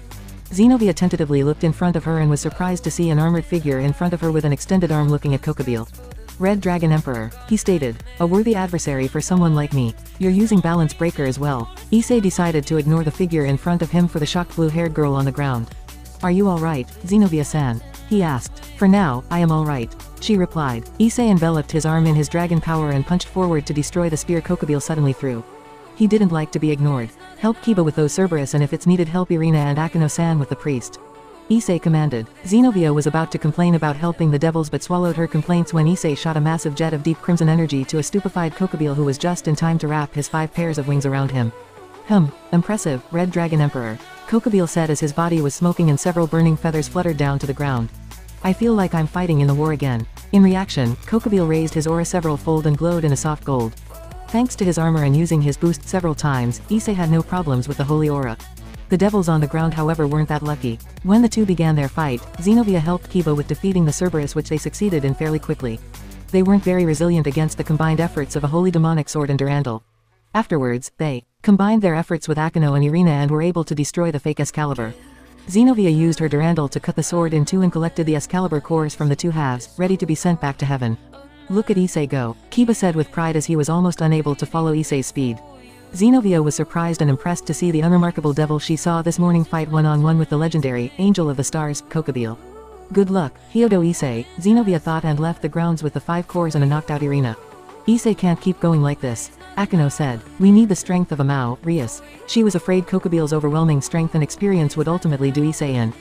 Xenovia tentatively looked in front of her and was surprised to see an armored figure in front of her with an extended arm looking at Kokobile. Red Dragon Emperor, he stated. A worthy adversary for someone like me. You're using Balance Breaker as well. Issei decided to ignore the figure in front of him for the shocked blue-haired girl on the ground. Are you alright, Xenovia-san? He asked. For now, I am alright, she replied. Issei enveloped his arm in his dragon power and punched forward to destroy the spear Kokobile suddenly threw. He didn't like to be ignored. Help Kiba with those Cerberus, and if it's needed, help Irina and Akano-san with the priest, Issei commanded. Xenovia was about to complain about helping the devils but swallowed her complaints when Issei shot a massive jet of deep crimson energy to a stupefied Kokobile, who was just in time to wrap his 5 pairs of wings around him. Impressive, Red Dragon Emperor, Kokobile said as his body was smoking and several burning feathers fluttered down to the ground. I feel like I'm fighting in the war again. In reaction, Kokobile raised his aura several fold and glowed in a soft gold. Thanks to his armor and using his boost several times, Issei had no problems with the holy aura. The devils on the ground, however, weren't that lucky. When the two began their fight, Xenovia helped Kiba with defeating the Cerberus, which they succeeded in fairly quickly. They weren't very resilient against the combined efforts of a holy demonic sword and Durandal. Afterwards, they combined their efforts with Akano and Irina and were able to destroy the fake Excalibur. Xenovia used her Durandal to cut the sword in two and collected the Excalibur cores from the 2 halves, ready to be sent back to heaven. Look at Issei go, Kiba said with pride as he was almost unable to follow Issei's speed. Xenovia was surprised and impressed to see the unremarkable devil she saw this morning fight one-on-one with the legendary Angel of the Stars, Kokobile. Good luck, Hyodo Issei, Xenovia thought, and left the grounds with the 5 cores and a knocked-out Irina. Issei can't keep going like this, Akano said. We need the strength of a Mao, Rias. She was afraid Kokobile's overwhelming strength and experience would ultimately do Issei in.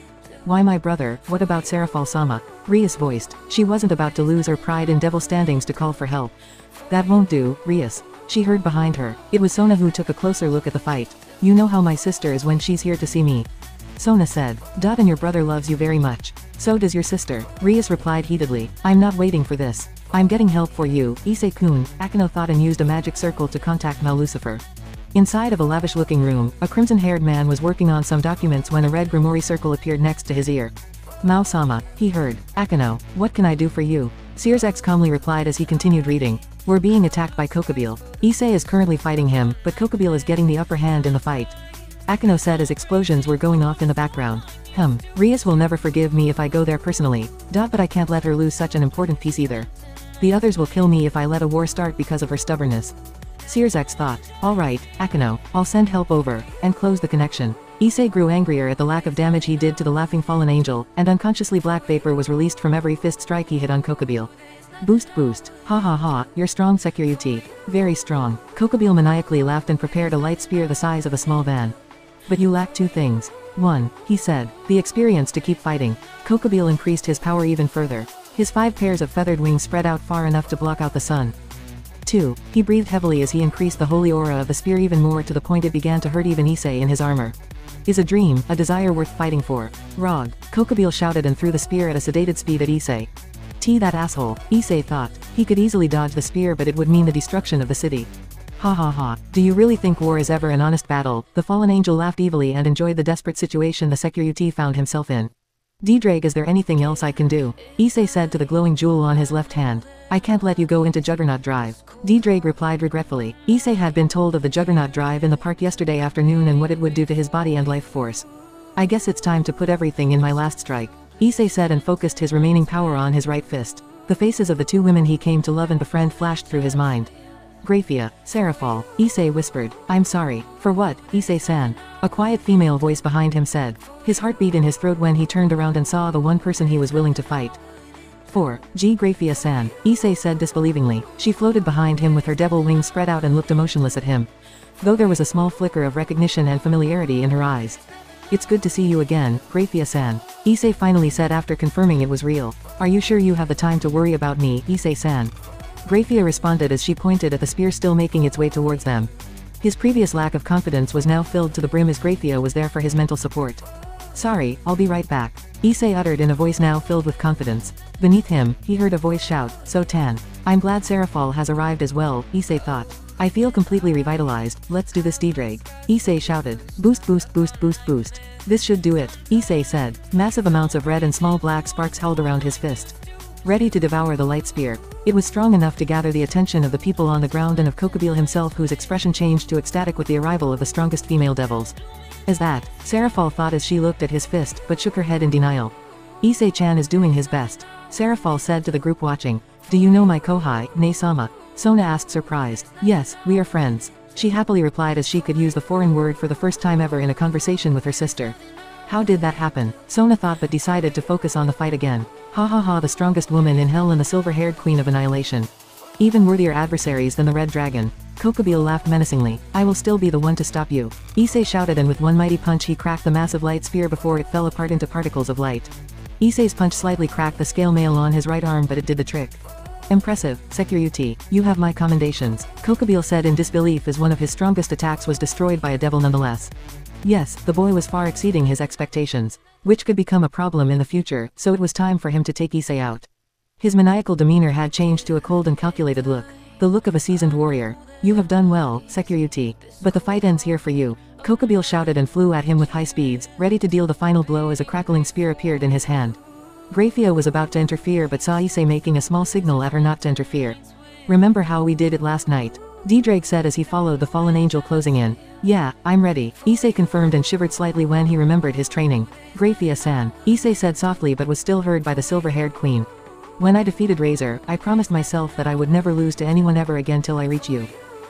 Why my brother, what about Serafal-sama? Rias voiced. She wasn't about to lose her pride in devil standings to call for help. That won't do, Rias. She heard behind her. It was Sona who took a closer look at the fight. You know how my sister is when she's here to see me, Sona said. And your brother loves you very much. So does your sister, Rias replied heatedly. I'm not waiting for this. I'm getting help for you, Issei-kun, Akano thought, and used a magic circle to contact Mal Lucifer. Inside of a lavish-looking room, a crimson-haired man was working on some documents when a red grimoire circle appeared next to his ear. Mao-sama, he heard. Akano, what can I do for you? Sears X calmly replied as he continued reading. We're being attacked by Kokobile. Issei is currently fighting him, but Kokobile is getting the upper hand in the fight, Akano said as explosions were going off in the background. Rias will never forgive me if I go there personally, but I can't let her lose such an important piece either. The others will kill me if I let a war start because of her stubbornness. Searsx thought, alright, Akano, I'll send help over, and close the connection. Issei grew angrier at the lack of damage he did to the laughing fallen angel, and unconsciously black vapor was released from every fist strike he hit on Kokobile. Boost boost, ha ha ha, you're strong security. Very strong. Kokobile maniacally laughed and prepared a light spear the size of a small van. But you lack two things. 1, he said, the experience to keep fighting. Kokobile increased his power even further. His 5 pairs of feathered wings spread out far enough to block out the sun. 2, he breathed heavily as he increased the holy aura of the spear even more to the point it began to hurt even Issei in his armor. Is a dream, a desire worth fighting for. Rog, Kokobile shouted and threw the spear at a sedated speed at Issei. That asshole, Issei thought. He could easily dodge the spear but it would mean the destruction of the city. Ha ha ha, do you really think war is ever an honest battle? The fallen angel laughed evilly and enjoyed the desperate situation the security found himself in. D-Drake, is there anything else I can do? Issei said to the glowing jewel on his left hand. I can't let you go into Juggernaut Drive. D-Drake replied regretfully. Issei had been told of the Juggernaut Drive in the park yesterday afternoon and what it would do to his body and life force. I guess it's time to put everything in my last strike. Issei said and focused his remaining power on his right fist. The faces of the 2 women he came to love and befriend flashed through his mind. Grayfia, Seraphol, Issei whispered. I'm sorry. For what, Issei-san? A quiet female voice behind him said. His heart beat in his throat when he turned around and saw the one person he was willing to fight. 4, Grayfia-san, Issei said disbelievingly. She floated behind him with her devil wings spread out and looked emotionless at him. Though there was a small flicker of recognition and familiarity in her eyes. It's good to see you again, Grayfia-san. Issei finally said after confirming it was real. Are you sure you have the time to worry about me, Issei-san? Grayfia responded as she pointed at the spear still making its way towards them. His previous lack of confidence was now filled to the brim as Grayfia was there for his mental support. Sorry, I'll be right back, Issei uttered in a voice now filled with confidence. Beneath him, he heard a voice shout, So Tan. I'm glad Seraphol has arrived as well, Issei thought. I feel completely revitalized, let's do this D-Drake. Issei shouted. Boost boost boost boost boost. This should do it, Issei said. Massive amounts of red and small black sparks held around his fist. Ready to devour the light spear. It was strong enough to gather the attention of the people on the ground and of Kokobile himself, whose expression changed to ecstatic with the arrival of the strongest female devils. As that, Seraphol thought as she looked at his fist, but shook her head in denial. Issei-chan is doing his best, Seraphol said to the group watching. Do you know my kohai, Ne-sama? Sona asked surprised. Yes, we are friends. She happily replied as she could use the foreign word for the first time ever in a conversation with her sister. How did that happen? Sona thought but decided to focus on the fight again. Ha ha ha, the strongest woman in hell and the silver-haired queen of annihilation. Even worthier adversaries than the red dragon. Kokobile laughed menacingly. I will still be the one to stop you. Issei shouted and with one mighty punch he cracked the massive light spear before it fell apart into particles of light. Issei's punch slightly cracked the scale mail on his right arm but it did the trick. Impressive, Security, you have my commendations, Kokobile said in disbelief as one of his strongest attacks was destroyed by a devil nonetheless. Yes, the boy was far exceeding his expectations, which could become a problem in the future, so it was time for him to take Issei out. His maniacal demeanor had changed to a cold and calculated look, the look of a seasoned warrior. You have done well, Security, but the fight ends here for you. Kokobile shouted and flew at him with high speeds, ready to deal the final blow as a crackling spear appeared in his hand. Grayfia was about to interfere but saw Issei making a small signal at her not to interfere. Remember how we did it last night? D-Drake said as he followed the fallen angel closing in. Yeah, I'm ready, Issei confirmed and shivered slightly when he remembered his training. Grayfia-san, Issei said softly but was still heard by the silver-haired queen. When I defeated Razor, I promised myself that I would never lose to anyone ever again till I reach you.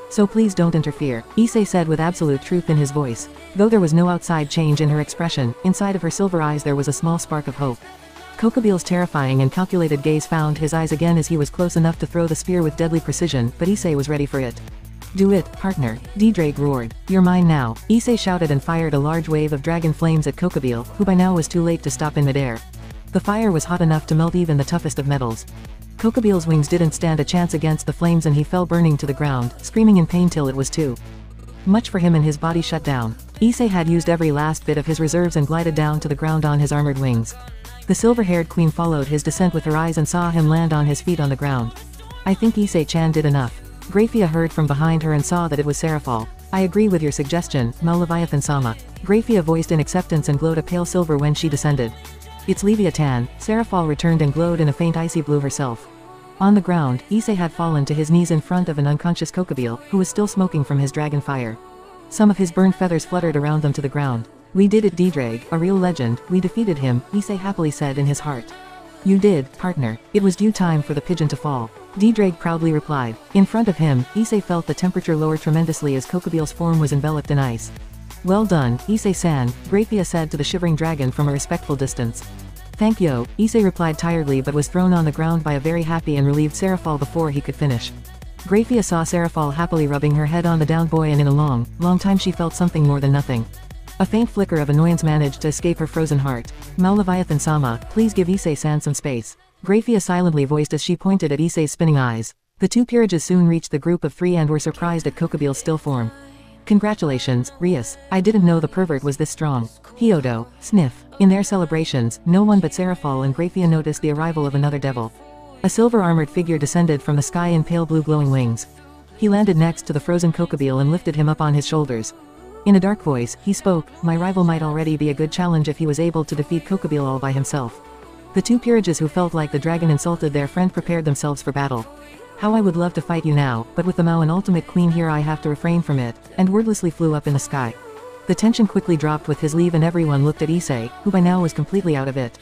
So please don't interfere, Issei said with absolute truth in his voice. Though there was no outside change in her expression, inside of her silver eyes there was a small spark of hope. Kokobile's terrifying and calculated gaze found his eyes again as he was close enough to throw the spear with deadly precision, but Issei was ready for it. Do it, partner, D-Drake roared. You're mine now, Issei shouted and fired a large wave of dragon flames at Kokobile, who by now was too late to stop in midair. The fire was hot enough to melt even the toughest of metals. Kokobile's wings didn't stand a chance against the flames and he fell burning to the ground, screaming in pain till it was too much for him and his body shut down. Issei had used every last bit of his reserves and glided down to the ground on his armored wings. The silver-haired queen followed his descent with her eyes and saw him land on his feet on the ground. I think Issei-chan did enough. Grayfia heard from behind her and saw that it was Seraphol. I agree with your suggestion, Leviathan-sama. Grayfia voiced in acceptance and glowed a pale silver when she descended. It's Leviathan, Seraphol returned and glowed in a faint icy blue herself. On the ground, Issei had fallen to his knees in front of an unconscious Kokobile, who was still smoking from his dragon fire. Some of his burned feathers fluttered around them to the ground. We did it, D-Drake, a real legend, we defeated him, Issei happily said in his heart. You did, partner. It was due time for the pigeon to fall. D-Drake proudly replied. In front of him, Issei felt the temperature lower tremendously as Kokobil's form was enveloped in ice. Well done, Issei-san, grayfia said to the shivering dragon from a respectful distance. Thank you, Issei replied tiredly but was thrown on the ground by a very happy and relieved Seraphol before he could finish. Grayfia saw Seraphol happily rubbing her head on the down boy, and in a long time she felt something more than nothing. A faint flicker of annoyance managed to escape her frozen heart. Mao Leviathan-sama, please give Issei-san some space. Grayfia silently voiced as she pointed at Issei's spinning eyes. The two peerages soon reached the group of three and were surprised at Kokobil's still form. Congratulations, Rias, I didn't know the pervert was this strong. Hyodo, sniff. In their celebrations, no one but Seraphol and Grayfia noticed the arrival of another devil. A silver-armored figure descended from the sky in pale blue glowing wings. He landed next to the frozen Kokobil and lifted him up on his shoulders. In a dark voice, he spoke, my rival might already be a good challenge if he was able to defeat Kokobil all by himself. The two peerages who felt like the dragon insulted their friend prepared themselves for battle. How I would love to fight you now, but with the Mao and ultimate queen here I have to refrain from it, and wordlessly flew up in the sky. The tension quickly dropped with his leave and everyone looked at Issei, who by now was completely out of it.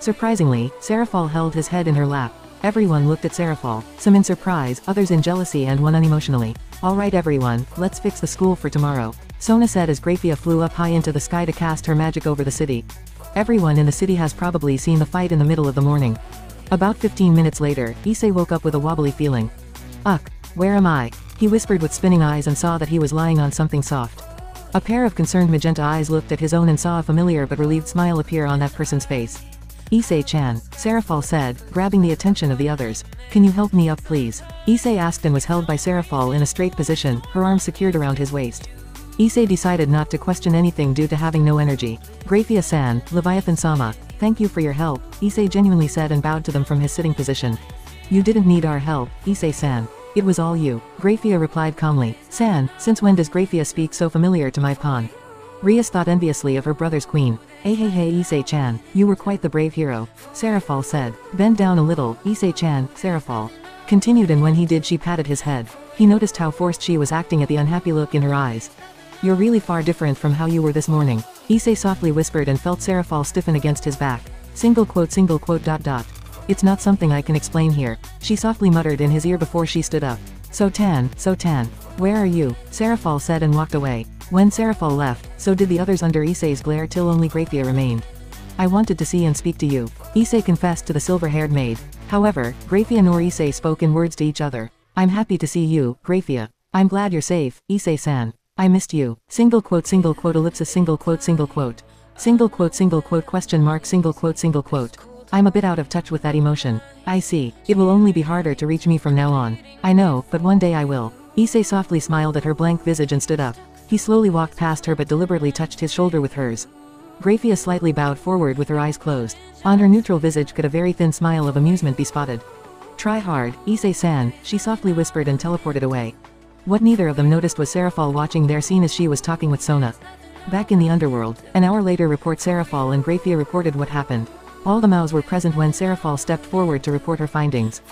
Surprisingly, Seraphol held his head in her lap. Everyone looked at Seraphol, some in surprise, others in jealousy and one unemotionally. Alright everyone, let's fix the school for tomorrow, Sona said as Grayfia flew up high into the sky to cast her magic over the city. Everyone in the city has probably seen the fight in the middle of the morning. About 15 minutes later, Issei woke up with a wobbly feeling. Ugh, where am I? He whispered with spinning eyes and saw that he was lying on something soft. A pair of concerned magenta eyes looked at his own and saw a familiar but relieved smile appear on that person's face. Issei-chan, Seraphol said, grabbing the attention of the others. Can you help me up please? Issei asked and was held by Seraphol in a straight position, her arms secured around his waist. Issei decided not to question anything due to having no energy. Grayfia-san, Leviathan-sama, thank you for your help, Issei genuinely said and bowed to them from his sitting position. You didn't need our help, Issei-san. It was all you, Grayfia replied calmly. San, since when does Grayfia speak so familiar to my pawn? Rias thought enviously of her brother's queen. Hey Issei-chan, you were quite the brave hero, Seraphol said. Bend down a little, Issei-chan, Seraphol continued, and when he did she patted his head. He noticed how forced she was acting at the unhappy look in her eyes. You're really far different from how you were this morning, Issei softly whispered and felt Seraphol stiffen against his back. Single quote. It's not something I can explain here, she softly muttered in his ear before she stood up. So Tan, where are you? Seraphol said and walked away. When Seraphol left, so did the others under Issei's glare till only Grayfia remained. I wanted to see and speak to you, Issei confessed to the silver-haired maid. However, Grayfia nor Issei spoke in words to each other. I'm happy to see you, Grayfia. I'm glad you're safe, Issei-san. I missed you. Single quote ellipsis single quote question mark single quote. I'm a bit out of touch with that emotion. I see. It will only be harder to reach me from now on. I know, but one day I will. Issei softly smiled at her blank visage and stood up. He slowly walked past her but deliberately touched his shoulder with hers. Grayfia slightly bowed forward with her eyes closed. On her neutral visage could a very thin smile of amusement be spotted. Try hard, Issei-san, she softly whispered and teleported away. What neither of them noticed was Seraphol watching their scene as she was talking with Sona. Back in the underworld, an hour later Seraphol and Grayfia reported what happened. All the Maos were present when Seraphol stepped forward to report her findings.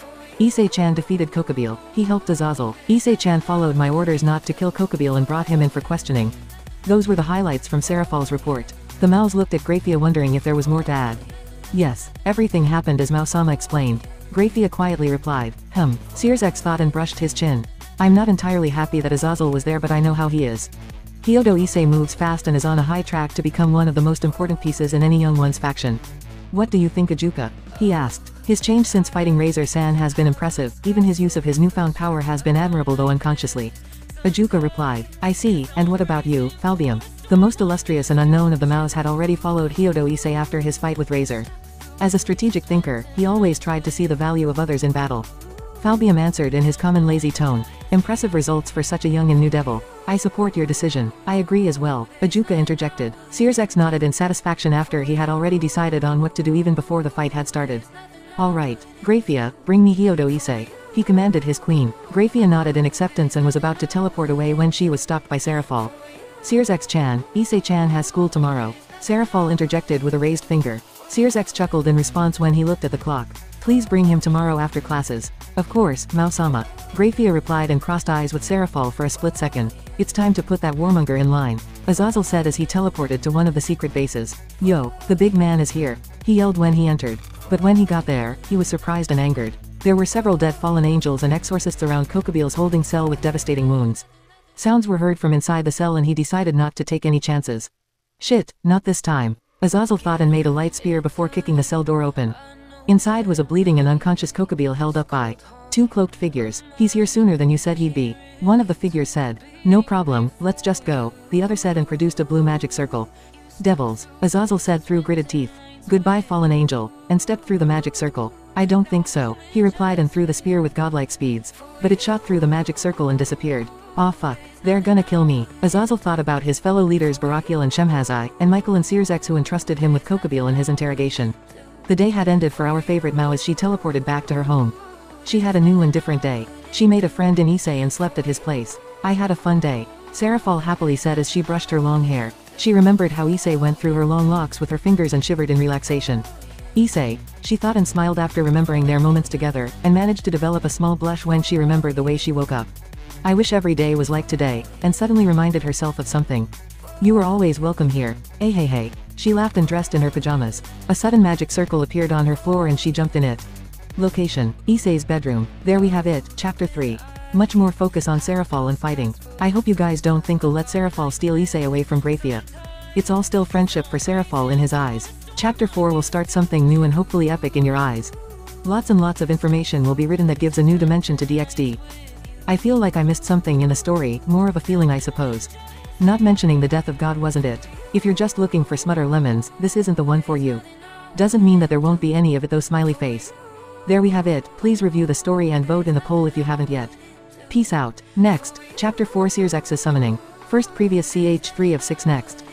Issei-chan defeated Kokobil. He helped Azazel. Issei-chan followed my orders not to kill Kokobil and brought him in for questioning. Those were the highlights from Seraphol's report. The Maos looked at Grayfia wondering if there was more to add. Yes, everything happened as Mao-sama explained. Grayfia quietly replied. Searsx thought and brushed his chin. I'm not entirely happy that Azazel was there, but I know how he is. Hyodo Issei moves fast and is on a high track to become one of the most important pieces in any young one's faction. What do you think, Ajuka? He asked. His change since fighting Razor-san has been impressive, even his use of his newfound power has been admirable though unconsciously. Ajuka replied. I see, and what about you, Falbium? The most illustrious and unknown of the Maos had already followed Hyodo Issei after his fight with Razor. As a strategic thinker, he always tried to see the value of others in battle. Falbium answered in his common lazy tone. Impressive results for such a young and new devil. I support your decision. I agree as well, Ajuka interjected. Searsx nodded in satisfaction after he had already decided on what to do even before the fight had started. Alright, Grayfia, bring me Hyodo Issei, he commanded his queen. Grayfia nodded in acceptance and was about to teleport away when she was stopped by Seraphol. Searsx-chan, Issei-chan has school tomorrow, Seraphol interjected with a raised finger. Searsx chuckled in response when he looked at the clock. Please bring him tomorrow after classes. Of course, Mao-sama. Grayfia replied and crossed eyes with Seraphol for a split second. It's time to put that warmonger in line, Azazel said as he teleported to one of the secret bases. Yo, the big man is here, he yelled when he entered. But when he got there, he was surprised and angered. There were several dead fallen angels and exorcists around Kokobil's holding cell with devastating wounds. Sounds were heard from inside the cell and he decided not to take any chances. Shit, not this time. Azazel thought and made a light spear before kicking the cell door open. Inside was a bleeding and unconscious Kokobil held up by two cloaked figures. He's here sooner than you said he'd be. One of the figures said. No problem, let's just go. The other said and produced a blue magic circle. Devils, Azazel said through gritted teeth. Goodbye fallen angel, and stepped through the magic circle. I don't think so, he replied and threw the spear with godlike speeds. But it shot through the magic circle and disappeared. Aw fuck, they're gonna kill me. Azazel thought about his fellow leaders Barakiel and Shemhazai, and Michael and Searsex who entrusted him with Kokobil in his interrogation. The day had ended for our favorite Mao as she teleported back to her home. She had a new and different day. She made a friend in Issei and slept at his place. I had a fun day. Seraphal happily said as she brushed her long hair. She remembered how Issei went through her long locks with her fingers and shivered in relaxation. Issei, she thought and smiled after remembering their moments together, and managed to develop a small blush when she remembered the way she woke up. I wish every day was like today, and suddenly reminded herself of something. You were always welcome here. Hey. She laughed and dressed in her pajamas. A sudden magic circle appeared on her floor and she jumped in it. Location, Issei's bedroom. There we have it, Chapter 3. Much more focus on Seraphal and fighting. I hope you guys don't think we'll let Seraphal steal Issei away from Grayfia. It's all still friendship for Seraphal in his eyes. Chapter 4 will start something new and hopefully epic in your eyes. Lots and lots of information will be written that gives a new dimension to DxD. I feel like I missed something in the story, more of a feeling I suppose. Not mentioning the death of God wasn't it. If you're just looking for smut or lemons, this isn't the one for you. Doesn't mean that there won't be any of it though smiley face. There we have it, please review the story and vote in the poll if you haven't yet. Peace out. Next, Chapter 4 Searsex's Summoning. First previous CH3 of 6 next.